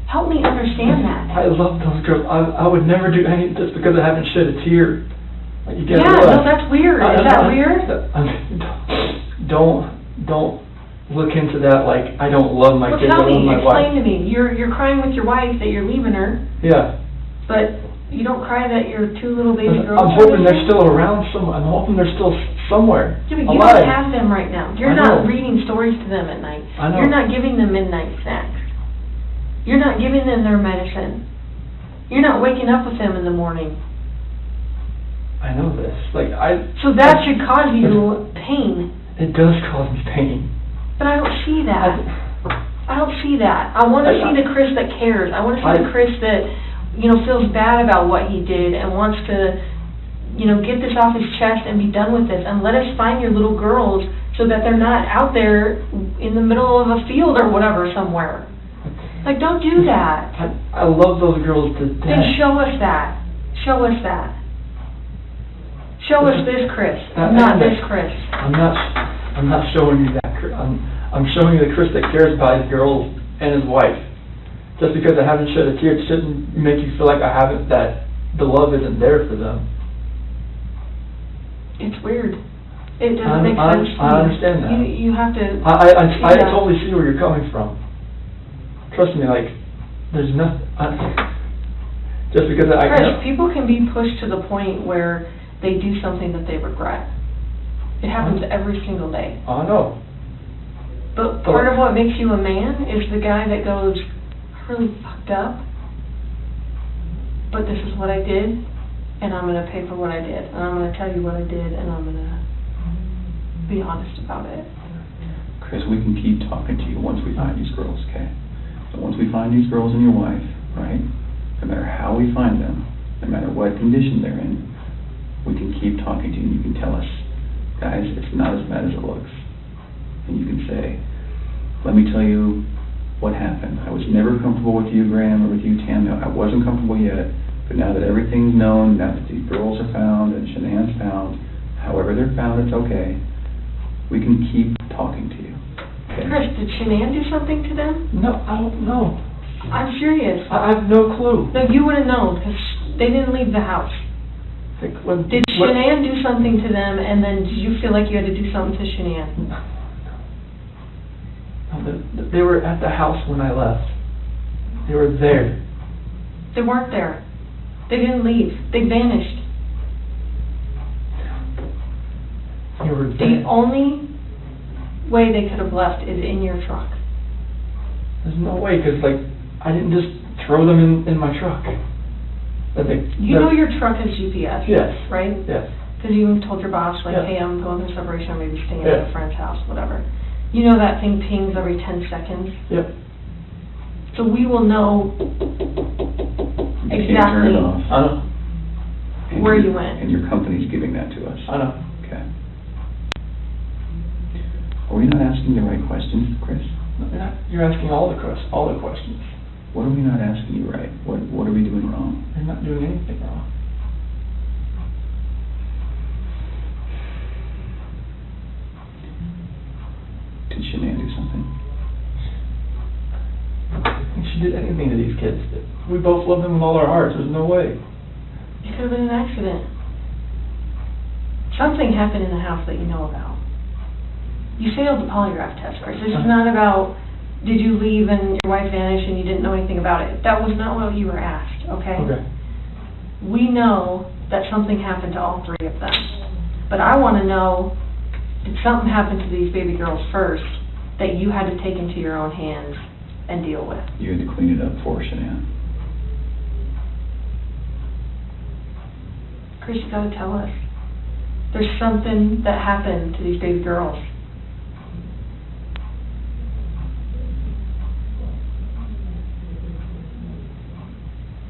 Help me understand that. I love those girls. I would never do anything just because I haven't shed a tear. You get no, that's weird. Is that weird? Don't look into that like I don't love my kids. Tell me, Explain explain to me. You're crying with your wife that you're leaving her. Yeah. But you don't cry that your 2 little baby girls. I'm hoping they're still around somewhere. I'm hoping they're still somewhere. Yeah, but you don't have them right now. You're not reading stories to them at night. I know. You're not giving them midnight snacks. You're not giving them their medicine. You're not waking up with them in the morning. I know this. So that should cause you pain. It does cause me pain. But I don't see that. I don't see that. I want to see the Chris that cares. I want to see the Chris that, feels bad about what he did and wants to, get this off his chest and be done with this. And let us find your little girls so that they're not out there in the middle of a field or whatever somewhere. Like, don't do that. I love those girls to death. Then show us that. Show us that. Show us this Chris, not this Chris. I'm not showing you that Chris. I'm showing you the Chris that cares about his girls and his wife. Just because I haven't shed a tear, it shouldn't make you feel like that the love isn't there for them. It's weird. It doesn't make sense to me. I understand that. You have to... I totally see where you're coming from. Trust me, like, there's nothing... just because I Chris, people can be pushed to the point where they do something that they regret. It happens every single day. I know. But part of what makes you a man is the guy that goes, I really fucked up, but this is what I did, and I'm going to pay for what I did, and I'm going to tell you what I did, and I'm going to be honest about it. Chris, we can keep talking to you once we find these girls, okay? So once we find these girls and your wife, right, no matter how we find them, no matter what condition they're in, we can keep talking to you and you can tell us, guys, it's not as bad as it looks. And you can say, let me tell you what happened. I was never comfortable with you, Graham, or with you, Tam. No, I wasn't comfortable yet, but now that everything's known, now that these girls are found and Shanann's found, however they're found, it's okay. We can keep talking to you. Okay? Chris, did Shanann do something to them? No, I don't know. I'm serious. I have no clue. No, you would have known, because they didn't leave the house. Did Shanann do something to them, and then did you feel like you had to do something to Shanann? No, they were at the house when I left. They were there. They weren't there. They didn't leave. They vanished. They were there. The only way they could have left is in your truck. There's no way, because, like, I didn't just throw them in my truck. You know your truck has GPS, yes, right? Yes. Because you even told your boss, like, Yeah. hey, I'm going through separation, I'm maybe staying Yeah. at a friend's house, whatever. You know that thing pings every 10 seconds? Yep. So we will know You can't turn it off. I know. And where your- you went. And your company's giving that to us. I know. Okay. Are we not asking the right questions, Chris? No, you're asking all the questions. What are we not asking you right? What are we doing wrong? You're not doing anything wrong. Did Shanann do something? If she did anything to these kids, we both love them with all our hearts. There's no way. It could have been an accident. Something happened in the house that you know about. You failed the polygraph test, Chris. This is not about, did you leave and your wife vanished and you didn't know anything about it. That was not what you were asked, okay? Okay. We know that something happened to all three of them. But I want to know, did something happen to these baby girls first that you had to take into your own hands and deal with? You had to clean it up for Shanann. Chris, you gotta tell us. There's something that happened to these baby girls.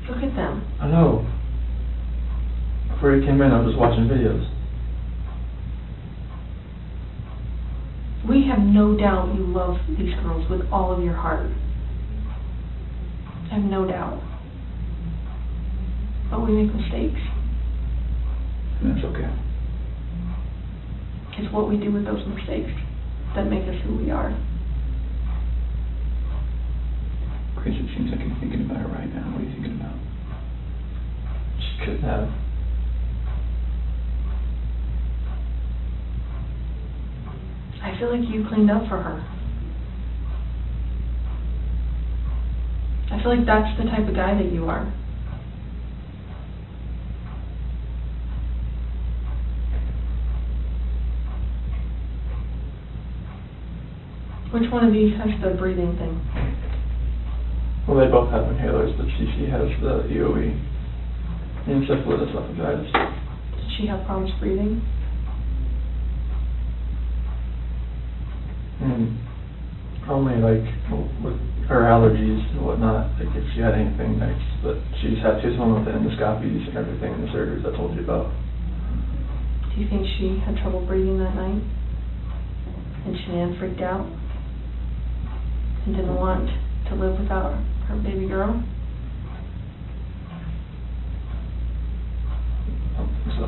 Look at them. I know. Before you came in, I was watching videos. We have no doubt you love these girls with all of your heart. I have no doubt. But we make mistakes. And that's okay. It's what we do with those mistakes that make us who we are. Chris, it seems like you're thinking about it right now. What are you thinking about? She couldn't have. I feel like you cleaned up for her. I feel like that's the type of guy that you are. Which one of these has the breathing thing? Well, they both have inhalers, but she has the EOE. Encephalitis esophagitis. Does she have problems breathing? only like with her allergies and whatnot, like if she had anything next, but she's home with the endoscopies and everything and the surgeries I told you about. Do you think she had trouble breathing that night? And Shanann freaked out? And didn't want to live without her baby girl? I don't think so.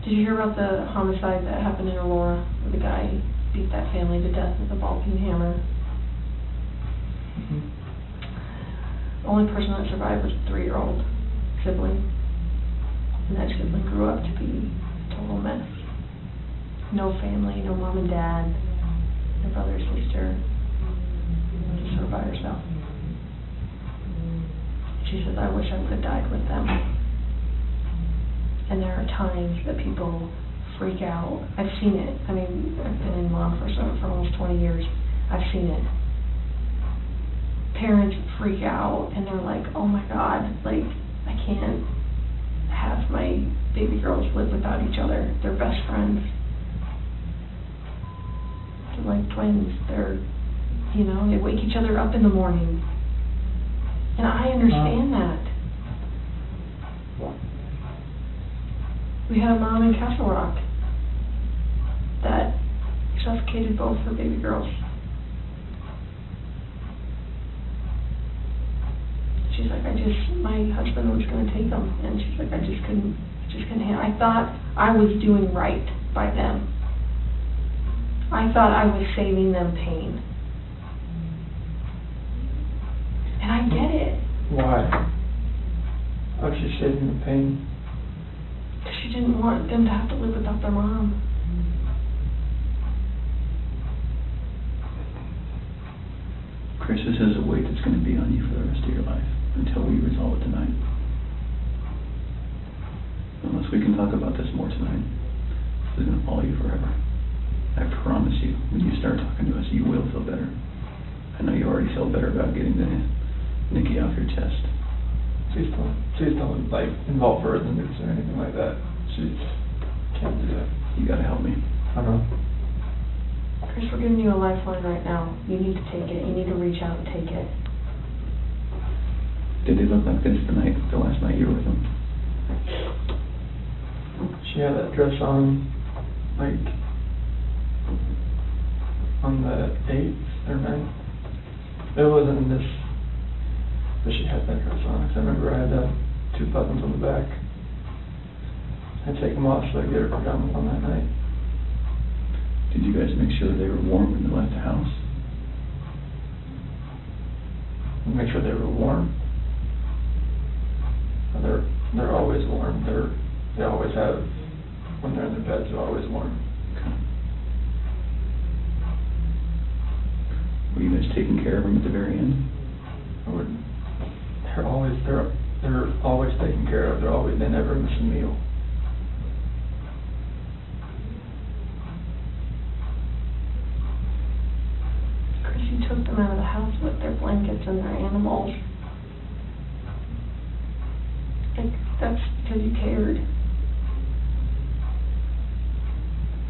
Did you hear about the homicide that happened in Aurora, where the guy beat that family to death with a ball-peen hammer? Mm-hmm. The only person that survived was a 3-year-old sibling. And that sibling grew up to be a total mess. No family, no mom and dad, no brother or sister, just sort of by herself. She says, I wish I would have died with them. And there are times that people freak out. I've seen it. I mean, I've been in law enforcement for almost 20 years. I've seen it. Parents freak out and they're like, oh my God, like, I can't have my baby girls live without each other. They're best friends. They're like twins. They're, you know, they wake each other up in the morning. And I understand that. We had a mom in Castle Rock that suffocated both her baby girls. She's like, my husband was going to take them, and she's like, I just couldn't handle it. I thought I was doing right by them. I thought I was saving them pain. And I get it. Why? How's she saving the pain? Because she didn't want them to have to live without their mom. Chris, this is a weight that's going to be on you for the rest of your life until we resolve it tonight. Unless we can talk about this more tonight, this is going to follow you forever. I promise you, when you start talking to us, you will feel better. I know you already feel better about getting the Nikki off your chest. Please don't like involve her in the news or anything like that. She can't do that. You gotta help me. I know. Chris, we're giving you a lifeline right now. You need to take it. You need to reach out and take it. Did they look like this the last night you were with them? She had that dress on, like, on the 8th or 9th. It wasn't this, but she had that dress on. Cause I remember I had 2 buttons on the back. I'd take them off so I could get her pajamas on that night. Did you guys make sure they were warm when they left the house? Make sure they were warm. They're always warm. They always have, when they're in their beds, they're always warm. Okay. Were you guys taking care of them at the very end? They're always taken care of. They never miss a meal. Chris, you took them out of the house with their blankets and their animals. Like, that's because you cared.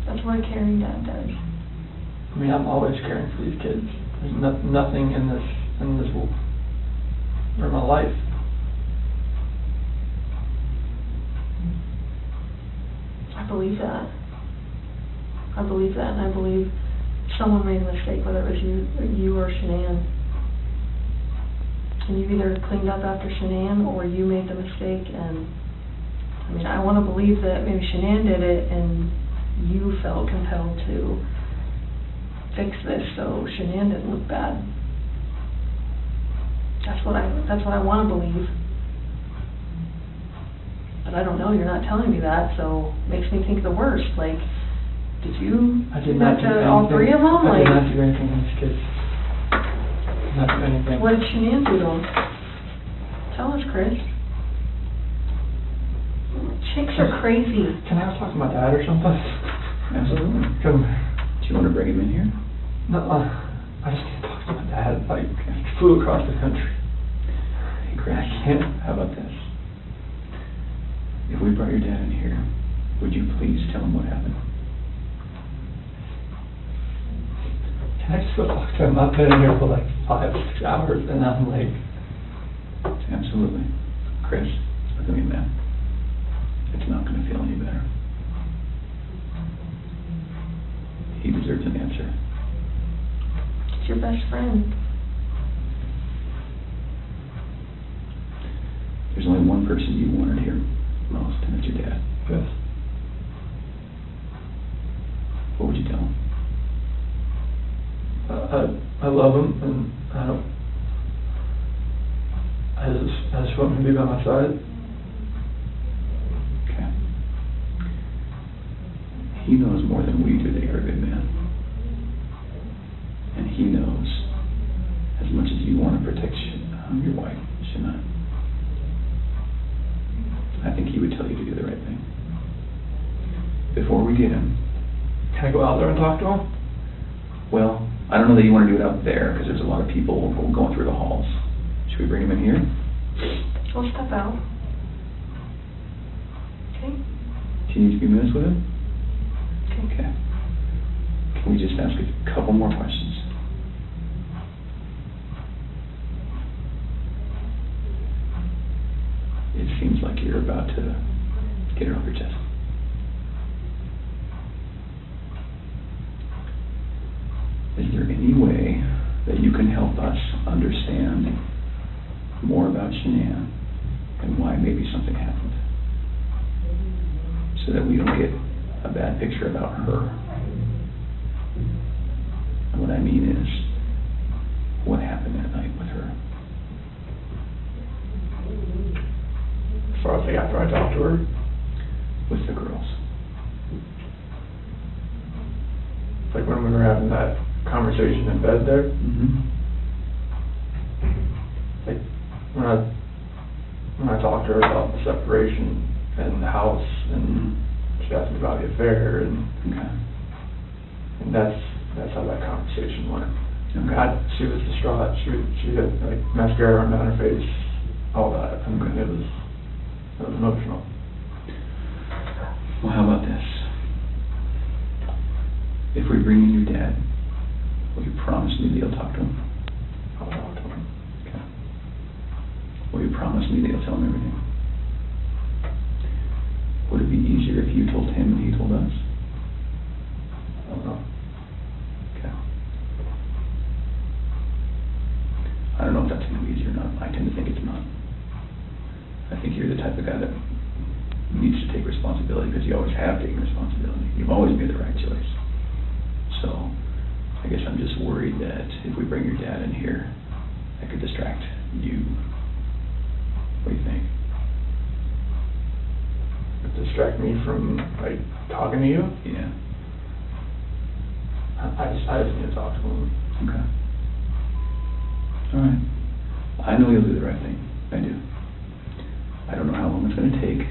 That's what a caring dad does. I mean, I'm always caring for these kids. There's nothing in this for my life. I believe that. I believe that, and I believe someone made a mistake, whether it was you or Shanann. And you either cleaned up after Shanann or you made the mistake. And I mean, I want to believe that maybe Shanann did it and you felt compelled to fix this so Shanann didn't look bad. That's what I want to believe. But I don't know, you're not telling me that, so it makes me think the worst. Like, did you do that to all 3 of them? I did not do anything to these kids. Not do anything. What did Shanann do to them? Tell us, Chris. Chicks are crazy. Can I talk to my dad or something? Absolutely. Come. Do you want to bring him in here? No, I just need to talk to my dad. Like, I flew across the country. Hey, Chris, I can't. How about this? If we brought your dad in here, would you please tell him what happened? can I just go talk to him? I've been in here for like 5 or 6 hours, and I'm like, Absolutely. Chris, look at me, man. It's not going to feel any better. He deserves an answer. It's your best friend. There's only one person you wanted here most, and it's your dad. yes. What would you tell him? I love him, and I just want him to be by my side. Okay. He knows more than we do that you're a good man. And he knows as much as you want to protect your wife, Shanann. I think he would tell you to do the right thing. Before we get him. Can I go out there and talk to him? Well, I don't know that you want to do it out there because there's a lot of people going through the halls. Should we bring him in here? We'll step out. Okay? Can you 2 minutes with him? Okay. Can we just ask a couple more questions? It seems like you're about to get it off your chest. Is there any way that you can help us understand more about Shanann and why maybe something happened, so that we don't get a bad picture about her? And what I mean is, what happened that night with her? As far as like after I talked to her? With the girls. Like when we were having that conversation in bed there. Mm-hmm. Like when I talked to her about the separation and the house, and she asked me about the affair, and and that's how that conversation went. She was distraught. She had like mascara on down her face, all that, and it was emotional. Well, how about this? If we bring in your dad, will you promise me that you'll talk to him? I'll talk to him. Okay. Will you promise me that you'll tell him everything? Would it be easier if you told him and he told us? I don't know. Okay. I don't know if that's going to be easy or not. I tend to think it's not. I think you're the type of guy that needs to take responsibility, because you always have taken responsibility. You've always made the right choice. So, I guess I'm just worried that if we bring your dad in here, that could distract you. What do you think? Distract me from like talking to you? Yeah. I just need to talk to him. Okay. All right. I know you'll do the right thing. I do. I don't know how long it's going to take.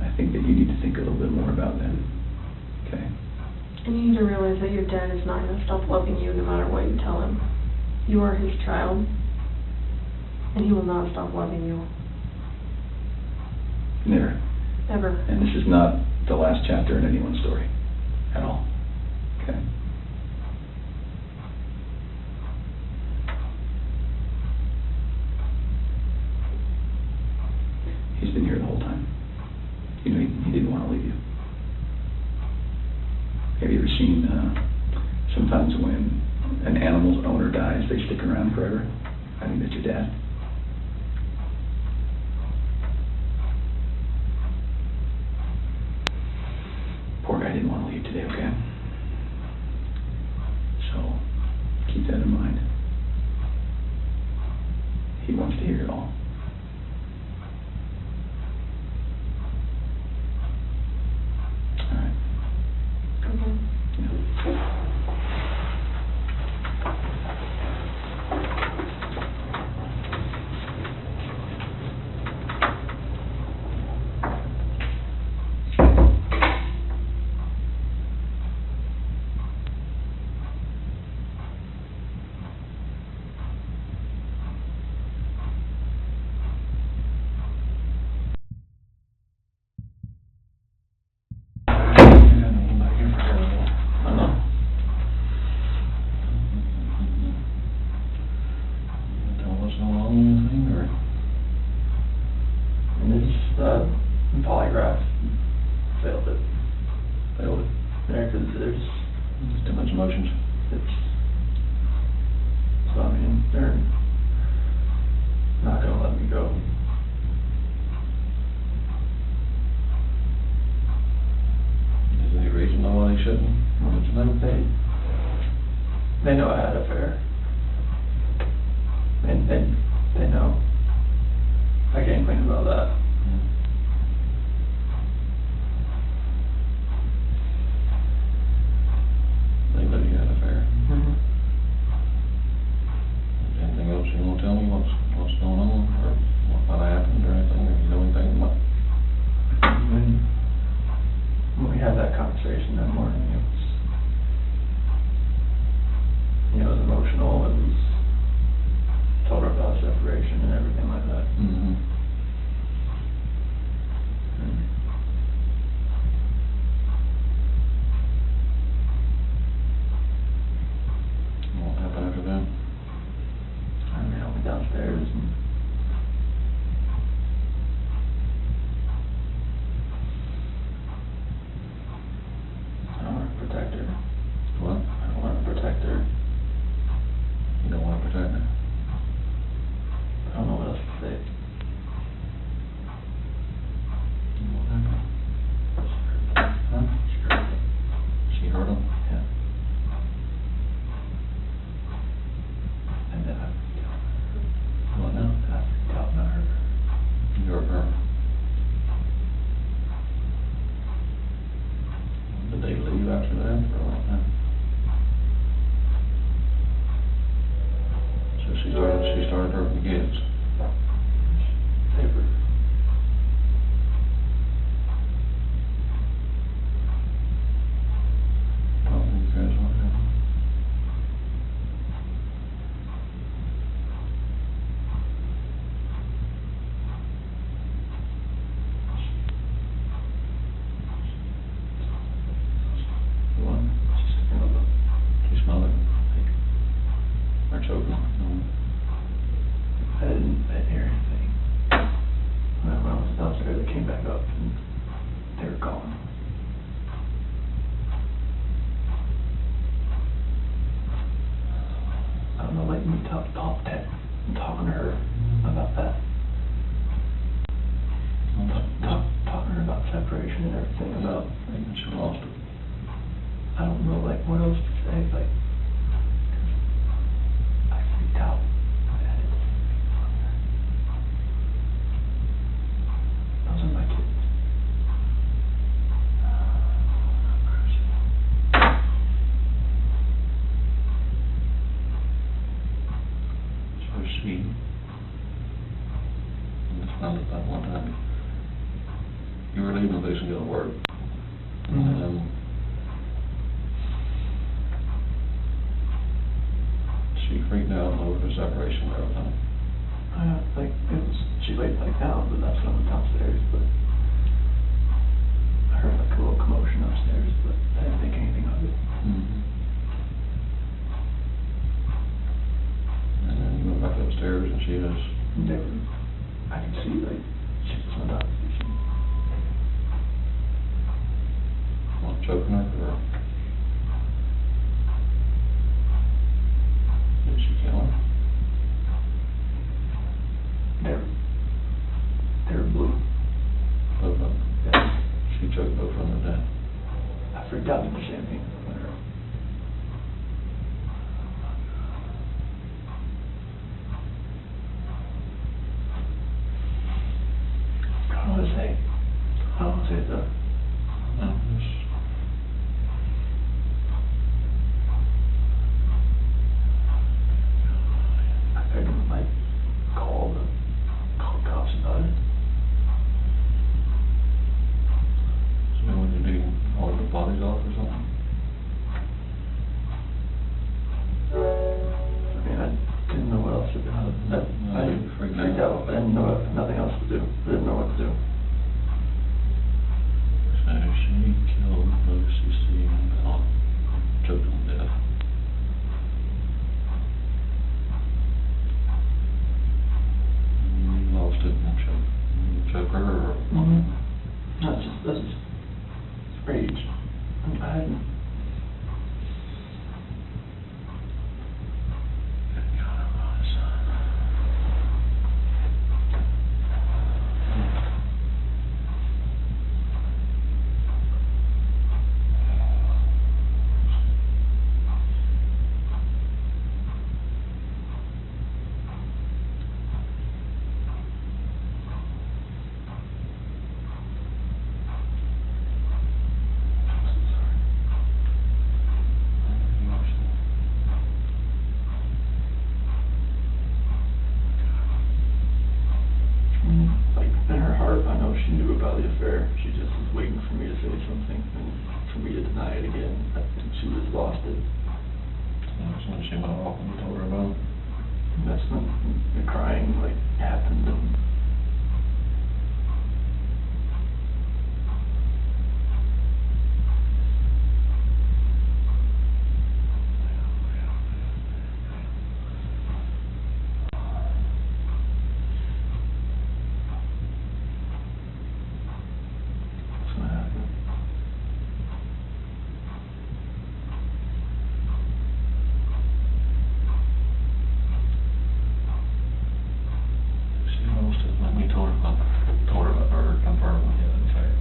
I think that you need to think a little bit more about that. Okay? And you need to realize that your dad is not going to stop loving you no matter what you tell him. You are his child, and he will not stop loving you. Never. Ever. And this is not the last chapter in anyone's story. At all. Okay? He's been here the whole time. You know, he didn't want to leave you. Have you ever seen, sometimes when an animal's owner dies, they stick around forever? I think that's your dad. Poor guy didn't want to leave today, okay? So, keep that in mind. He wants to hear it all. failed it there because there's too much emotions. So I mean, they're not gonna let me go. Is there any reason why they shouldn't? They know I had an affair. And they know. I can't complain about that. They know you had an affair. Mm-hmm. Anything else you want to tell me? What's going on, or what happened, or anything? Or you know anything about? When we had that conversation that morning, it was emotional. It was told her about separation and everything like that. Mm-hmm. What happened after that? I mean, I went downstairs and I want to protect her. What? I want to protect her. You don't want to protect her? I don't know what else to say. What happened? Huh? She hurt him? Yeah. And then I freaked out. What now? I freaked out and I hurt her. You hurt her? Did they leave after that, or what? So she started hurting the kids. They were. Talk to you guys, what happened? One, just a little. She smelled it. Or choking. No. I didn't hear anything. When I was downstairs, I came back up and they were gone. I don't know, like me talking to her about that. Talking to her about separation and everything, about And she lost it. I don't know, like, what else to say, like, 'cause I freaked out. I had it. Those are my kids. So she, it's not that one time, you were leaving the place and going to work. And she freaked out over the separation and everything. Like, she laid back down, but that's when I went downstairs, but I heard like a little commotion upstairs, but I didn't think anything of it. Mm-hmm. And then you went back upstairs and she was... I can see, like, she was on top of me. What, choking her, or... Did she kill her? They're blue. Both of them? Yeah. She choked both of them to death. I freaked out at the same thing. I don't want to say. I don't want to say it though. No, I didn't like call the cops about it. So when you do all the bodies off or something? I mean, I didn't know what else to do. I freaked out. I didn't know nothing else to do. I didn't know what to do. So she killed Lucy, Steve, and Bella, choked them to death. You lost it and choke her, or... That's just rage. In her heart, I know she knew about the affair. She just was waiting for me to say something and for me to deny it again. I think she was lost it. That's when she went off and told her about it. And that's when the crying like happened. And She knows that when we told her about her apartment, yeah, that's right.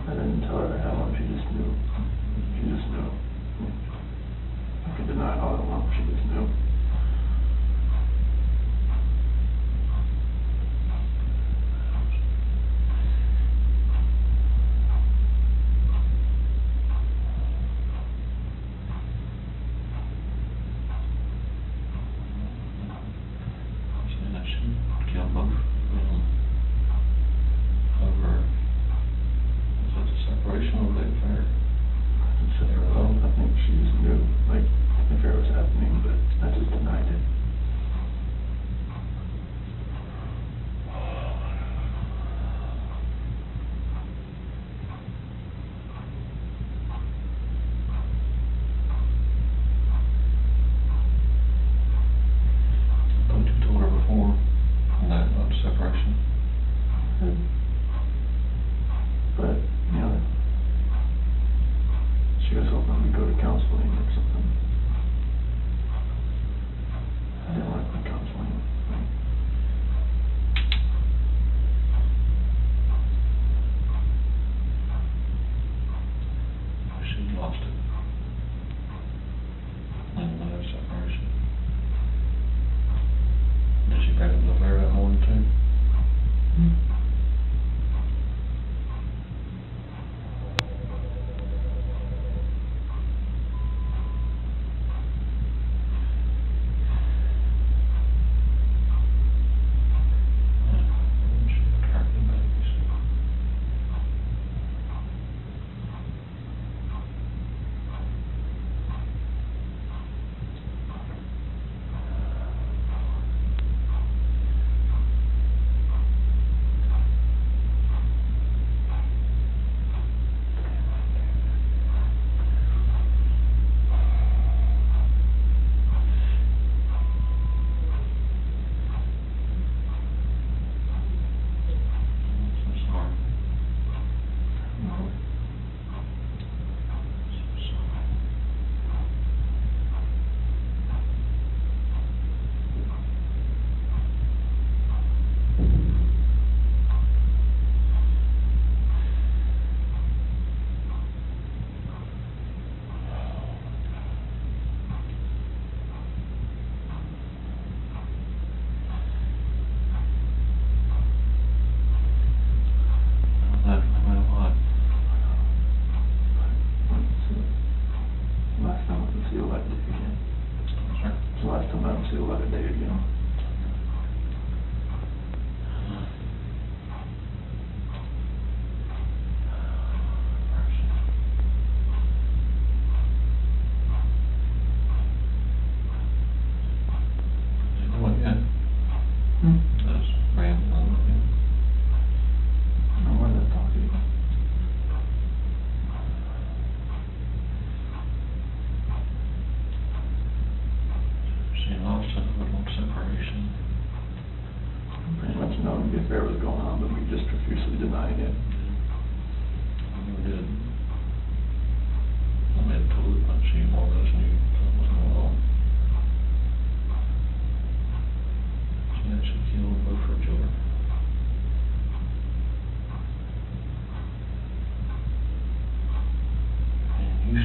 I didn't tell her how long. She just knew. She just knew. I could deny all I want. She just knew. She said I should kill both of her. Was it the separation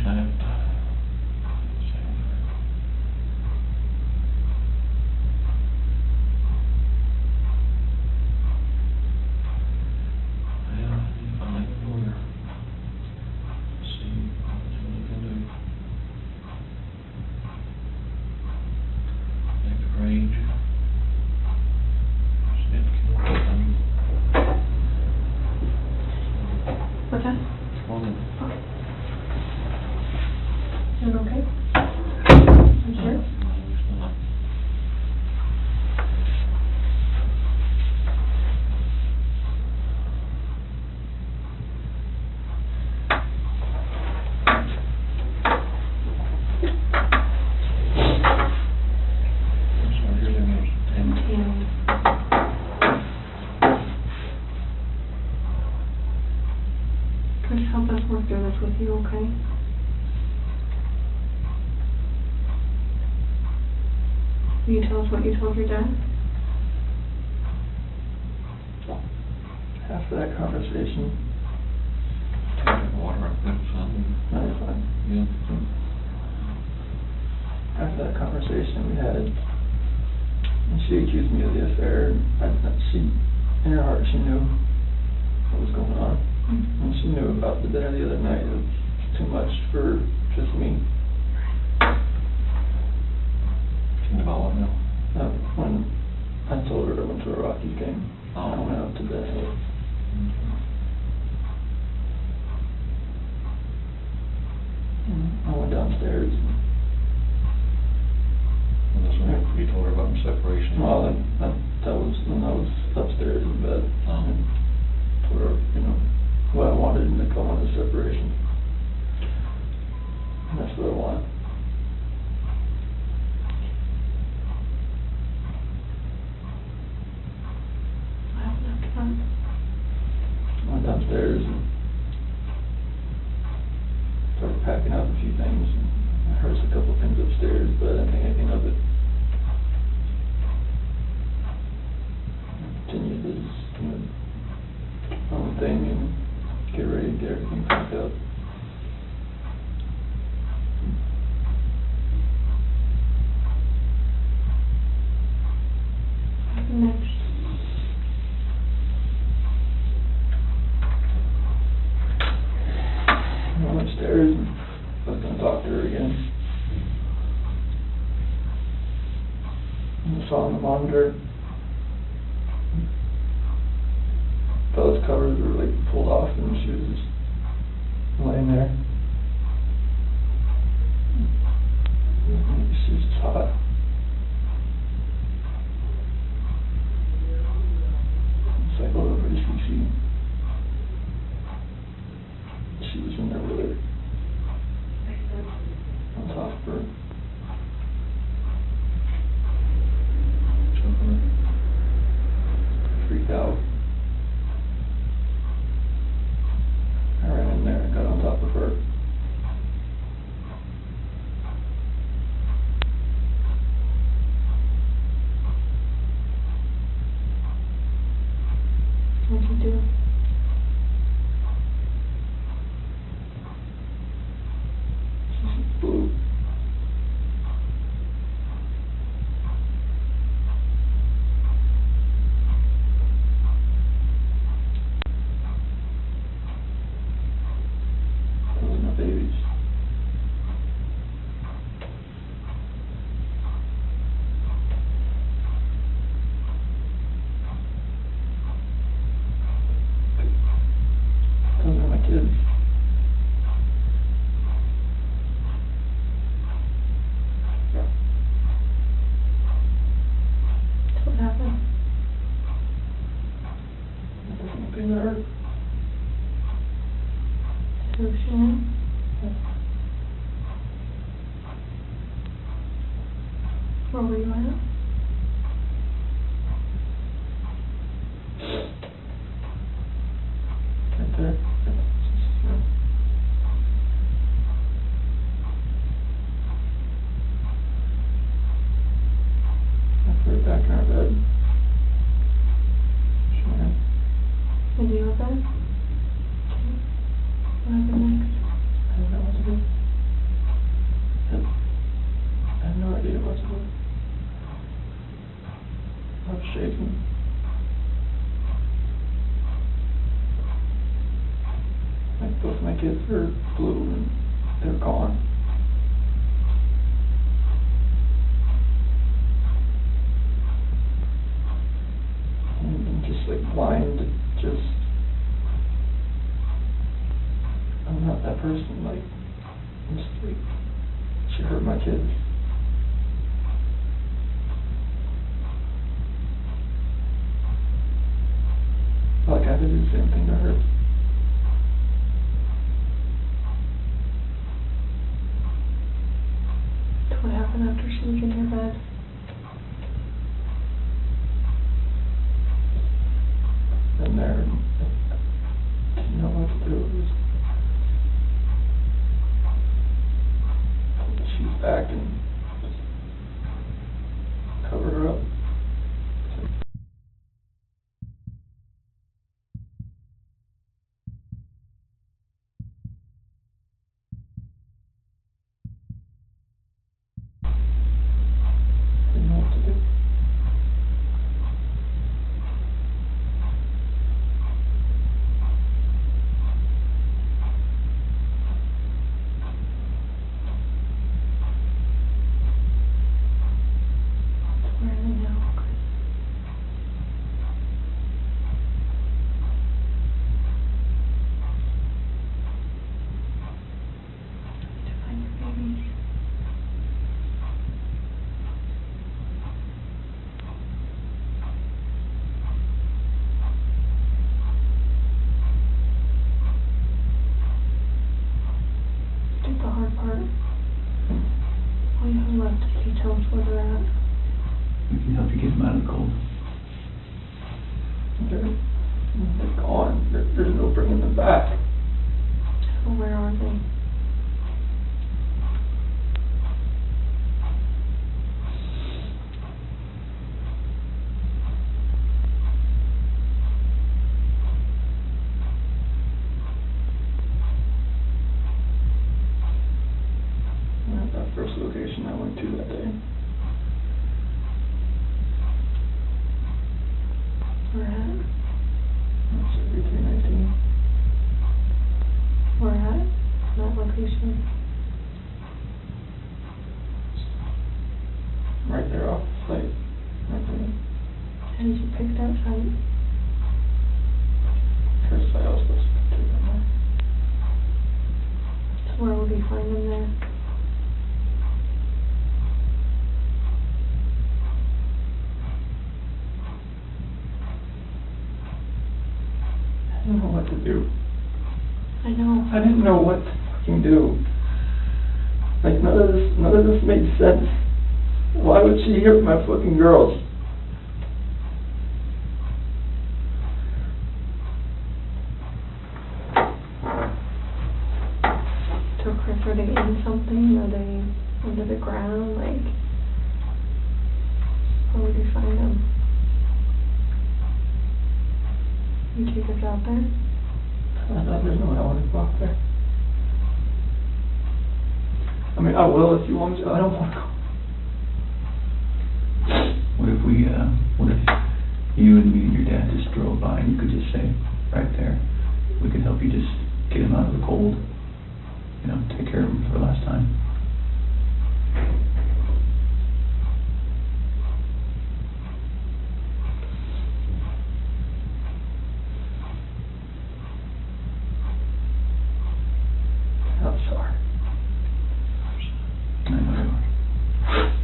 finished, I have to. What's that? Doing okay? You sure? Chris, help us work through this with you, okay? Will you tell us what you told your dad? After that conversation. Water up there, son. No, you're fine. Yeah. After that conversation we had, and she accused me of the affair, she, in her heart, she knew what was going on. And she knew about the dinner the other night. It was too much for just me. She knew about what now? When I told her I went to a Rockies game, I went out to bed. I went downstairs. And that's when you told her about the separation? Well, that was when I was upstairs in bed. And told her, you know, what I wanted, and I wanted a separation. And that's what I want. I went downstairs and started packing up a few things. I heard a couple of things upstairs, but I didn't think anything of it. I continued to just, you know, own thing and get ready to get everything packed up. Next. I went upstairs and I was going to talk to her again. And I saw on the monitor, Bella's covers were like pulled off and she was just laying there. She was just hot. Cycled over to CC. She was in there with her. On top of her. Freaked out. I ran in there and got on top of her. What'd you do? She blew. Those are my babies. Those are my kids. What happened? That doesn't look good to her. So Shanann? Where were you at? Right there. I put her back in our bed. Shanann. Is you okay? What happened next? I don't know what to do. kids are blue and they're gone. And I'm just like blind to just, I'm not that person, like, I'm just like, she hurt my kids. Like I did the same thing to her. What happened after she was in your bed? And there, I didn't know what to do. It was pull the sheets back and just cover her up. Didn't know what to do. Where are they now? To find your babies. Did the hard part. All you have left is you tell us where they're at. We can help you get them out of the cold. They're gone. There's no bringing them back. Well, where are they? At that first location I went to that day. Where at? That's 3319. Where at? That location. Right there off the site. Right there. How did you pick that site? First site I was supposed to take them there. So where would we find them there? I didn't know what to do. I know. I didn't know what to fucking do. Like none of this made sense. Why would she hurt my fucking girls? So Chris, are they in something? Are they under the ground? Like, where would you find them? You take us out there? There's no way I want to go out there. I mean, I will if you want me to. I don't want to go. What if you and me and your dad just drove by and you could just say, right there, we could help you just get him out of the cold, you know, take care of him for the last time. I'm sorry. I know you are.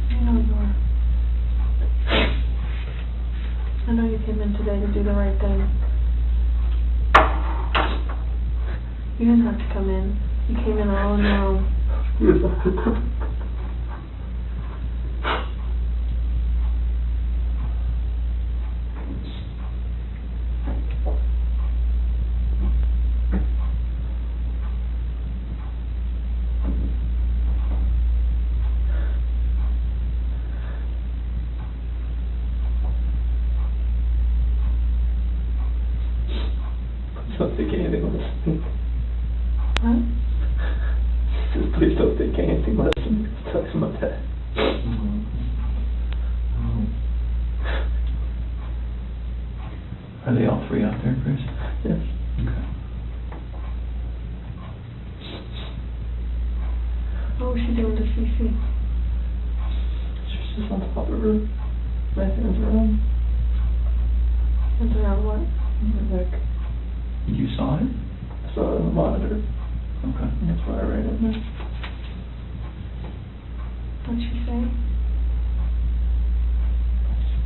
I know you are. I know you came in today to do the right thing. You didn't have to come in. You came in all on your own. Yes, don't think anything less of me. What? Just please don't think anything less of me. doing to Cece? She's just on top of her. My hands around. Hands around what? Her neck. You saw it? I saw it on the monitor. Okay. And that's why I ran in there. What'd she say?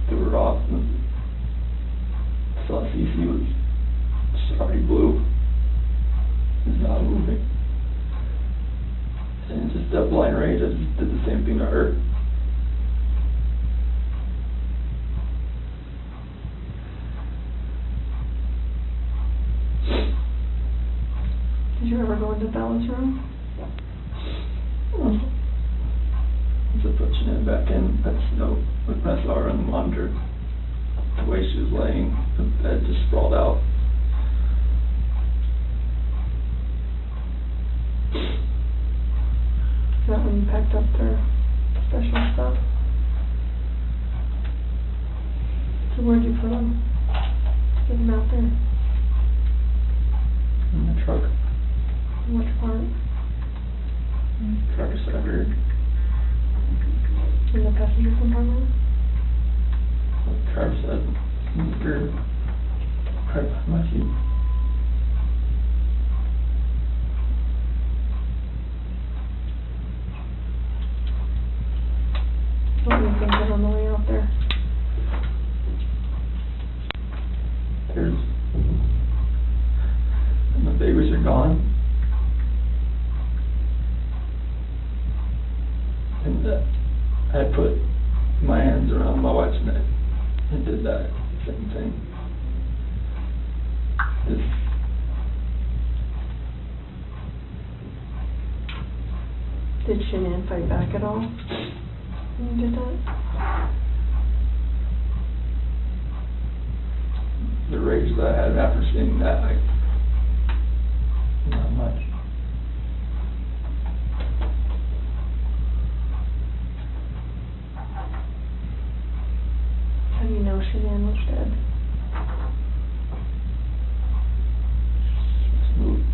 Threw her off and saw Cece was already blue. It's not moving. And just that blind rage, I just did the same thing to her. Did you ever go into Bella's room? So put Shanann back in. That's no. When I saw her on the monitor, the way she was laying, the bed just sprawled out. Is that when you packed up their special stuff? So where'd you put them? Get them out there. In the truck. Which part? Driver's side rear. In the passenger compartment? Driver's side rear. Right behind my seat. What do you think of on the way out there? There's. And the babies are gone. And I put my hands around my wife's neck and did that same thing. Did Shanann fight back at all when you did that? The rage that I had after seeing that, not much. How do you know Shanann was dead? Smooth.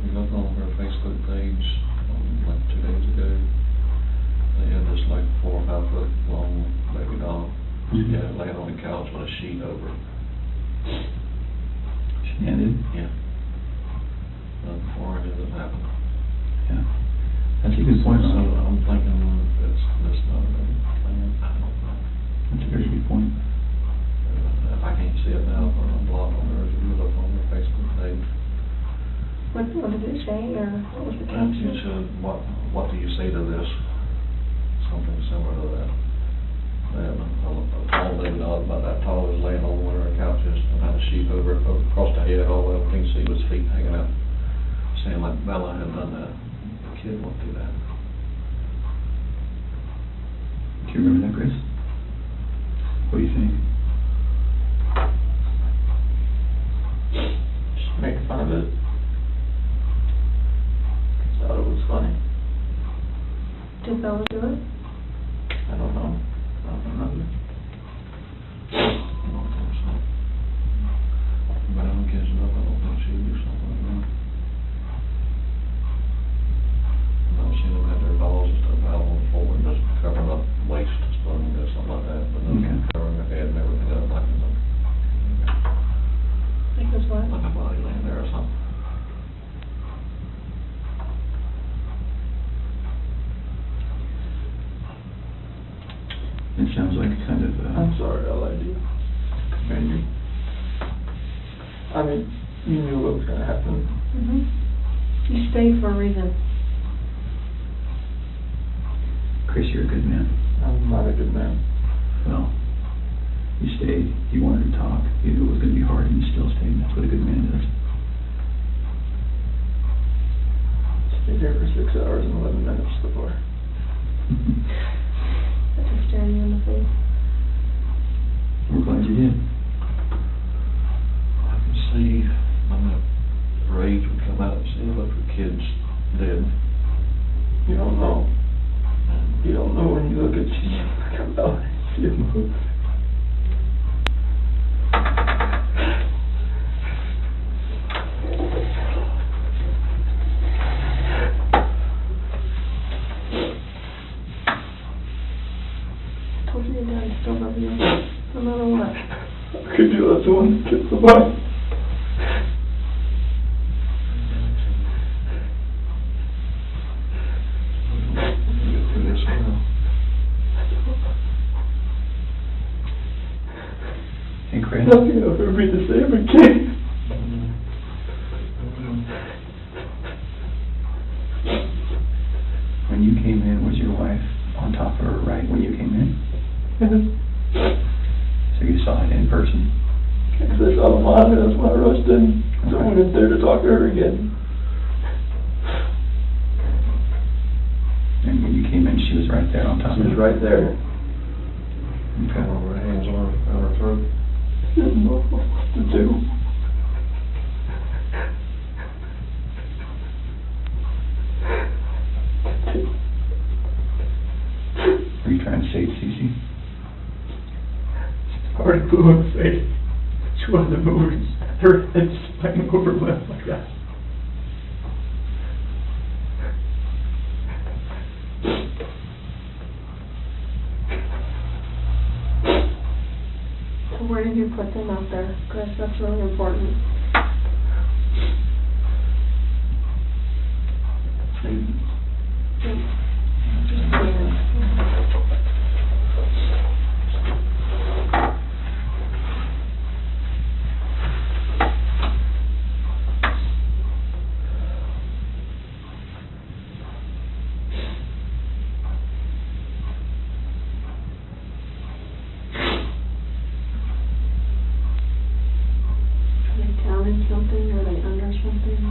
We looked on her Facebook page like 2 days ago. They had this like 4 or 5 foot long baby doll. Yeah, laying on the couch with a sheet over it. Shanann did? Yeah. Before it ever happened. Yeah. That's a good point. So I'm thinking that's not a plan. I don't know. That's a very good point. If I can't see it now, I'm blocked on hers. If you look on her Facebook page. What did it say, or what was the It caption? said, what do you say to this? Something similar to that. And a tall baby dog about that tall was laying on one of her couches and had a sheet over it, across the head, all the way up, you can see his feet hanging out. Saying like Bella had done that. The kid went through that. Do you remember that, Chris? What do you think? Just make fun of it. Thought it was funny. Did Bella do it? I don't know. I don't remember. I don't think so. But I don't guess enough. I don't think she would do something like that. I've seen them have their dolls and stuff out on the floor and just covering up waist and stuff and do something like that. But then covering their head and everything up like Like what? a body laying there or something. It sounds like kind of. I'm sorry, I lied to you. Command you. I mean, you knew what was going to happen. You stayed for a reason. Chris, you're a good man. I'm not a good man. Well, you stayed. You wanted to talk. You knew it was going to be hard, and you still stayed. That's what a good man does. Stayed here for 6 hours and 11 minutes before. Just staring you in the face. We're glad you did. I can see when the rage would come out and see if the kids dead. You don't know. You don't know when you look at you like about it. You move. I told you your dad still loves you, no matter what. How could you let someone kill somebody? Hey, Chris. Nothing will ever be the same again. When you came in, was your wife on top of her right when you came in? So you saw it in person? Because I saw the mom, and that's why I rushed in. Someone was there to talk to her again. And when you came in, she was right there on top of her? She was right there. Okay. Her hands on her throat. She didn't know what to do. Were you trying to save Cece? Already blew in the face. She wanted to move. Her head sprang over left like that. So where did you put them out there, Chris? That's really important. Something, or they under something,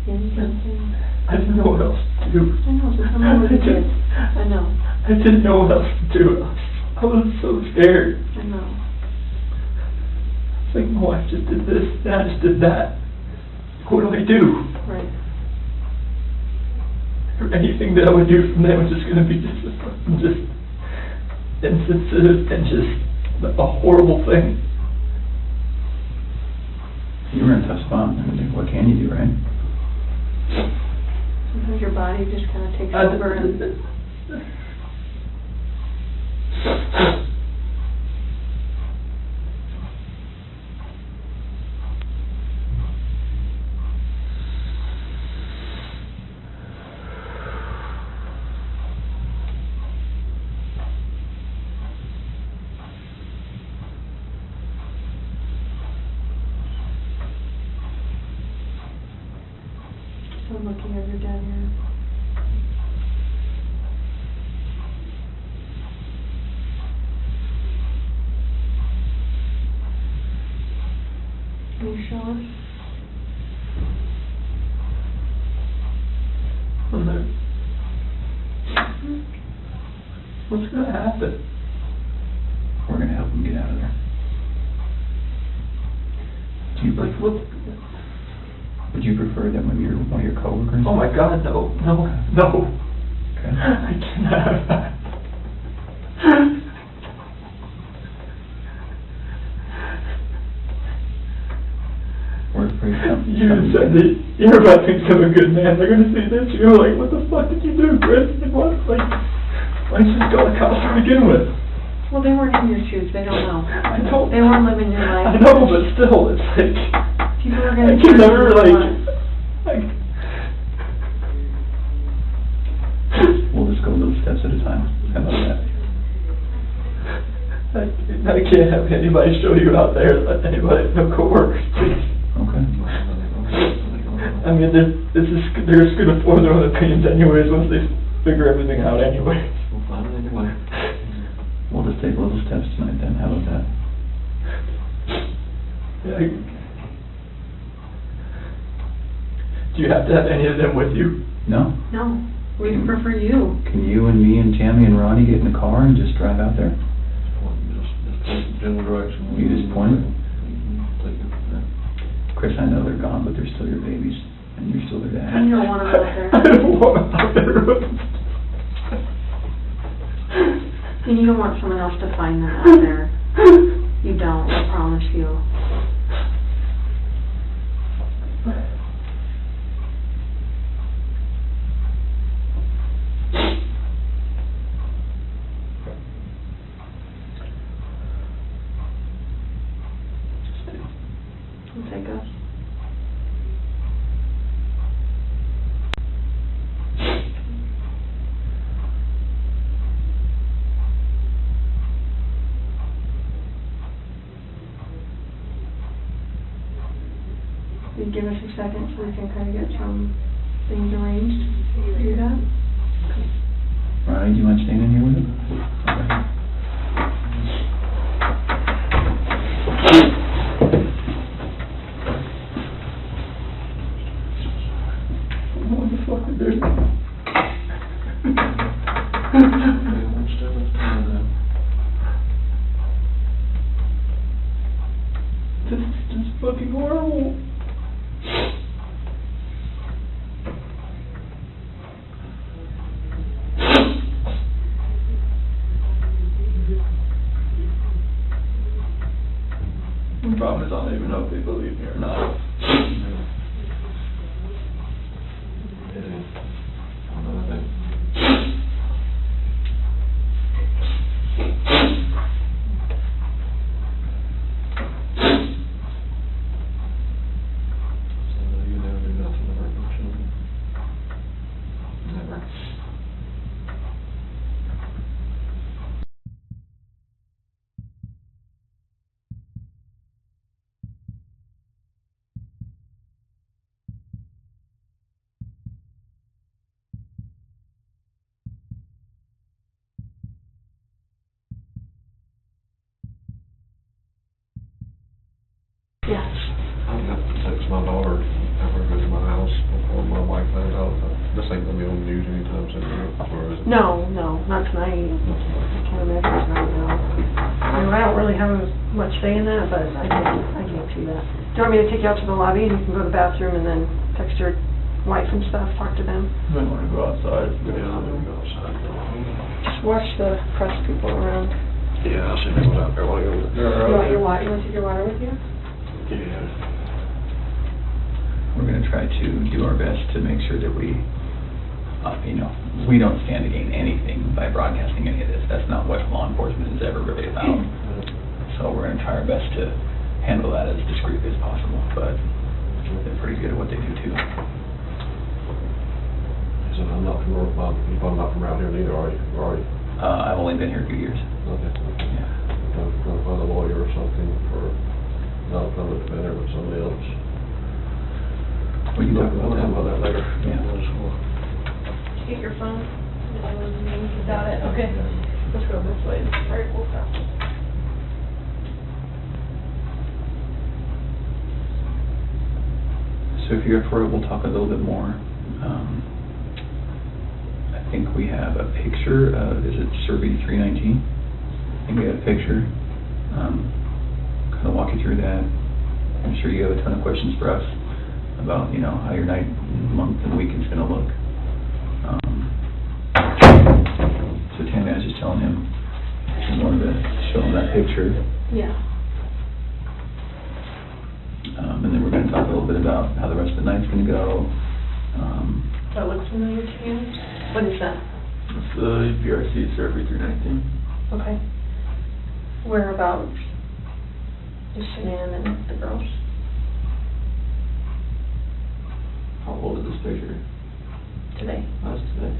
in something. I didn't know what else to do. I know, so tell me what you did. I know. I didn't know what else to do. I was so scared. I know. It's like my wife just did this, and I just did that. What do I do? Right. Or anything that I would do from them was just going to be just insensitive and just a horrible thing. You were in a tough spot. I mean, what can you do, right? Sometimes your body just kind of takes over and... I'm looking at your dad here. Can you show us? I'm there. What's going to happen? We're going to help him get out of there. Do you Like, what? Would you prefer that one of your coworkers? Oh my God, no. Okay. I cannot have that. You said that you're about to become a good man. They're going to see this. You're like, what the fuck did you do, Chris? Like, what? Like, why didn't you just go to college to begin with? Well, they weren't in your shoes. They don't know. I don't. They weren't living your life. I know, but still, it's like... People are going to... I can never, We'll just go little steps at a time. How about that? I can't have anybody show you out there, let anybody, no coworkers, please. Okay. I mean, they're just going to form their own opinions anyways once they figure everything out anyway. We'll find it anyway. We'll just take little steps tonight then. How about that? Yeah, do you have to have any of them with you? No? No. We prefer you. Can you and me and Tammy and Ronnie get in the car and just drive out there? Just general direction. You just point it? Take it from there. Chris, I know they're gone, but they're still your babies, and you're still their dad. You don't want them out there. I don't want them out there. don't want someone else to find that out there. You don't, I promise you. Take us. Will you give us a second so we can kind of get some things arranged to do that? Ronnie, do you mind staying in here with him? Okay. What the fuck is this? This is just fucking horrible. The problem is I don't even know if they believe me or not. Yes. I'm gonna have to text my daughter after I go to my house before my wife finds out. This ain't gonna be on the news anytime soon, or is it? No, not tonight. I can't imagine it's not now. I mean, I don't really have much say in that, but I can't see that. Do you want me to take you out to the lobby and you can go to the bathroom and then text your wife and stuff, talk to them? I want to go outside. Yeah, I'm gonna go outside. Just watch the press people around. Yeah, I'll see if anyone's out there while I go. You want your water? You want to take your water with you? Yeah. We're going to try to do our best to make sure that we, we don't stand to gain anything by broadcasting any of this. That's not what law enforcement is ever really about. So we're going to try our best to handle that as discreetly as possible, but they're pretty good at what they do too. So I'm not from around here neither, are you? I've only been here 2 years. Okay. Yeah. I'm trying to find a lawyer or something for not a public defender, but somebody else. We can talk about that later. Yeah. Get your phone. You got it? Okay. Let's go this way. All right, we'll stop. So if you're up for it, we'll talk a little bit more. I think we have a picture of, is it Survey 319? I think we have a picture. Kind of walk you through that. I'm sure you have a ton of questions for us about, how your night, month, and weekend's going to look. So Tammy, I was just telling him, I wanted to show him that picture. Yeah. And then we're going to talk a little bit about how the rest of the night's going to go. That looks familiar to you? What is that? It's the PRC Survey 319. Okay. Whereabouts is Shanann and the girls? How old is this picture? Today. That's today.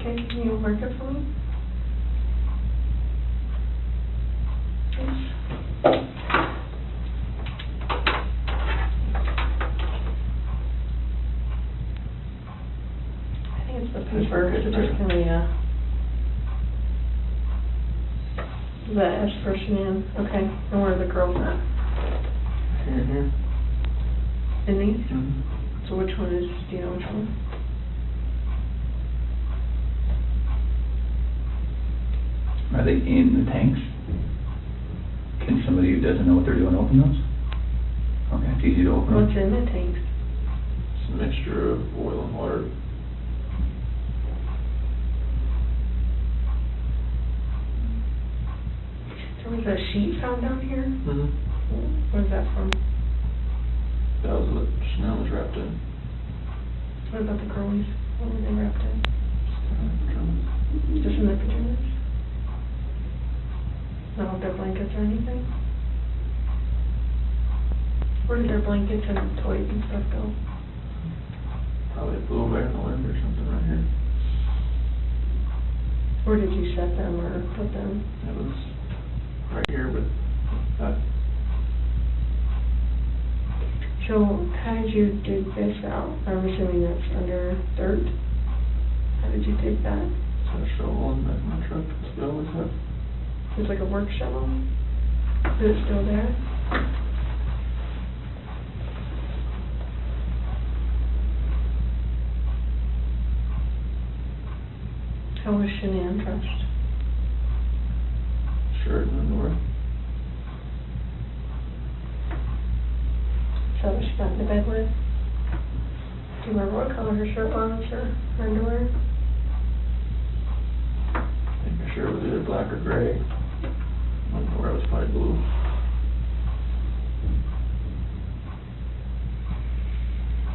Okay, can you mark it for me? I think it's the paper, it's just gonna, the S for Shanann, okay, and where are the girls at? Here. In these? So which one is, do you know which one? Are they in the tanks? Can somebody who doesn't know what they're doing open those? Okay, it's easy to open them. What's in the tanks? It's a mixture of oil and water. There was a sheet found down here? Mm-hmm. Where's that from? That was what Shanann was wrapped in. What about the girlies? What were they wrapped in? Just in their pajamas? Not with their blankets or anything? Where did their blankets and toys and stuff go? Probably blew away in the wind or something right here. Where did you set them or put them? It was right here, but that. So, how did you dig this out? I'm assuming that's under dirt. How did you dig that? It's a shovel in the back of my truck. It's the always have. It's like a work shovel? Is it still there? How was Shanann dressed? Shirt and underwear. Is that what she got into bed with? Do you remember what color her shirt was or her underwear? I think her shirt was either black or gray. Underwear was probably blue.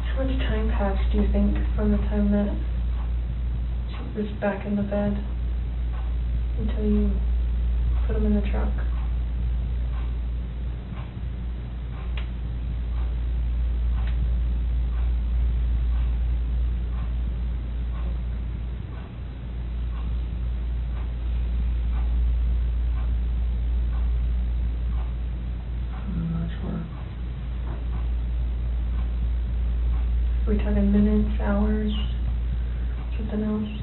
How much time passed, do you think, from the time that she was back in the bed until you put them in the truck? Are we talking minutes, hours, something else?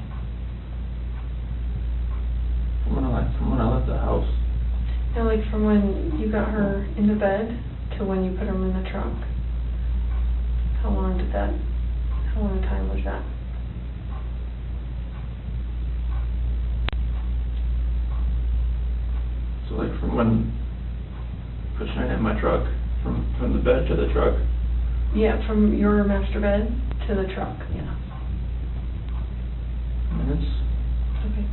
From when I left the house. No, like from when you got her into bed to when you put them in the truck. How long a time was that? So like from when put Shanann in my truck, from the bed to the truck. Yeah, from your master bed to the truck, yeah. Minutes. Okay.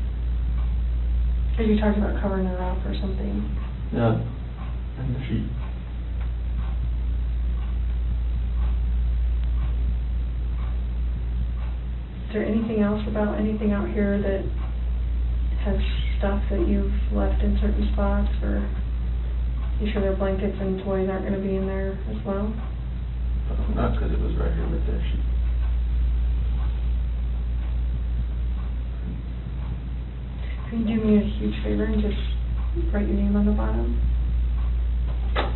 Because you talked about covering her up or something. Yeah, and the sheet. Is there anything else about anything out here that has stuff that you've left in certain spots, or you sure their blankets and toys aren't going to be in there as well? Not because it was right here with that sheet. Can you do me a huge favor and just write your name on the bottom?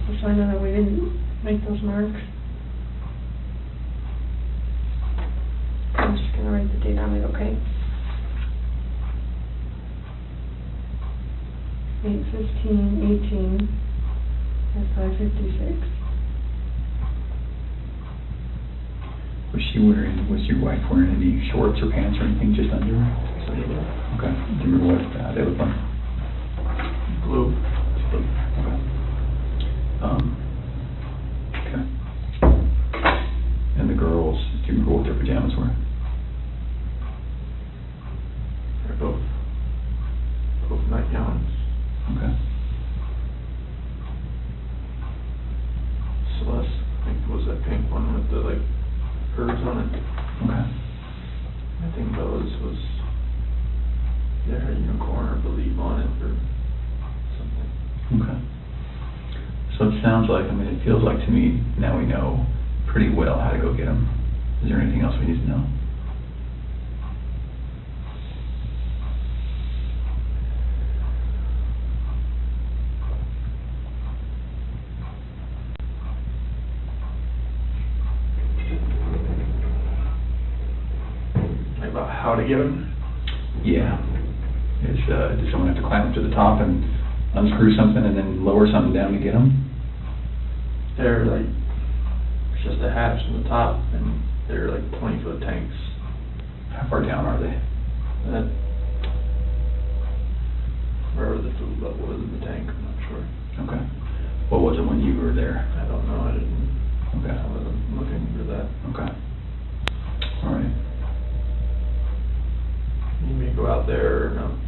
Just so I know that we didn't make those marks. I'm just going to write the date on it, okay? 8/15/18 at 5:56. Was your wife wearing any shorts or pants or anything, just under? Okay. Do you remember what they looked like? Blue. Okay. Okay. And the girls, do you remember what their pajamas were? They're both nightgowns. Okay. Celeste, I think, was that pink one with the like birds on it. Okay. I think Bella's was, yeah, a unicorn or believe on it or something. Okay. So it sounds like, it feels like to me, now we know pretty well how to go get them. Is there anything else we need to know? About how to get them? Yeah. Does someone have to climb up to the top and unscrew something and then lower something down to get them? They're like, it's just a hatch from the top, and they're like 20-foot tanks. How far down are they? wherever the food level was in the tank, I'm not sure. Okay. What was it when you were there? I don't know, I didn't, Okay. I wasn't looking for that. Okay. All right. You need me to go out there or no?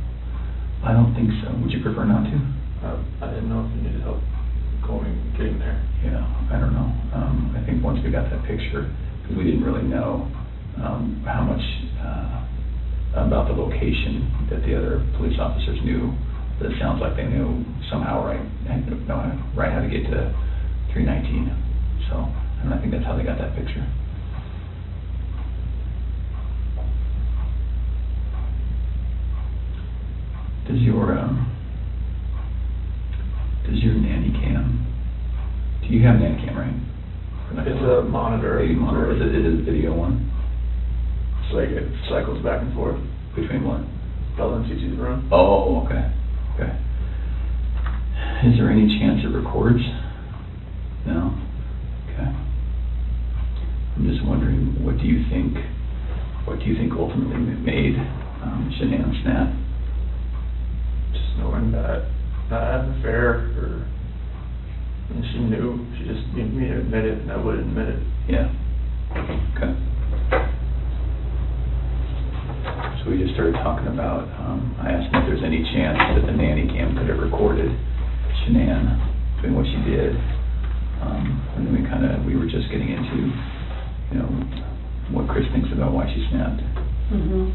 I don't think so. Would you prefer not to? I didn't know if you needed help getting there. Yeah, I don't know. I think once we got that picture, because we didn't really know how much about the location that the other police officers knew, but it sounds like they knew somehow right how to get to 319. So, and I think that's how they got that picture. Does your nanny cam? Do you have a nanny cam, right? It's a monitor. Baby monitor. Is it a video one? It's like it cycles back and forth. Between what? Bella and Cece's room. Oh, okay. Okay. Is there any chance it records? No? Okay. I'm just wondering, what do you think ultimately made Shanann snap? Just knowing that I had an affair, and she knew. She just needed me to admit it, and I wouldn't admit it. Yeah. Okay. So we just started talking about, I asked him if there's any chance that the nanny cam could have recorded Shanann doing what she did. And then we were just getting into, what Chris thinks about why she snapped. Mm-hmm.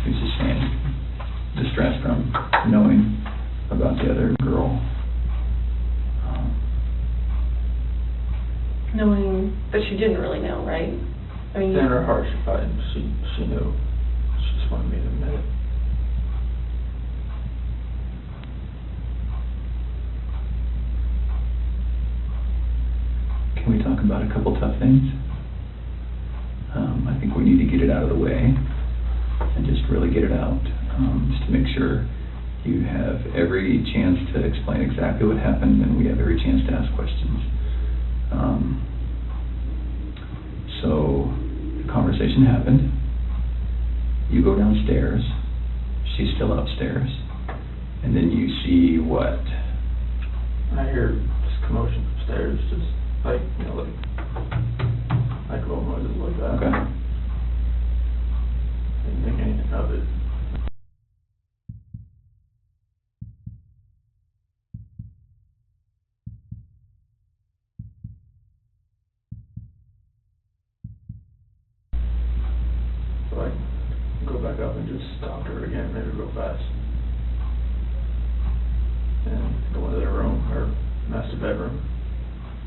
He's just saying, distress from knowing about the other girl. Knowing, but she didn't really know, right? I mean, In her heart, she knew. She just wanted me to admit it. Can we talk about a couple tough things? I think we need to get it out of the way and just really get it out, just to make sure you have every chance to explain exactly what happened and we have every chance to ask questions. So the conversation happened. You go downstairs. She's still upstairs. And then you see what? I hear this commotion upstairs, just like little noises like that. Okay. Didn't think anything of it. So I go back up and just talk to her again, maybe real fast. And go into their room, her master bedroom.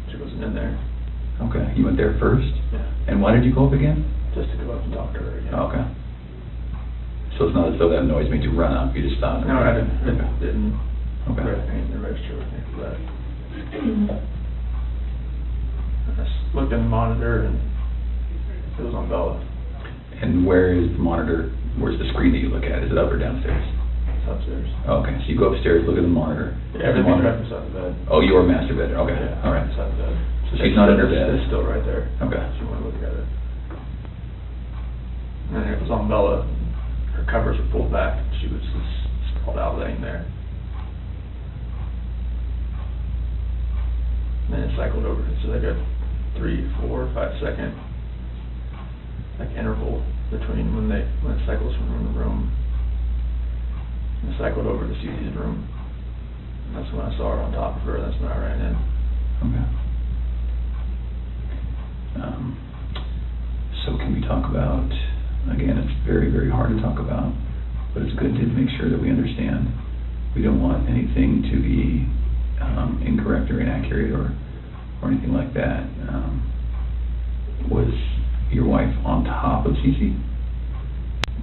She wasn't in there. Okay, you went there first? Yeah. And why did you go up again? Just to go up and talk to her again. Okay. So it's not as though that noise made you run up, you just stopped? No, I didn't. Okay. Didn't Okay. paint the register with anything like that. I just looked in the monitor and it was on Bella. And where is the monitor? Where's the screen that you look at? Is it up or downstairs? It's upstairs. Okay, so you go upstairs, look at the monitor. Yeah, everything's right beside the bed. Oh, your master bed. Okay, Yeah, all right. beside the bed. So she's not in her bed. It's still right there. Okay. She went to look at it. And it was on Bella. Her covers were pulled back. She was just sprawled out laying there. And then it cycled over. So they got 3, 4, 5 second interval between when it cycles from room to room. And it cycled over to Cece's room. And that's when I saw her on top of her. That's when I ran in. Okay. So can we talk about, again, it's very, very hard to talk about, but it's good to make sure that we understand. We don't want anything to be incorrect or inaccurate or anything like that. Was your wife on top of Cece?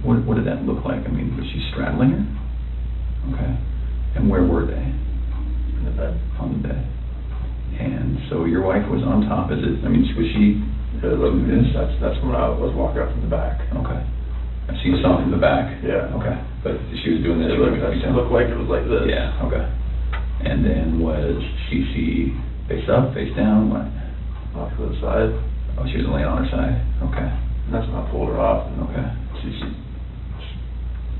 What did that look like? I mean, was she straddling her? Okay. And where were they? In the bed. On the bed. And so your wife was on top. Was she doing this? That's when I was walking up from the back. Okay. So you saw from the back? Yeah. Okay. But she was doing this? It looked like it was like this. Yeah, okay. And then was Cece face up, face down, what? Off to the side. Oh, she was laying on her side? Okay. And that's when I pulled her off. And okay. She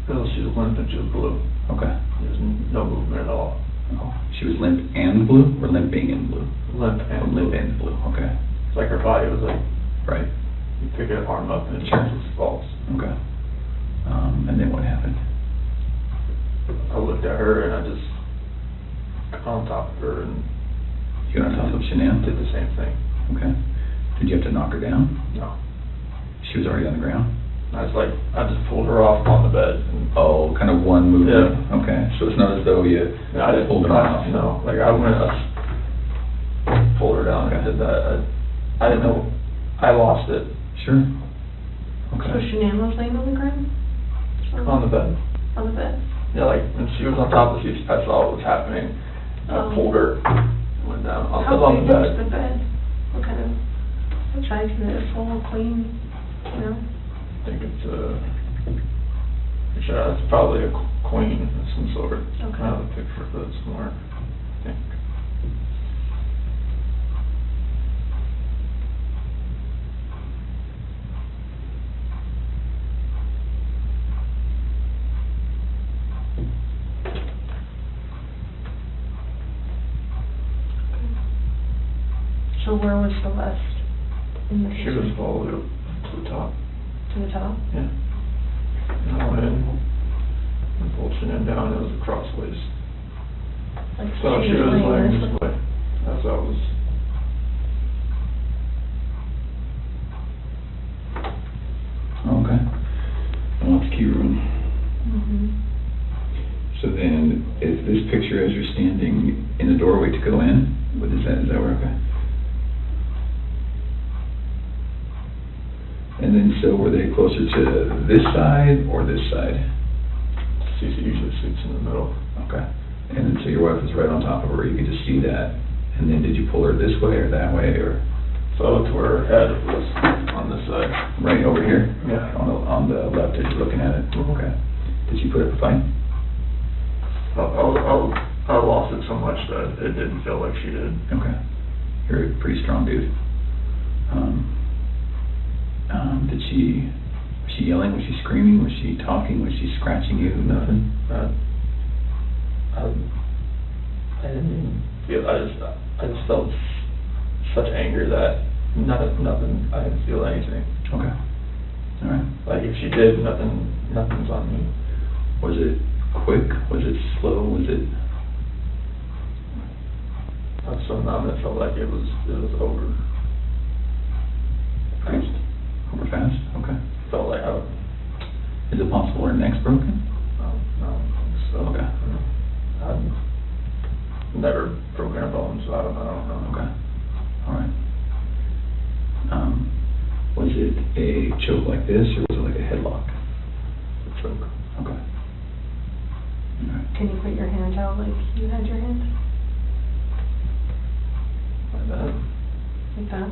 Well, she was limp and she was blue. Okay. There's no movement at all. Oh, she was limp and blue, or limping and blue? Limp and blue. Limp and blue, okay. It's like her body was like, Right. you pick her arm up and it Sure. just falls. Okay. And then what happened? I looked at her and I just got on top of her and You got on top of Shanann? did the same thing. Okay. Did you have to knock her down? No. She was already on the ground? I just pulled her off on the bed. And Oh, kind of one movement? Yeah. Okay, so it's not as though you I didn't pulled her off? No, like I pulled her down and did that. I didn't know, I lost it. Sure. So Okay. Shanann was laying on the ground? On the bed. On the bed? Yeah, like when she was on top of me, I saw what was happening. Oh. I pulled her, went down on How the big bed. was the bed? What kind of, what size is it? Full, clean, you know? I think it's it's probably a queen of some sort. Okay. I have a picture of it somewhere, I think. So where was Celeste? In the She was kitchen? all the way up to the top. To the top? Yeah. And I went in and pulled Shanann down, it was crossways. Like, So she was laying laying this this way, as I was. Okay. Well, that's key room. Mm-hmm. So then, is this picture as you're standing in the doorway to go in? What is that where, okay? And then, so were they closer to this side or this side? She usually sits in the middle. Okay. And then, so your wife was right on top of her, you could just see that. And then, did you pull her this way or that way, or? So I looked where her head was on this side. Right over here? Yeah. On the left as you're looking at it? Okay. Did she put up a fight? I lost it so much that it didn't feel like she did. Okay. You're a pretty strong dude. Was she yelling? Was she screaming? Was she talking? Was she scratching you? Nothing? I didn't even feel, I just felt such anger that nothing, I didn't feel anything. Okay. All right. Like if she did, nothing's on me. Was it quick? Was it slow? Was it? I was so numb, it felt like it was over. Fast? Over fast? Okay. Felt like Is it possible her neck's broken? No, so. Okay. I've never broken a bone, so I don't know. Okay. All right. Was it a choke like this, or was it like a headlock? A choke. Okay. All right. Can you put your hands out like you had your hands? Like that. Like that?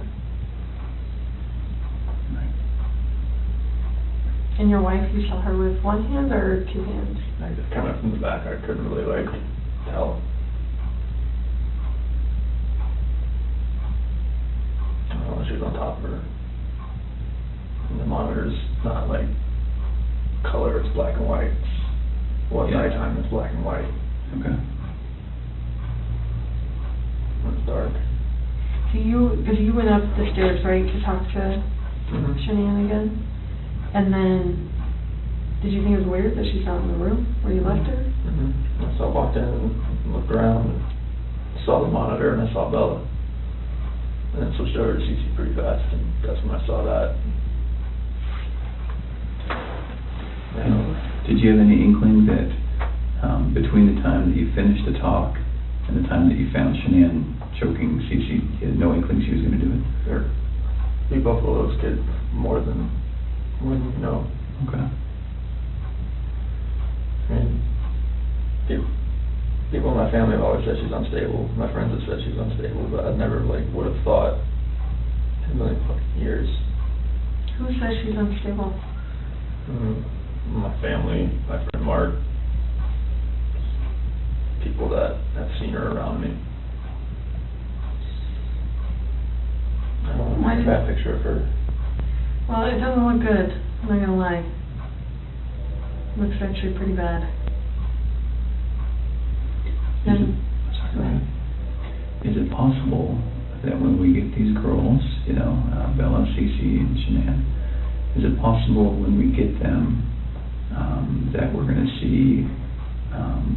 Right. And your wife, you saw her with one hand or two hands? I just coming from the back, I couldn't really tell. She was on top of her. And the monitor's not like color, it's black and white. Nighttime, it's black and white. Okay. When it's dark. Because you went up the stairs, right, to talk to Shanann again? And then, did you think it was weird that she's not in the room where you left her? So I walked in and looked around and saw the monitor and I saw Bella. And then switched over to CC pretty fast, and that's when I saw that. Did you have any inkling that between the time that you finished the talk and the time that you found Shanann choking CC, you had no inkling she was going to do it? We both love those kids more than you know. Okay. I mean, people in my family have always said she's unstable. My friends have said she's unstable, but I never would have thought in a million fucking years. Who says she's unstable? My family, my friend Mark, people that have seen her around me. I don't want to make a bad picture of her. Well, it doesn't look good, I'm not gonna lie. Looks actually pretty bad. Is it possible that when we get these girls, you know, Bella, Cece, and Shanann, is it possible when we get them that we're going to see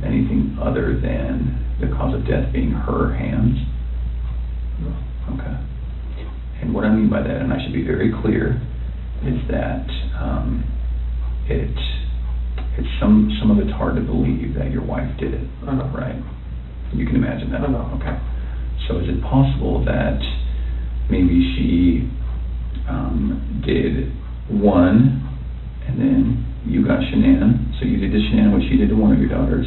anything other than the cause of death being her hands? No. Okay. And what I mean by that, and I should be very clear, is that it's some of it's hard to believe that your wife did it, right? You can imagine that. Okay. So is it possible that maybe she did one, and then you got Shanann, so you did to Shanann what she did to one of your daughters,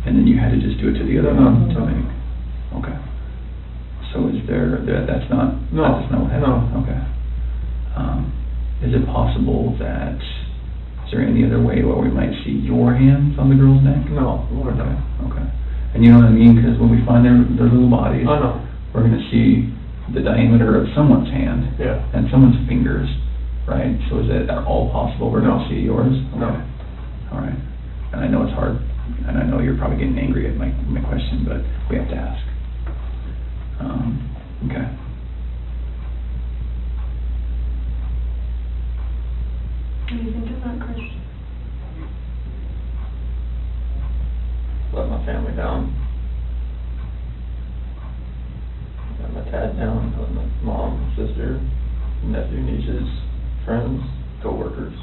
and then you had to just do it to the other one to make? Okay. So is that's not what happened? No. Okay. Is it possible that, is there any other way where we might see your hands on the girl's neck? No. Okay. And you know what I mean? Because when we find their little bodies, we're going to see the diameter of someone's hand and someone's fingers, right? So is it at all possible we're going to see yours? Okay. No. All right. And I know it's hard, and I know you're probably getting angry at my question, but we have to ask. Okay. What do you think of that, Chris? Let my family down. Let my dad down, let my mom, sister, nephew, nieces, friends, co-workers.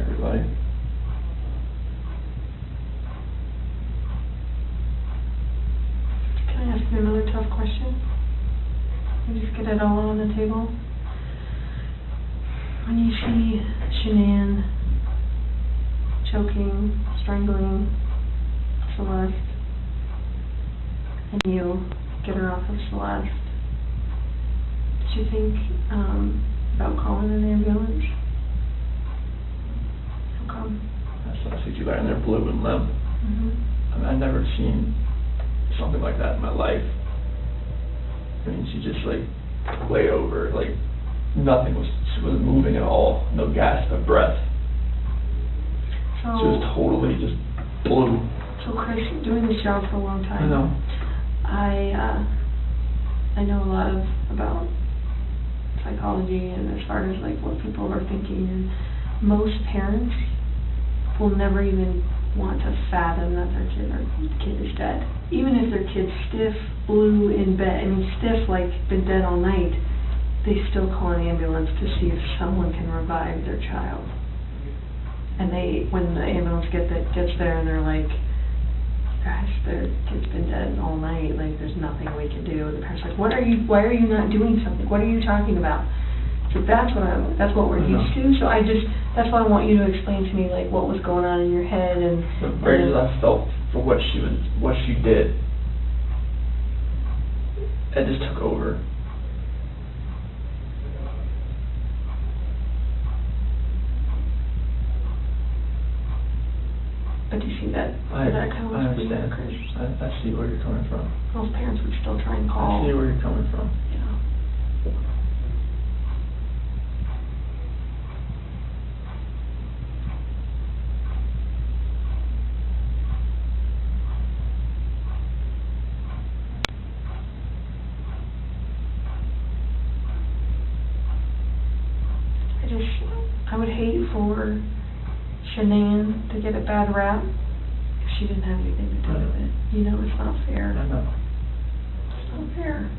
Everybody. Can I ask you another tough question? And just get it all on the table. When you see Shanann choking, strangling Celeste, and you get her off of Celeste, did you think about calling an ambulance? How come? I see you laying there blue and limp. I mean, I've never seen something like that in my life. I mean, she just like lay over, like nothing was moving at all, no gasp of breath. So, she was totally just blue. So Chris, doing this job for a long time, I know. I know a lot about psychology and as far as like what people are thinking, and most parents will never even want to fathom that their kid is dead. Even if their kid's stiff, blue in bed, I mean stiff like been dead all night, they still call an ambulance to see if someone can revive their child. And when the ambulance gets there and they're like, gosh, their kid's been dead all night, like there's nothing we can do. The parent's like, why are you not doing something? What are you talking about? So that's what we're used to. So that's why I want you to explain to me like what was going on in your head and the rage I felt for what she did. It just took over. But do you see that? I understand. I see where you're coming from. Most parents would still try and call. I see where you're coming from. Yeah. I would hate for Shanann to get a bad rap if she didn't have anything to do with it. You know, it's not fair. I know. It's not fair.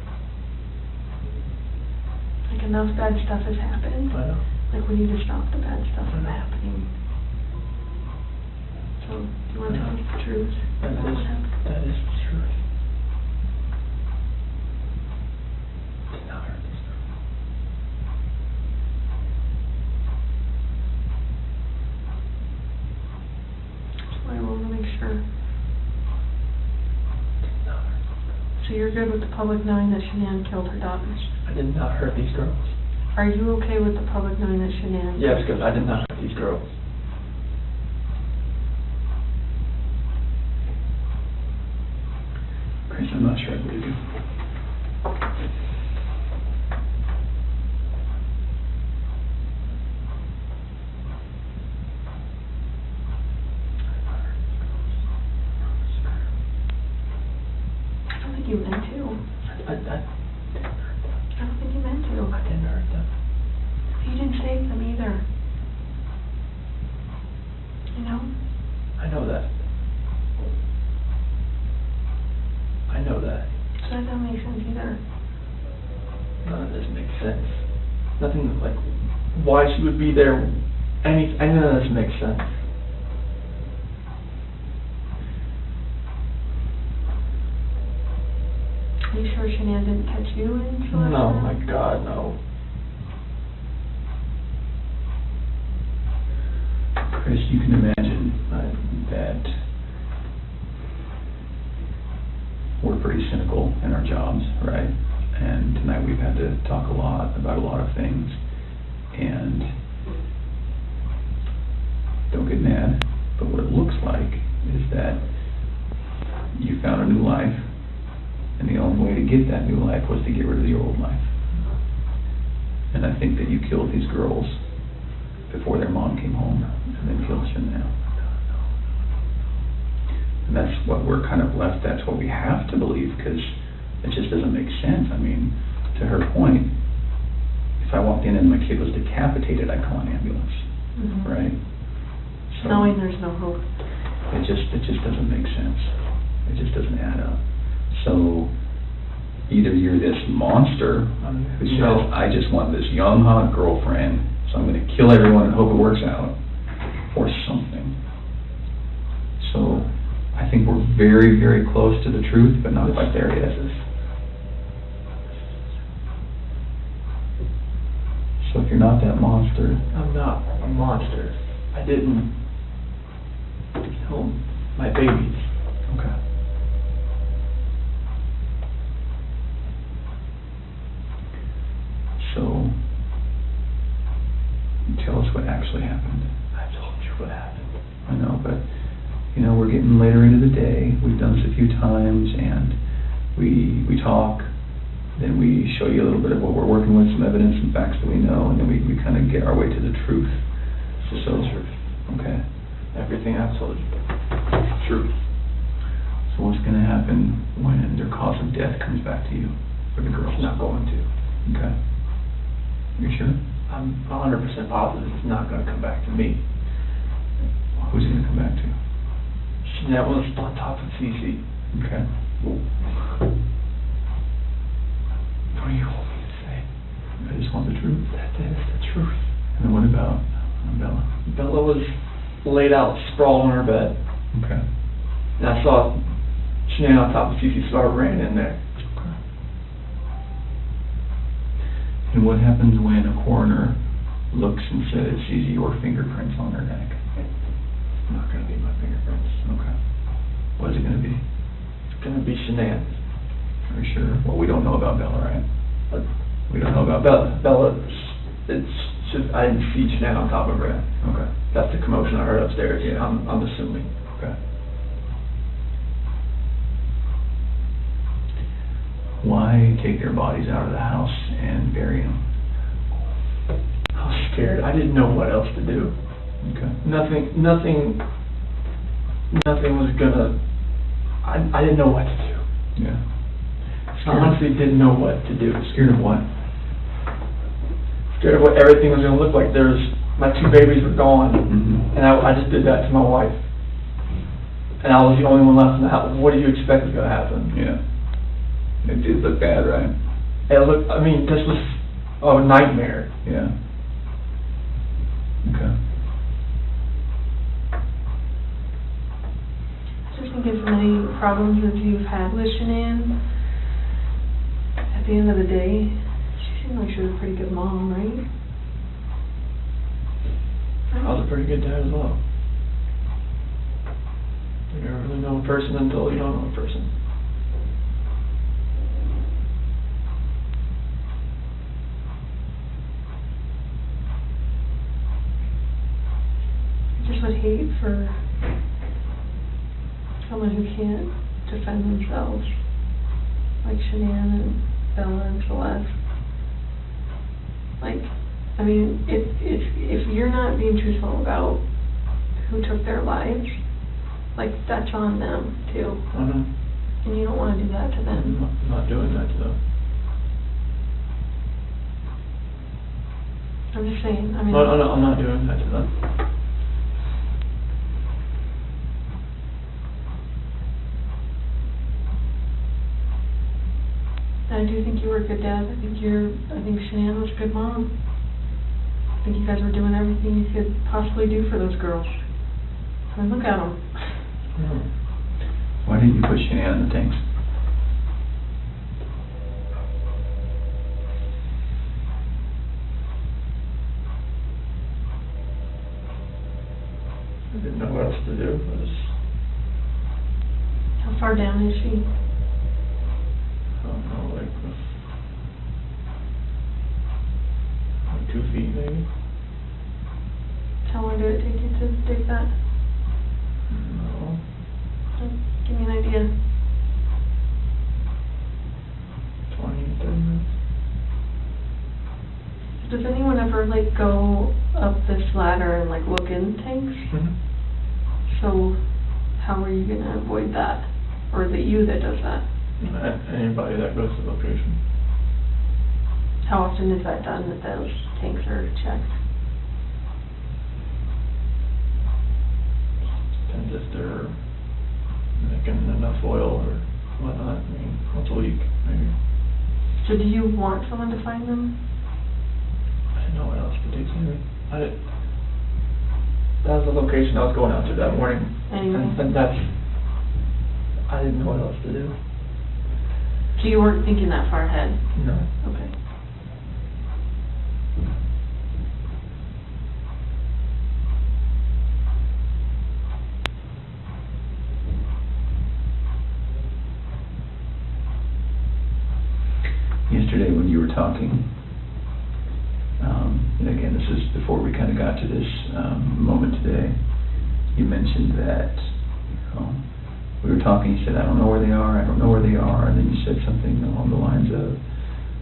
Like enough bad stuff has happened. I know. Like we need to stop the bad stuff from happening. So, do you want to tell us the truth? That is the truth. Did not hurt this girl. I want to make sure. So you're good with the public knowing that Shanann killed her daughters? I did not hurt these girls. Are you okay with the public knowing that Shanann? Yes, because I did not hurt these girls. Chris, I'm not sure I believe you. you meant to. I I don't think you meant to. I didn't hurt them. You didn't save them either. You know? I know that. I know that. So that doesn't make sense either. None of this makes sense. Nothing like why she would be there. None of this makes sense. Are you sure Shanann didn't catch you in Celeste? No, my God, no. Chris, you can imagine that we're pretty cynical in our jobs, right? And tonight we've had to talk a lot about a lot of things. And don't get mad, but what it looks like is that you found a new life, and the only way to get that new life was to get rid of the old life. And I think that you killed these girls before their mom came home, and then killed Shanann. And that's what we're kind of left, that's what we have to believe, because it just doesn't make sense. I mean, to her point, if I walked in and my kid was decapitated, I'd call an ambulance, right? So knowing there's no hope. It just doesn't make sense. It just doesn't add up. So either you're this monster who says, I just want this young, hot girlfriend, so I'm going to kill everyone and hope it works out, or something. So I think we're very, very close to the truth, but not quite there yet. So if you're not that monster... I'm not a monster. I didn't kill my babies. Okay. So, tell us what actually happened. I told you what happened. I know, but, you know, we're getting later into the day. We've done this a few times, and we talk, then we show you a little bit of what we're working with, some evidence and facts that we know, and then we kind of get our way to the truth. Just the truth. Okay. Everything I've told you. Truth. So what's going to happen when their cause of death comes back to you, for the girls? It's not going to. Okay. You sure? I'm 100% positive it's not going to come back to me. Who's it going to come back to? Shanann was on top of Cece. Okay. What do you want me to say? I just want the truth. That is the truth. And then what about Bella? Bella was laid out, sprawled on her bed. Okay. And I saw Shanann on top of Cece, so I ran in there. And what happens when a coroner looks and says, sees your fingerprints on her neck? It's not going to be my fingerprints. Okay. What is it going to be? It's going to be Shanann. Are you sure? Well, we don't know about Bella, right? We don't know about Bella, it's just, I didn't see Shanann on top of her. Okay. That's the commotion I heard upstairs. Yeah. I'm assuming. Okay. Why take their bodies out of the house and bury them? I was scared. I didn't know what else to do. Okay. Nothing was gonna... I didn't know what to do. Yeah. I honestly didn't know what to do. Scared of what? Scared of what everything was gonna look like. My two babies were gone, and I just did that to my wife. And I was the only one left in the house. What do you expect was gonna happen? Yeah. It did look bad, right? It looked, I mean, this was a nightmare. Yeah. Okay. Just think as many problems as you've had with Shanann, at the end of the day, she seemed like she was a pretty good mom, right? I was a pretty good dad as well. You never really know a person until you don't know a person. I just would hate for someone who can't defend themselves, like Shanann and Bella and Celeste. Like, I mean, if you're not being truthful about who took their lives, like, that's on them too. And you don't want to do that to them. I'm not doing that to them. I'm just saying, I mean... No, I'm not doing that to them. I do think you were a good dad. I think Shanann was a good mom. I think you guys were doing everything you could possibly do for those girls. I mean, look at them. Why didn't you put Shanann in the tanks? I didn't know what else to do. How far down is she? I don't know, like 2 feet maybe. How long did it take you to dig that? No. Give me an idea. 20, 30 minutes. Does anyone ever like go up this ladder and like look in tanks? Mm-hmm. So how are you gonna avoid that? Or is it you that does that? Anybody that goes to the location. How often is that done that those tanks are checked? Depends if they're making enough oil or whatnot. I mean, once a week, maybe. So do you want someone to find them? I didn't know what else to do, Sammy. That was the location I was going out to that morning. Anyway. And I didn't know what else to do. So you weren't thinking that far ahead? No. Okay. Yesterday when you were talking, and again, this is before we kind of got to this moment today, you mentioned that we were talking, you said, I don't know where they are, and then you said something along the lines of,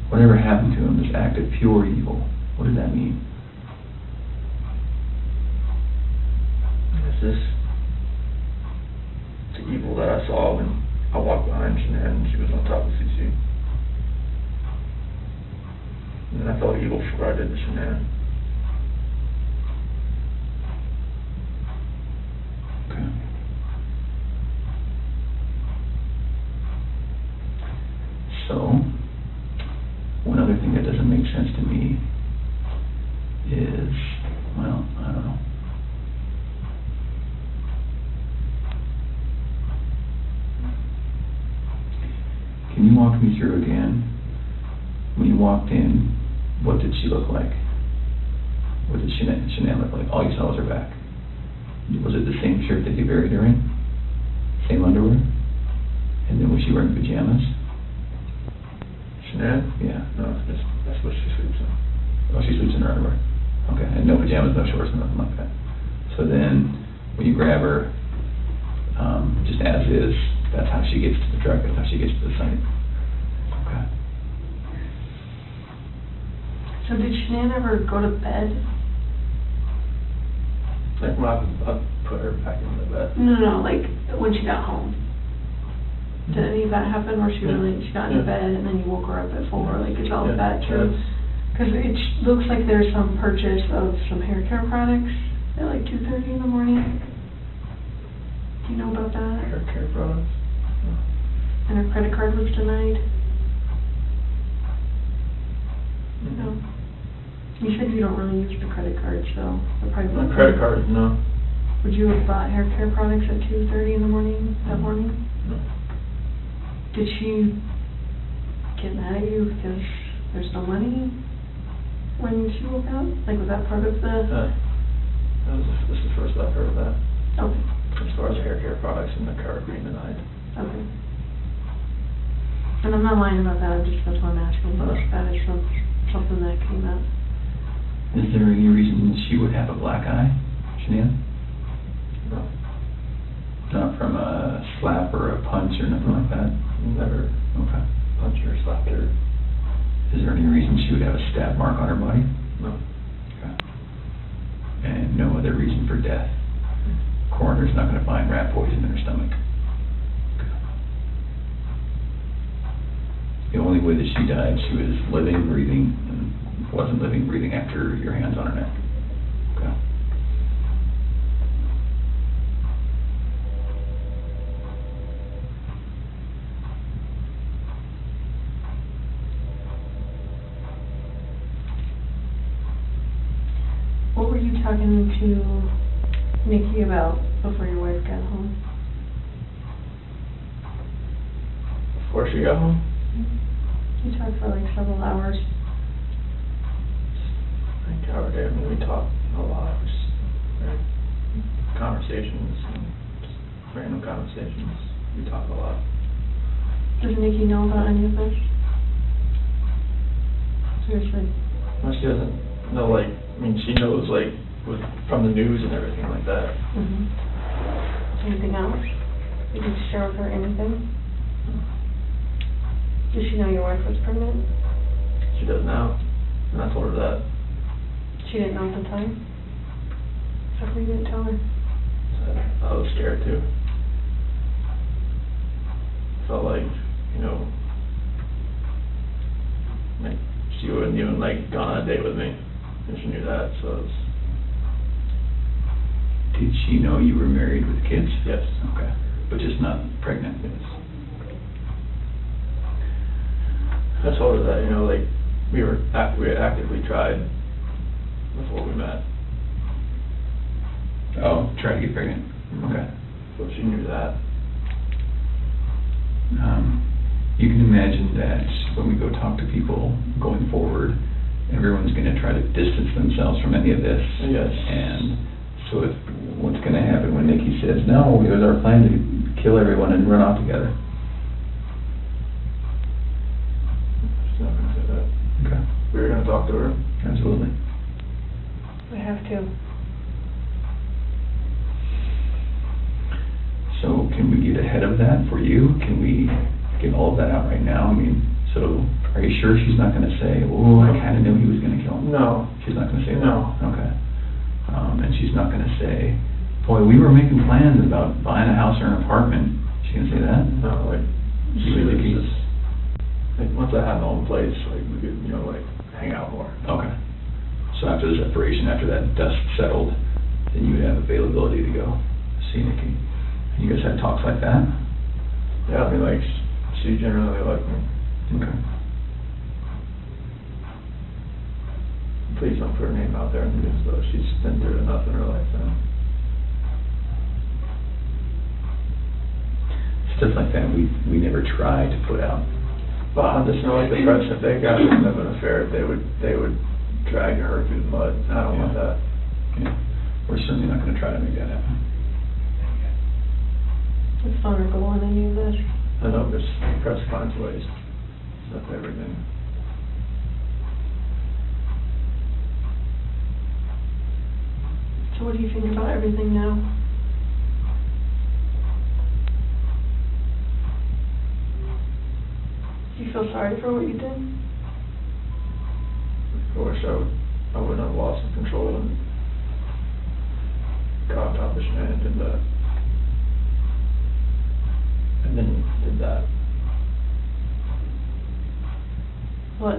whatever happened to them, this act of pure evil. What did that mean? It's the evil that I saw when I walked behind Shanann and she was on top of CC. And I felt evil for what I did to Shanann. Okay. So, one other thing that doesn't make sense to me is, well, I don't know. Can you walk me through again, when you walked in, what did she look like? What did Shanann look like? All you saw was her back. Was it the same shirt that you buried her in? Same underwear? And then was she wearing pajamas? Shanann? Yeah. No, that's what she sleeps in. Oh, she sleeps in her underwear. Okay, and no pajamas, no shorts, nothing like that. So then, when you grab her, just as is, that's how she gets to the truck, that's how she gets to the site. Okay. So did Shanann ever go to bed? Like when I put her back in the bed. No, like when she got home. Did any of that happen where she got into bed and then you woke her up at 4? Like, is all of that true? Because it looks like there's some purchase of some hair care products at like 2:30 in the morning. Do you know about that? Hair care products? And her credit card was denied? No. You said you don't really use the credit card, so I probably My credit card, no. Would you have bought hair care products at 2:30 in the morning that morning? No. Did she get mad at you because there's no money when she woke up? Like, was that part of the... This is the first I've heard of that. Okay. As far as hair care products and the card being denied. Okay. And I'm not lying about that, that's why I'm asking. That is something that came up. Is there any reason she would have a black eye, Shanann? No. Not from a slap or a punch or nothing like that? Never punched her or slapped her. Is there any reason she would have a stab mark on her body? No. Okay. And no other reason for death? Coroner's not going to find rat poison in her stomach? Okay. the only way that she died, she was living, breathing, and wasn't living, breathing after your hands on her neck. Okay. What were you talking to Nikki about before your wife got home? Before she got home, You talked for like several hours. I covered it. I mean, we talked a lot. Just, conversations, and just random conversations. We talk a lot. Does Nikki know about any of this? Seriously. Well, she doesn't know, like, I mean, she knows, like, from the news and everything like that. Anything else? Did you share with her anything? Did she know your wife was pregnant? She does now, and I told her that. She didn't know at the time? How come you didn't tell her? I was scared too. Felt like, you know, like she wouldn't even like gone on a date with me if she knew that, so it was... Did she know you were married with kids? Yes. Okay. But just not pregnant? Yes. I told her that, you know, like, we had actively tried before we met. Oh, try to get pregnant. Okay. So she knew that. You can imagine that when we go talk to people going forward, everyone's going to try to distance themselves from any of this. Yes. And so if, what's going to happen when Nikki says, no, it was our plan to kill everyone and run off together? She's not going to say that. Okay. We were going to talk to her. Absolutely. I have to. So can we get ahead of that for you? Can we get all of that out right now? I mean, so are you sure she's not going to say, oh, I kind of knew he was going to kill him? No. She's not going to say that? No. Okay. And she's not going to say, boy, we were making plans about buying a house or an apartment. She going to say that? No, like, She was just, like, once I had my own place, like, we could, you know, like, hang out more. Okay. So after the separation, after that dust settled, then you would have availability to go see Nikki. You guys had talks like that? Yeah, I mean, like, she generally liked me. Okay. Please don't put her name out there because though she's been through enough in her life now. Stuff like that we never try to put out. But I just know, like, the press, if they got rid of an affair, they would drag her through the mud. I don't want that. Yeah. We're certainly not going to try to make that happen. It's vulnerable in any of this. I know, but the press finds ways. That's everything. So what do you think about everything now? Do you feel sorry for what you did? I wish I wouldn't have lost control and got on top of Shanann and did that. And then did that. What?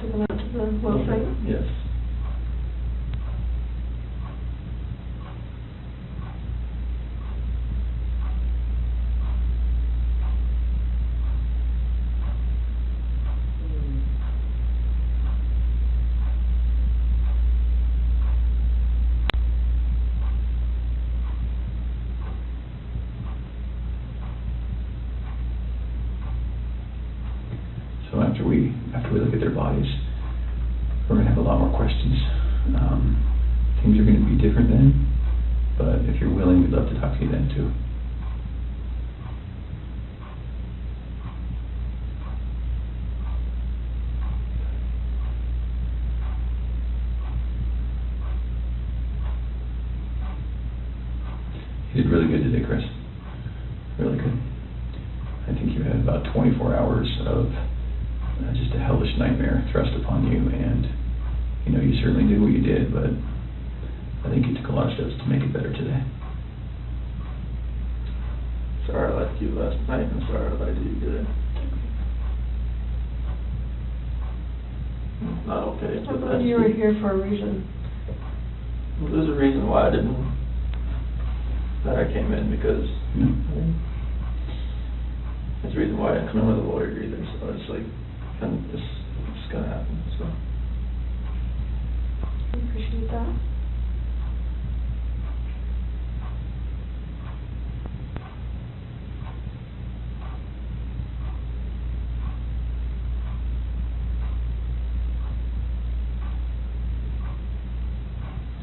Took him out to the well site? Yes. So after we look at their bodies, we're going to have a lot more questions. Things are going to be different then, but if you're willing, we'd love to talk to you then too. You did really good today, Chris. Really good. I think you had about 24 hours of just a hellish nightmare thrust upon you, and you know, you certainly did what you did, but I think you took a lot of steps to make it better today. Sorry I lied to you last night, and sorry I lied to you today. not okay. I thought you were here for a reason. There's a reason why that I came in, because there's a reason why I didn't come in with a lawyer either, so it's like, and it's gonna happen, so. I appreciate that.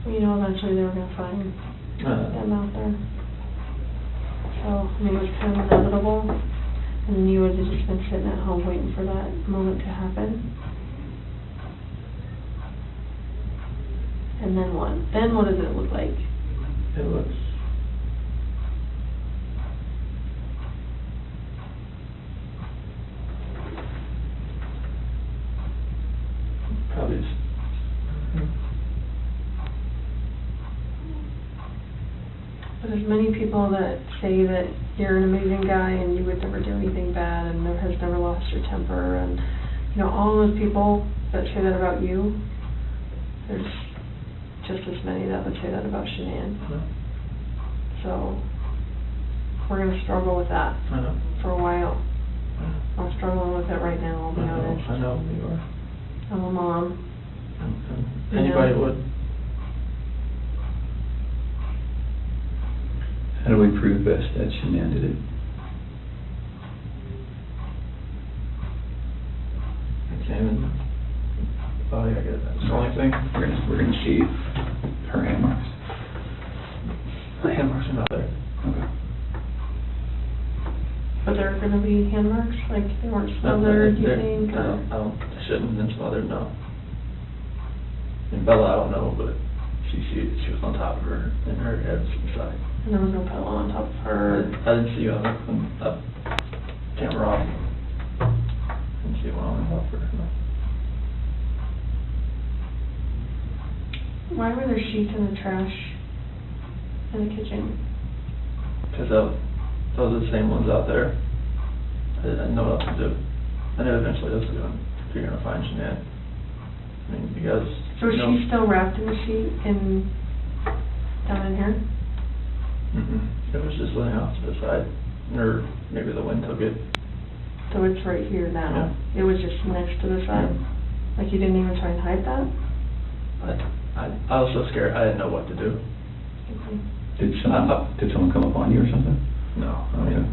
You know, eventually they were going to find them out there. So, I mean, it was kind of inevitable. And then you would have just been sitting at home waiting for that moment to happen. And then what? Then what does it look like? It looks probably just, But there's many people that say that you're an amazing guy and you would never do anything bad and has never lost your temper, and you know, all those people that say that about you, there's just as many that would say that about Shanann. So we're going to struggle with that for a while. I'm struggling with it right now, I'll be honest. I know you are. I'm a mom. Anybody would. How do we prove best that Shanann did it? Examine the body, I guess that's the only thing. We're gonna see her hand marks. The hand marks are not there. Okay. But there are going to be hand marks? Like they weren't smothered, you think? I shouldn't have been smothered, no. And Bella, I don't know, but she was on top of her, and her head was to the side. And there was no pillow on top of her? I didn't see you on the camera off. Didn't see one on top of her, no. Why were there sheets in the trash in the kitchen? Because those are the same ones out there. I didn't know what else to do. I knew eventually this was you're going to find Shanann. I mean, because... So is she still wrapped in the sheet down in here? It was just laying off to the side. Or maybe the wind took it. So it's right here now? Yeah. It was just next to the side? Like you didn't even try and hide that? I was so scared, I didn't know what to do. Did someone come up on you or something? No, I mean...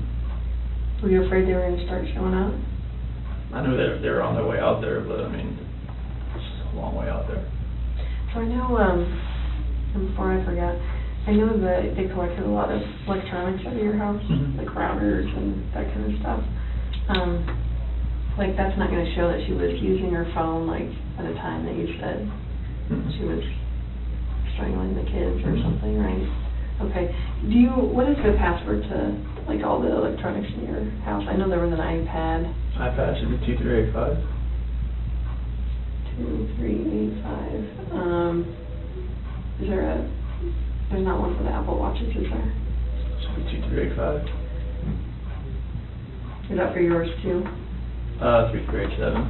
Were you afraid they were going to start showing up? I knew they were on their way out there, but I mean, it's a long way out there. So I know, and before I forget, I know that they collected a lot of electronics out of your house, like routers and that kind of stuff. Like that's not going to show that she was using her phone like at a time that you said she was strangling the kids or something, right? Okay. What is the password to like all the electronics in your house? I know there was an iPad. iPad should be 2385. 2385. There's not one for the Apple Watches, is there? Should be 2385. Is that for yours too? 3387.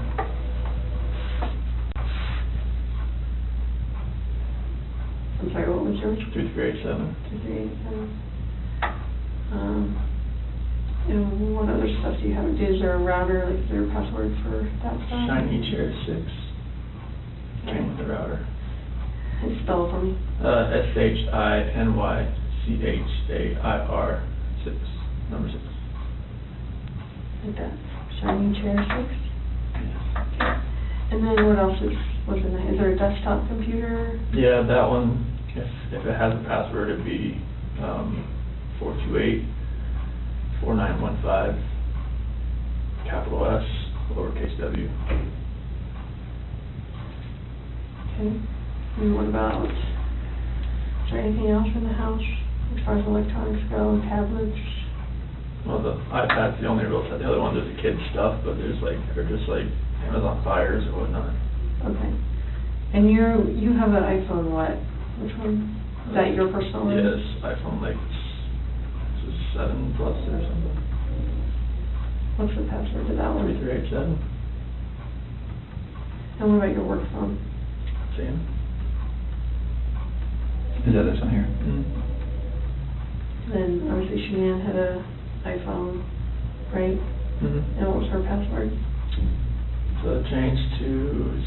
I'm sorry, what was yours? 3387. 2387. And what other stuff do you have? Is there a router, like is there a password for that stuff? Shiny Chair 6. Came with the router. And spell it for me. SHINYCHAIR 6. Number 6. Like that. Shiny Chair 6? Yes. Okay. And then what else was in there? Is there a desktop computer? Yeah, that one, if it has a password, it'd be 428-4915, capital S, lowercase w. Okay. And what about, is there anything else in the house as far as electronics go, tablets? Well, the iPad's the only real set. The other ones are the kids' stuff, but they're just like Amazon Fires or whatnot. Okay. And you have an iPhone what? Which one? Is that your personal one? Yes, iPhone like 7 Plus or something. What's the password to that one? 3387. And what about your work phone? Same. Is that this one here? Then obviously Shanann had a iPhone, right? And what was her password? So it changed to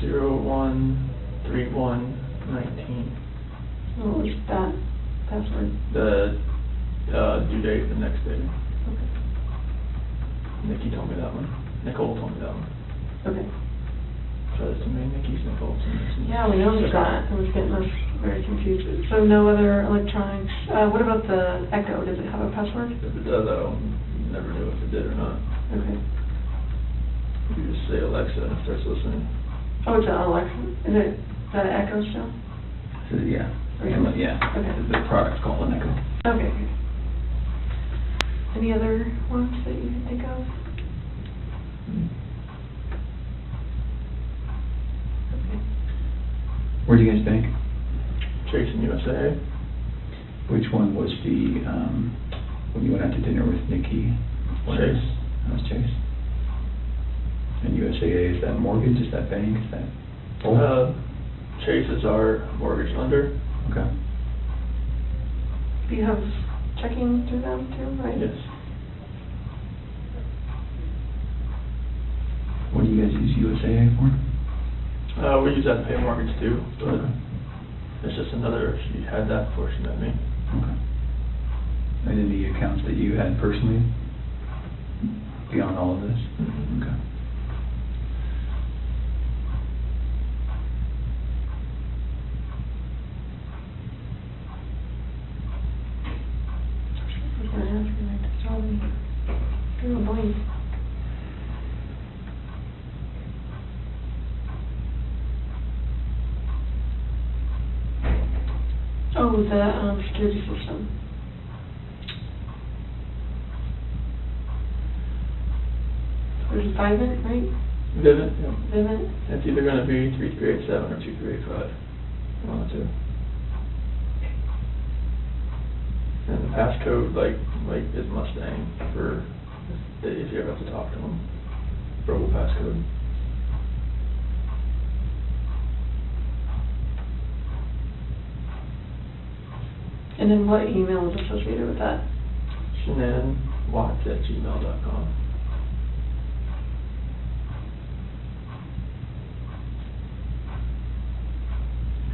013119. What was that password? The due date the next day. Okay. Nikki told me that one. Nicole told me that one. Okay. So it's me, Nikki's, Nicole's. Yeah, we noticed that. It was getting us very confused. So no other electronics. What about the Echo? Does it have a password? If it does, I don't never knew if it did or not. Okay. You just say Alexa and it starts listening. Oh, it's an Alexa. Is that an Echo still? So, yeah. Okay. Yeah. Okay. The product's called an Echo. Okay. Any other ones that you can think of? Where do you guys bank? Chase and USA. Which one was the, when you went out to dinner with Nikki? Chase. That was Chase. And USAA, is that mortgage? Is that bank? Is that both? Chase is our mortgage lender. Okay. Do you have checking through them too, right? Yes. What do you guys use USAA for? We use that to pay mortgage too, but it's just another, she had that before she met me. Okay. And any accounts that you had personally beyond all of this? Okay. I was going to ask you that. It's all me. You're a blank. Oh, the security system. There's Vivint, right? Vivint, yeah. Vivint. It's either going to be 3387 or 2385. One of the two. And the passcode, like is Mustang for if you ever have to talk to them. Verbal passcode. And then what email is associated with that? ShanannWatts@gmail.com.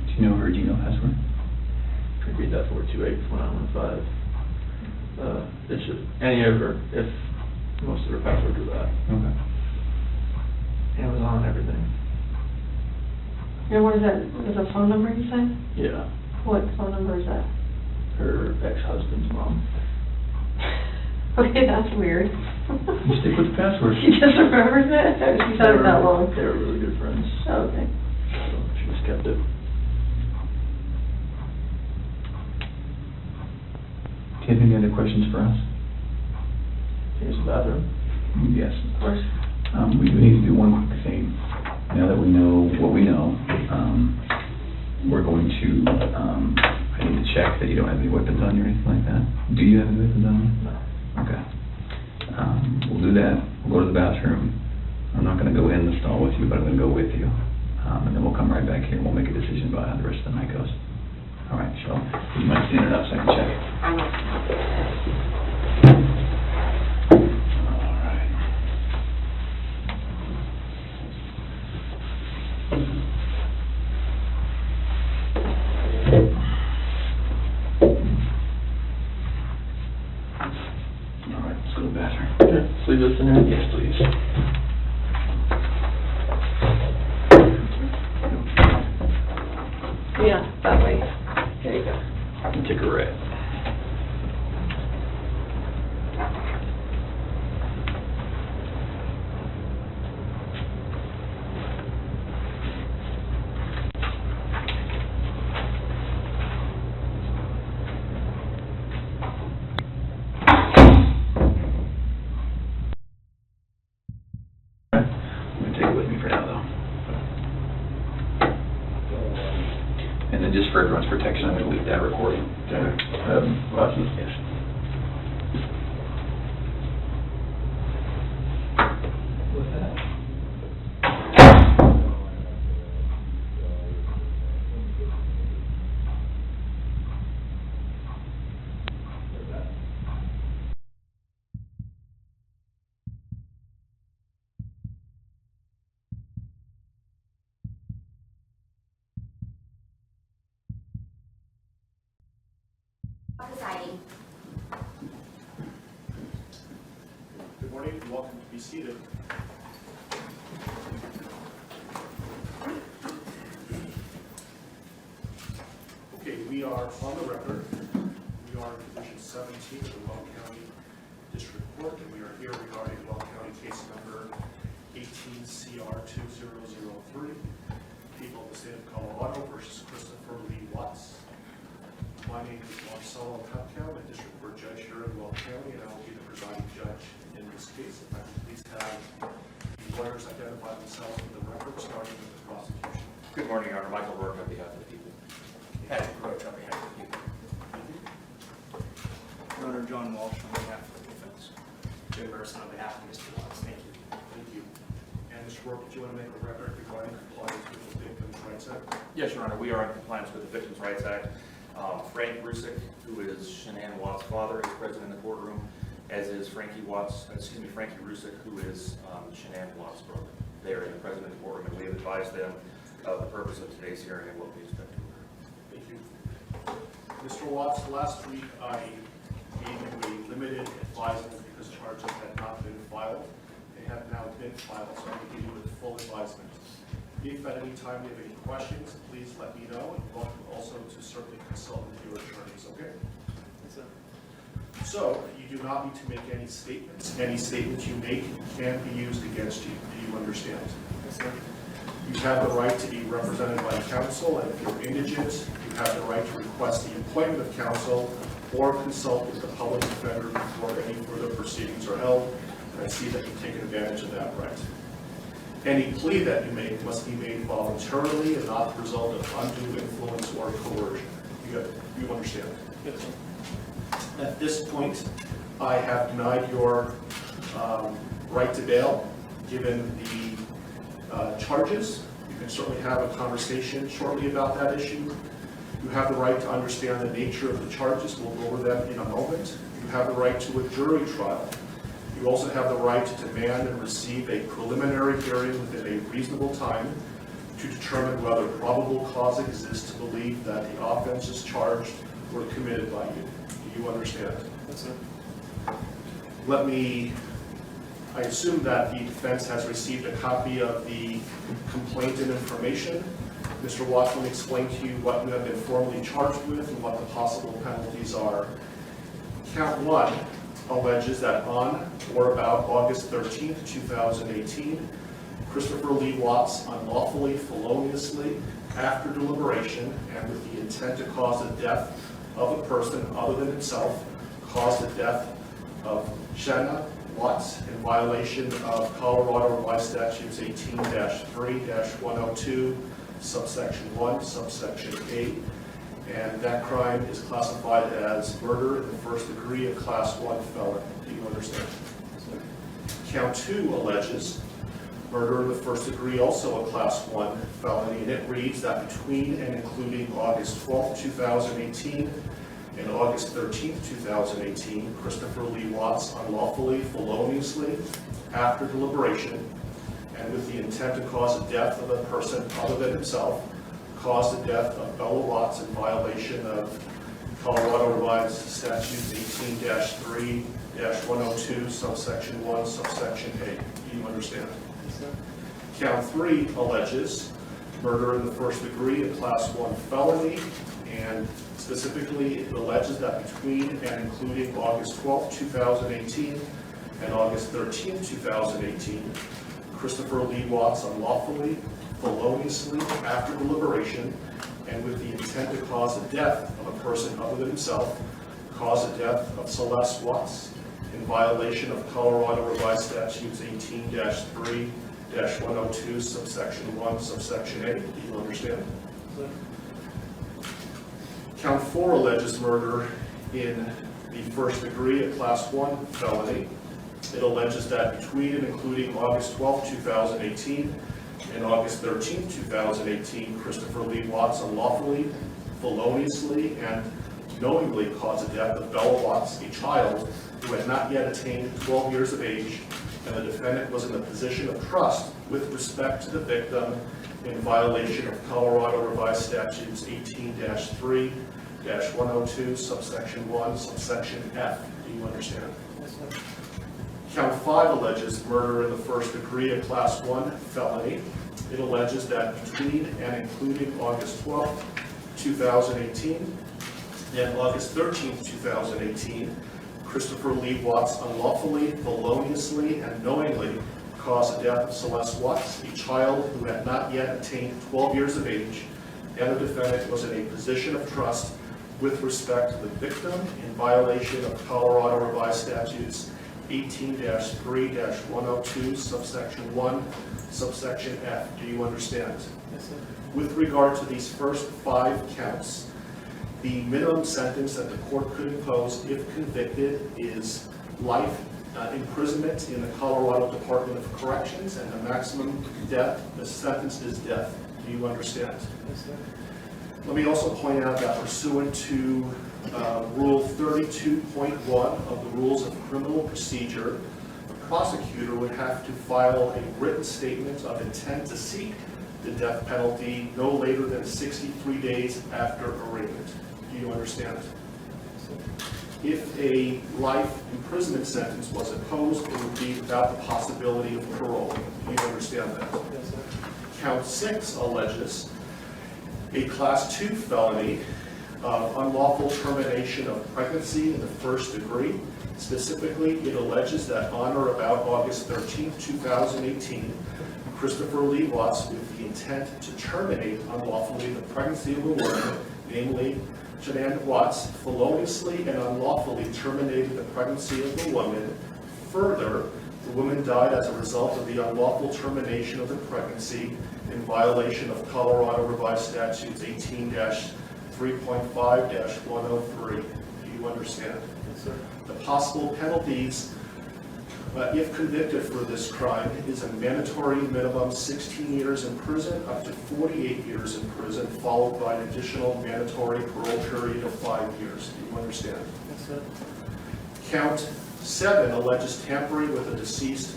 Do you know her Gmail password? Could read that 428-1915. It's just any of her, if most of her passwords are that. Okay. Amazon, everything. And what is that? Is a phone number you said? Yeah. What phone number is that? Her ex-husband's mom. Okay, that's weird. You stick with the password. She just remembers it? Or she's had it that long? They were really good friends. Oh, okay. So she just kept it. Do you have any other questions for us? Here's the bathroom. Yes. Of course. We do need to do one quick thing. Now that we know what we know, we're going to, I need to check that you don't have any weapons on you or anything like that. Do you have any weapons on you? No. Okay. We'll do that. We'll go to the bathroom. I'm not going to go in the stall with you, but I'm going to go with you. And then we'll come right back here and we'll make a decision about how the rest of the night goes. All right, so you might stand it up so I can check it. All right, let's go to the bathroom. Okay, let's leave this in there. Yes, please. Yeah, that way. There you go. Take a red. I'm going to take it with me for now, though. And then just for everyone's protection, I'm going to leave that recording. Okay. Glasses? Yes. What's that? presiding. Good morning and welcome to be seated. Okay, we are on the record. We are in Division 17 of the Weld County District Court, and we are here regarding Weld County case number 18CR2003, people of the state of Colorado versus Christopher Lee Watts. My name is Marcelo Cupcount, a district court judge here in Weld County, and I will be the presiding judge in this case. If I could please have the lawyers identify themselves for the record, starting with the prosecution. Good morning, Your Honor. Michael Rourke on behalf of the people. Patrick Roach on behalf of the people. Your Honor, John Walsh on behalf of the defense. Jay Merson on behalf of Mr. Watts. Thank you. Thank you. And Mr. Rourke, did you want to make a record regarding compliance with the Victims' Rights Act? Yes, Your Honor. We are in compliance with the Victims' Rights Act. Frank Rusick, who is Shanann Watts' father, is present in the courtroom, as is Frankie Rusick, who is Shanann Watts' brother. They are present in the courtroom, and we have advised them of the purpose of today's hearing and what we expect to occur. Thank you. Mr. Watts, last week I gave you a limited advisement because charges had not been filed. They have now been filed, so I'm going to give you a full advisement. If at any time you have any questions, please let me know, and welcome also to certainly consult with your attorneys, okay? Yes, sir. So, you do not need to make any statements. Any statements you make can be used against you. Do you understand? Yes, sir. You have the right to be represented by counsel, and if you're indigent, you have the right to request the appointment of counsel or consult with the public defender before any further proceedings are held, and I see that you've taken advantage of that right. Any plea that you make must be made voluntarily and not the result of undue influence or coercion. You understand? Yes, sir. At this point, I have denied your right to bail, given the charges. You can certainly have a conversation shortly about that issue. You have the right to understand the nature of the charges. We'll go over them in a moment. You have the right to a jury trial. You also have the right to demand and receive a preliminary hearing within a reasonable time to determine whether probable cause exists to believe that the offenses charged were committed by you. Do you understand? Yes, sir. I assume that the defense has received a copy of the complaint and information. Mr. Watts will explain to you what you have been formally charged with and what the possible penalties are. Count 1 alleges that on or about August 13th, 2018, Christopher Lee Watts unlawfully, feloniously, after deliberation, and with the intent to cause the death of a person other than himself, caused the death of Shanann Watts in violation of Colorado Revised Statutes 18-3-102, subsection 1, subsection 8. And that crime is classified as murder in the first degree, a class 1 felony. Do you understand? Count 2 alleges murder in the first degree, also a class 1 felony, and it reads that between and including August 12, 2018 and August 13, 2018, Christopher Lee Watts unlawfully, feloniously, after deliberation, and with the intent to cause the death of a person other than himself, caused the death of Bella Watts in violation of Colorado Revised Statutes 18-3-102, subsection 1, subsection 8. Do you understand? Yes, sir. Count 3 alleges murder in the first degree, a class 1 felony, and specifically it alleges that between and including August 12, 2018 and August 13, 2018, Christopher Lee Watts unlawfully, feloniously, after deliberation, and with the intent to cause the death of a person other than himself, caused the death of Celeste Watts in violation of Colorado Revised Statutes 18-3-102, subsection 1, subsection 8. Do you understand? Count 4 alleges murder in the first degree, a class 1 felony. It alleges that between and including August 12, 2018 and August 13, 2018, Christopher Lee Watts unlawfully, feloniously, and knowingly caused the death of Bella Watts, a child who had not yet attained 12 years of age, and the defendant was in the position of trust with respect to the victim in violation of Colorado Revised Statutes 18-3-102, 8-102, subsection 1, subsection F. Do you understand? Yes, sir. Count 5 alleges murder in the first degree, a class 1 felony. It alleges that between and including August 12th, 2018 and August 13th, 2018, Christopher Lee Watts unlawfully, feloniously, and knowingly caused the death of Celeste Watts, a child who had not yet attained 12 years of age, and the defendant was in a position of trust with respect to the victim in violation of Colorado Revised Statutes 18-3-102, subsection 1, subsection F. Do you understand? Yes, sir. With regard to these first 5 counts, the minimum sentence that the court could impose if convicted is life imprisonment in the Colorado Department of Corrections, and the maximum sentence is death. Do you understand? Yes, sir. Let me also point out that pursuant to Rule 32.1 of the Rules of Criminal Procedure, the prosecutor would have to file a written statement of intent to seek the death penalty no later than 63 days after arraignment. Do you understand? If a life imprisonment sentence was imposed, it would be without the possibility of parole. Do you understand that? Yes, sir. Count 6 alleges a Class 2 felony of unlawful termination of pregnancy in the first degree. Specifically, it alleges that on or about August 13, 2018, Christopher Lee Watts, with the intent to terminate unlawfully the pregnancy of a woman, namely Shanann Watts, feloniously and unlawfully terminated the pregnancy of the woman. Further, the woman died as a result of the unlawful termination of the pregnancy in violation of Colorado Revised Statutes 18-3.5-103. Do you understand? Yes, sir. The possible penalties, if convicted for this crime, is a mandatory minimum 16 years in prison up to 48 years in prison, followed by an additional mandatory parole period of 5 years. Do you understand? Yes, sir. Count 7 alleges tampering with a deceased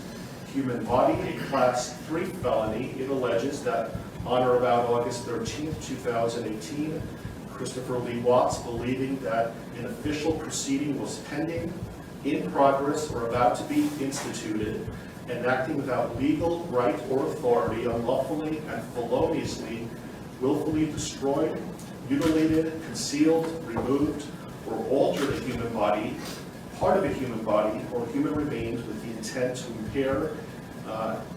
human body, a Class 3 felony. It alleges that on or about August 13, 2018, Christopher Lee Watts, believing that an official proceeding was pending, in progress, or about to be instituted, and acting without legal right or authority, unlawfully and feloniously, willfully destroyed, mutilated, concealed, removed, or altered a human body, part of a human body, or human remains with the intent to impair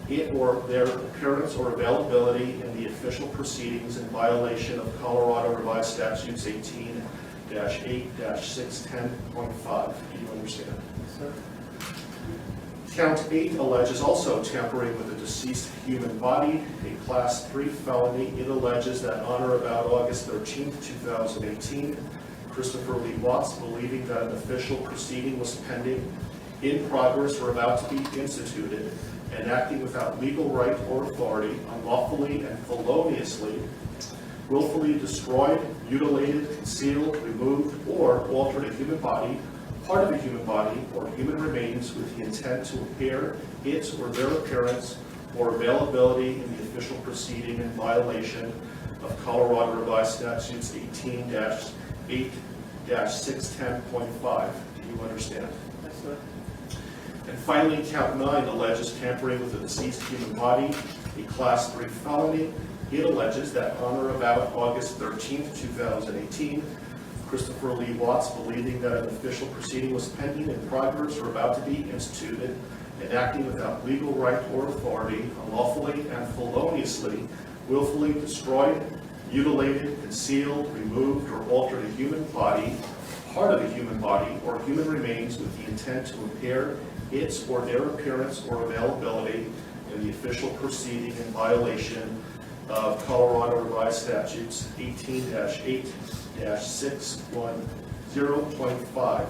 it or their appearance or availability in the official proceedings in violation of Colorado Revised Statutes 18-8-610.5. Do you understand? Yes, sir. Count 8 alleges also tampering with a deceased human body, a Class 3 felony. It alleges that on or about August 13, 2018, Christopher Lee Watts, believing that an official proceeding was pending, in progress, or about to be instituted, and acting without legal right or authority, unlawfully and feloniously, willfully destroyed, mutilated, concealed, removed, or altered a human body, part of a human body, or human remains with the intent to impair its or their appearance or availability in the official proceeding in violation of Colorado Revised Statutes 18-8-610.5. Do you understand? Yes, sir. And finally, count 9 alleges tampering with a deceased human body, a Class 3 felony. It alleges that on or about August 13, 2018, Christopher Lee Watts, believing that an official proceeding was pending, in progress, or about to be instituted, and acting without legal right or authority, unlawfully and feloniously, willfully destroyed, mutilated, concealed, removed, or altered a human body, part of a human body, or human remains with the intent to impair its or their appearance or availability in the official proceeding in violation of Colorado Revised Statutes 18-8-610.5.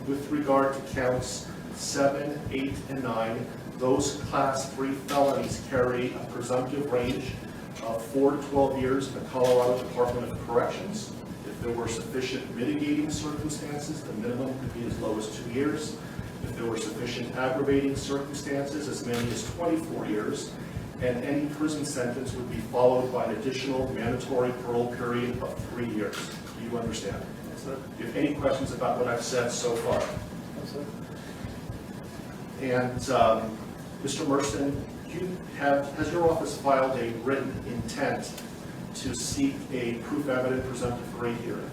With regard to counts 7, 8, and 9, those Class 3 felonies carry a presumptive range of 4 to 12 years in the Colorado Department of Corrections. If there were sufficient mitigating circumstances, the minimum could be as low as 2 years. If there were sufficient aggravating circumstances, as many as 24 years. And any prison sentence would be followed by an additional mandatory parole period of 3 years. Do you understand? Do you have any questions about what I've said so far? And Mr. Merson, has your office filed a written intent to seek a proof evident presumptive hearing?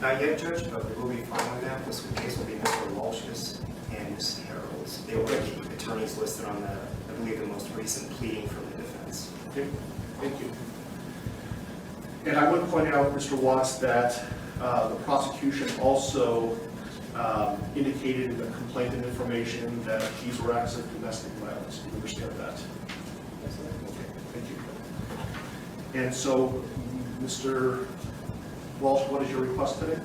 Not yet, Judge, but we will be following that. This case will be Mr. Walsh's and Ms. Harold's. They will be attorneys listed on the, I believe, the most recent pleading from the defense. Okay, thank you. And I would point out, Mr. Watts, that the prosecution also indicated in the complaint and information that these were acts of domestic violence. Do you understand that? Okay, thank you. And so, Mr. Walsh, what is your request today?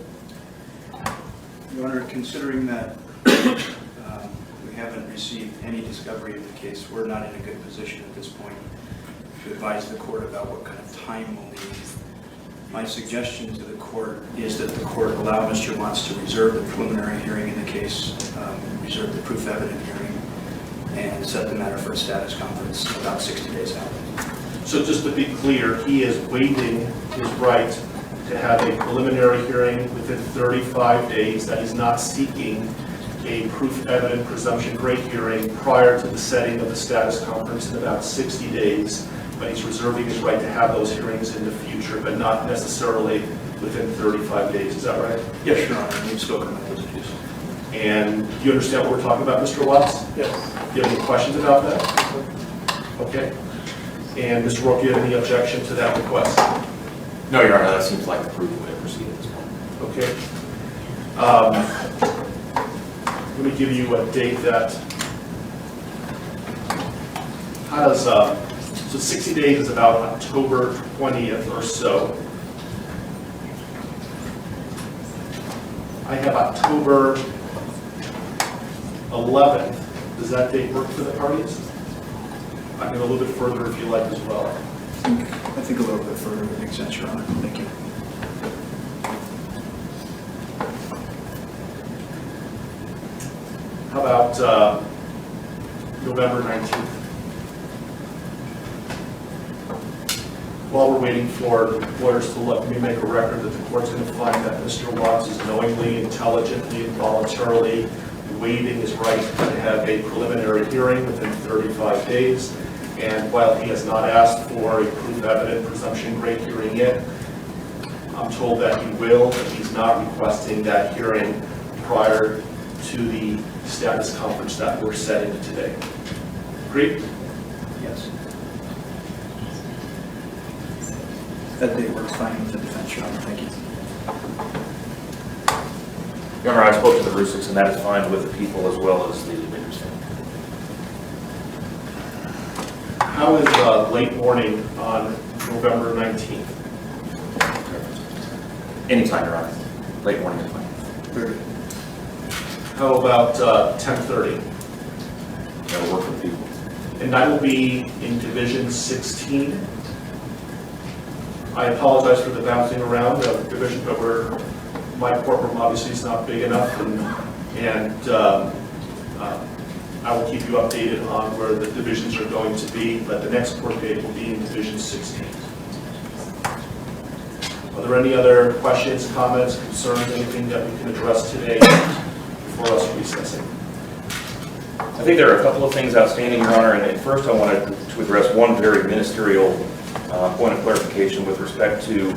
Your Honor, considering that we haven't received any discovery of the case, we're not in a good position at this point to advise the court about what kind of time we'll need. My suggestion to the court is that the court allow Mr. Watts to reserve the preliminary hearing in the case, reserve the proof evident hearing, and set the matter for a status conference about 60 days out. So just to be clear, he is waiving his right to have a preliminary hearing within 35 days, that he's not seeking a proof evident presumption great hearing prior to the setting of the status conference in about 60 days, but he's reserving his right to have those hearings in the future, but not necessarily within 35 days. Is that right? Yes, Your Honor. We've spoken about those issues. And do you understand what we're talking about, Mr. Watts? Yes. Do you have any questions about that? Okay. And Mr. Rourke, do you have any objection to that request? No, Your Honor, that seems like the prudent way to proceed at this point. Okay. Let me give you a date that, how does, so 60 days is about October 20th or so. I have October 11th. Does that date work for the parties? I can go a little bit further if you like as well. I think a little bit further would make sense, Your Honor. Thank you. How about November 19th? While we're waiting for lawyers to let me make a record that the court's going to find that Mr. Watts is knowingly, intelligently, and voluntarily waiving his right to have a preliminary hearing within 35 days. And while he has not asked for a proof evident presumption great hearing yet, I'm told that he will, but he's not requesting that hearing prior to the status conference that we're setting today. Agreed? Yes. That date works fine with the defense, Your Honor. Thank you. Your Honor, I spoke to the Rusiks, and that is fine with the people as well as the victims. How is late morning on November 19th? Anytime, Your Honor. Late morning is fine. Very good. How about 10:30? That'll work for the people. And I will be in Division 16. I apologize for the bouncing around of division, but my courtroom obviously is not big enough, and I will keep you updated on where the divisions are going to be, but the next court date will be in Division 16. Are there any other questions, comments, concerns, anything that we can address today before us recessing? I think there are a couple of things outstanding, Your Honor, and first I wanted to address one very ministerial point of clarification with respect to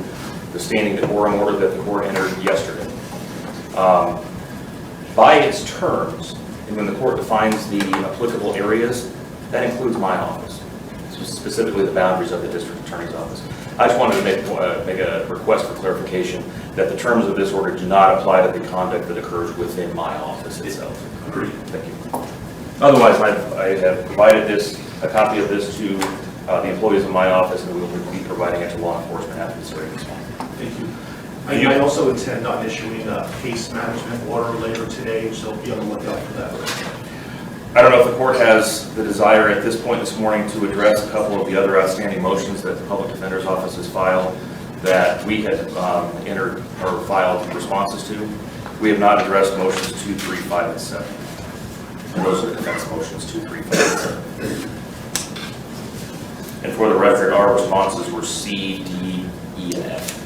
the standing decorum order that the court entered yesterday. By its terms, and when the court defines the applicable areas, that includes my office, specifically the boundaries of the district attorney's office. I just wanted to make a request for clarification that the terms of this order do not apply to the conduct that occurs within my office itself. Agreed. Thank you. Otherwise, I have provided a copy of this to the employees of my office, and we will be providing it to law enforcement after this hearing is fine. Thank you. I also intend on issuing a case management order later today, so be on the lookout for that. I don't know if the court has the desire at this point this morning to address a couple of the other outstanding motions that the Public Defender's Office has filed that we had entered or filed responses to. We have not addressed motions 2, 3, 5, and 7. And those are the defense motions 2, 3, 5, and 7. And for the record, our responses were C, D, E, and F.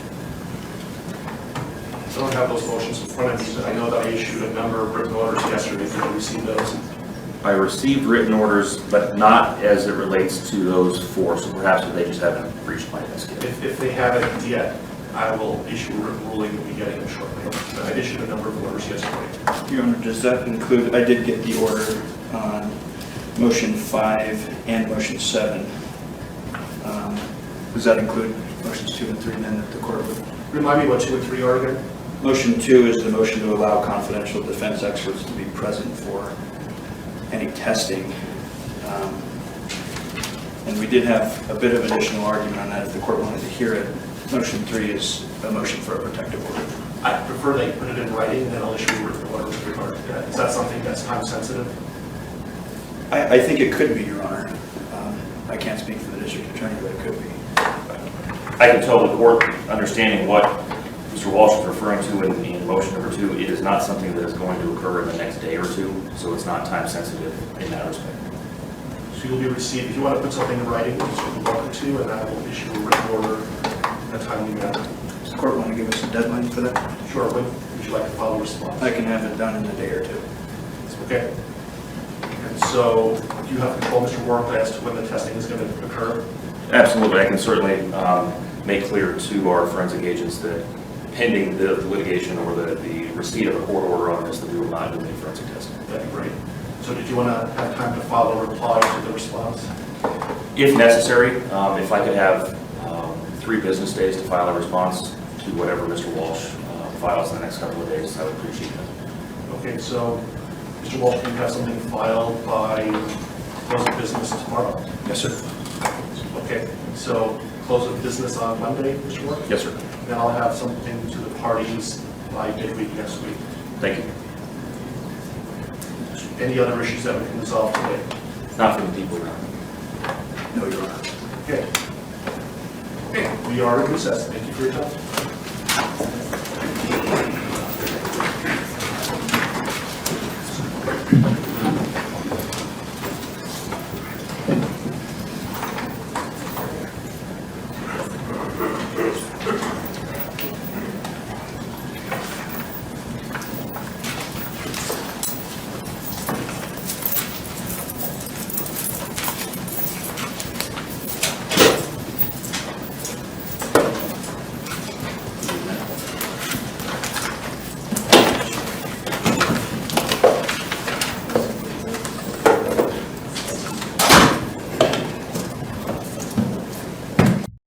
I don't have those motions in front of me, but I know that I issued a number of written orders yesterday. Did you receive those? I received written orders, but not as it relates to those four, so perhaps they just haven't reached my desk yet. If they haven't yet, I will issue a written ruling. You'll be getting it shortly. I issued a number of orders yesterday. Your Honor, does that include, I did get the order on motion 5 and motion 7. Does that include motions 2 and 3 then that the court would? Remind me what 2 and 3 are again? Motion 2 is the motion to allow confidential defense experts to be present for any testing. And we did have a bit of additional argument on that if the court wanted to hear it. Motion 3 is a motion for a protective order. I prefer they put it in writing, then I'll issue a written order with regard to that. Is that something that's time sensitive? I think it could be, Your Honor. I can't speak for the district attorney, but it could be. I can tell the court, understanding what Mr. Walsh is referring to in motion number 2, it is not something that is going to occur in the next day or two, so it's not time sensitive in that respect. So you'll be received, if you want to put something in writing, you're welcome to, and I will issue a written order in a timely manner. Does the court want to give us a deadline for that? Sure. When would you like to file a response? I can have it done in a day or two. Okay. And so, do you have control, Mr. Warren, as to when the testing is going to occur? Absolutely. I can certainly make clear to our forensic agents that pending the litigation or the receipt of a court order on this, that we will not do any forensic testing. That'd be great. So did you want to have time to file a reply to the response? If necessary, if I could have 3 business days to file a response to whatever Mr. Walsh files in the next couple of days, I would appreciate that. Okay, so Mr. Walsh, can you have something filed by close of business tomorrow? Yes, sir. Okay, so close of business on Monday, Mr. Warren? Yes, sir. Then I'll have something to the parties by midweek next week. Thank you. Any other issues that we can resolve today? Not for the people around. No, Your Honor. Okay. Okay, we are in recess. Thank you for your time.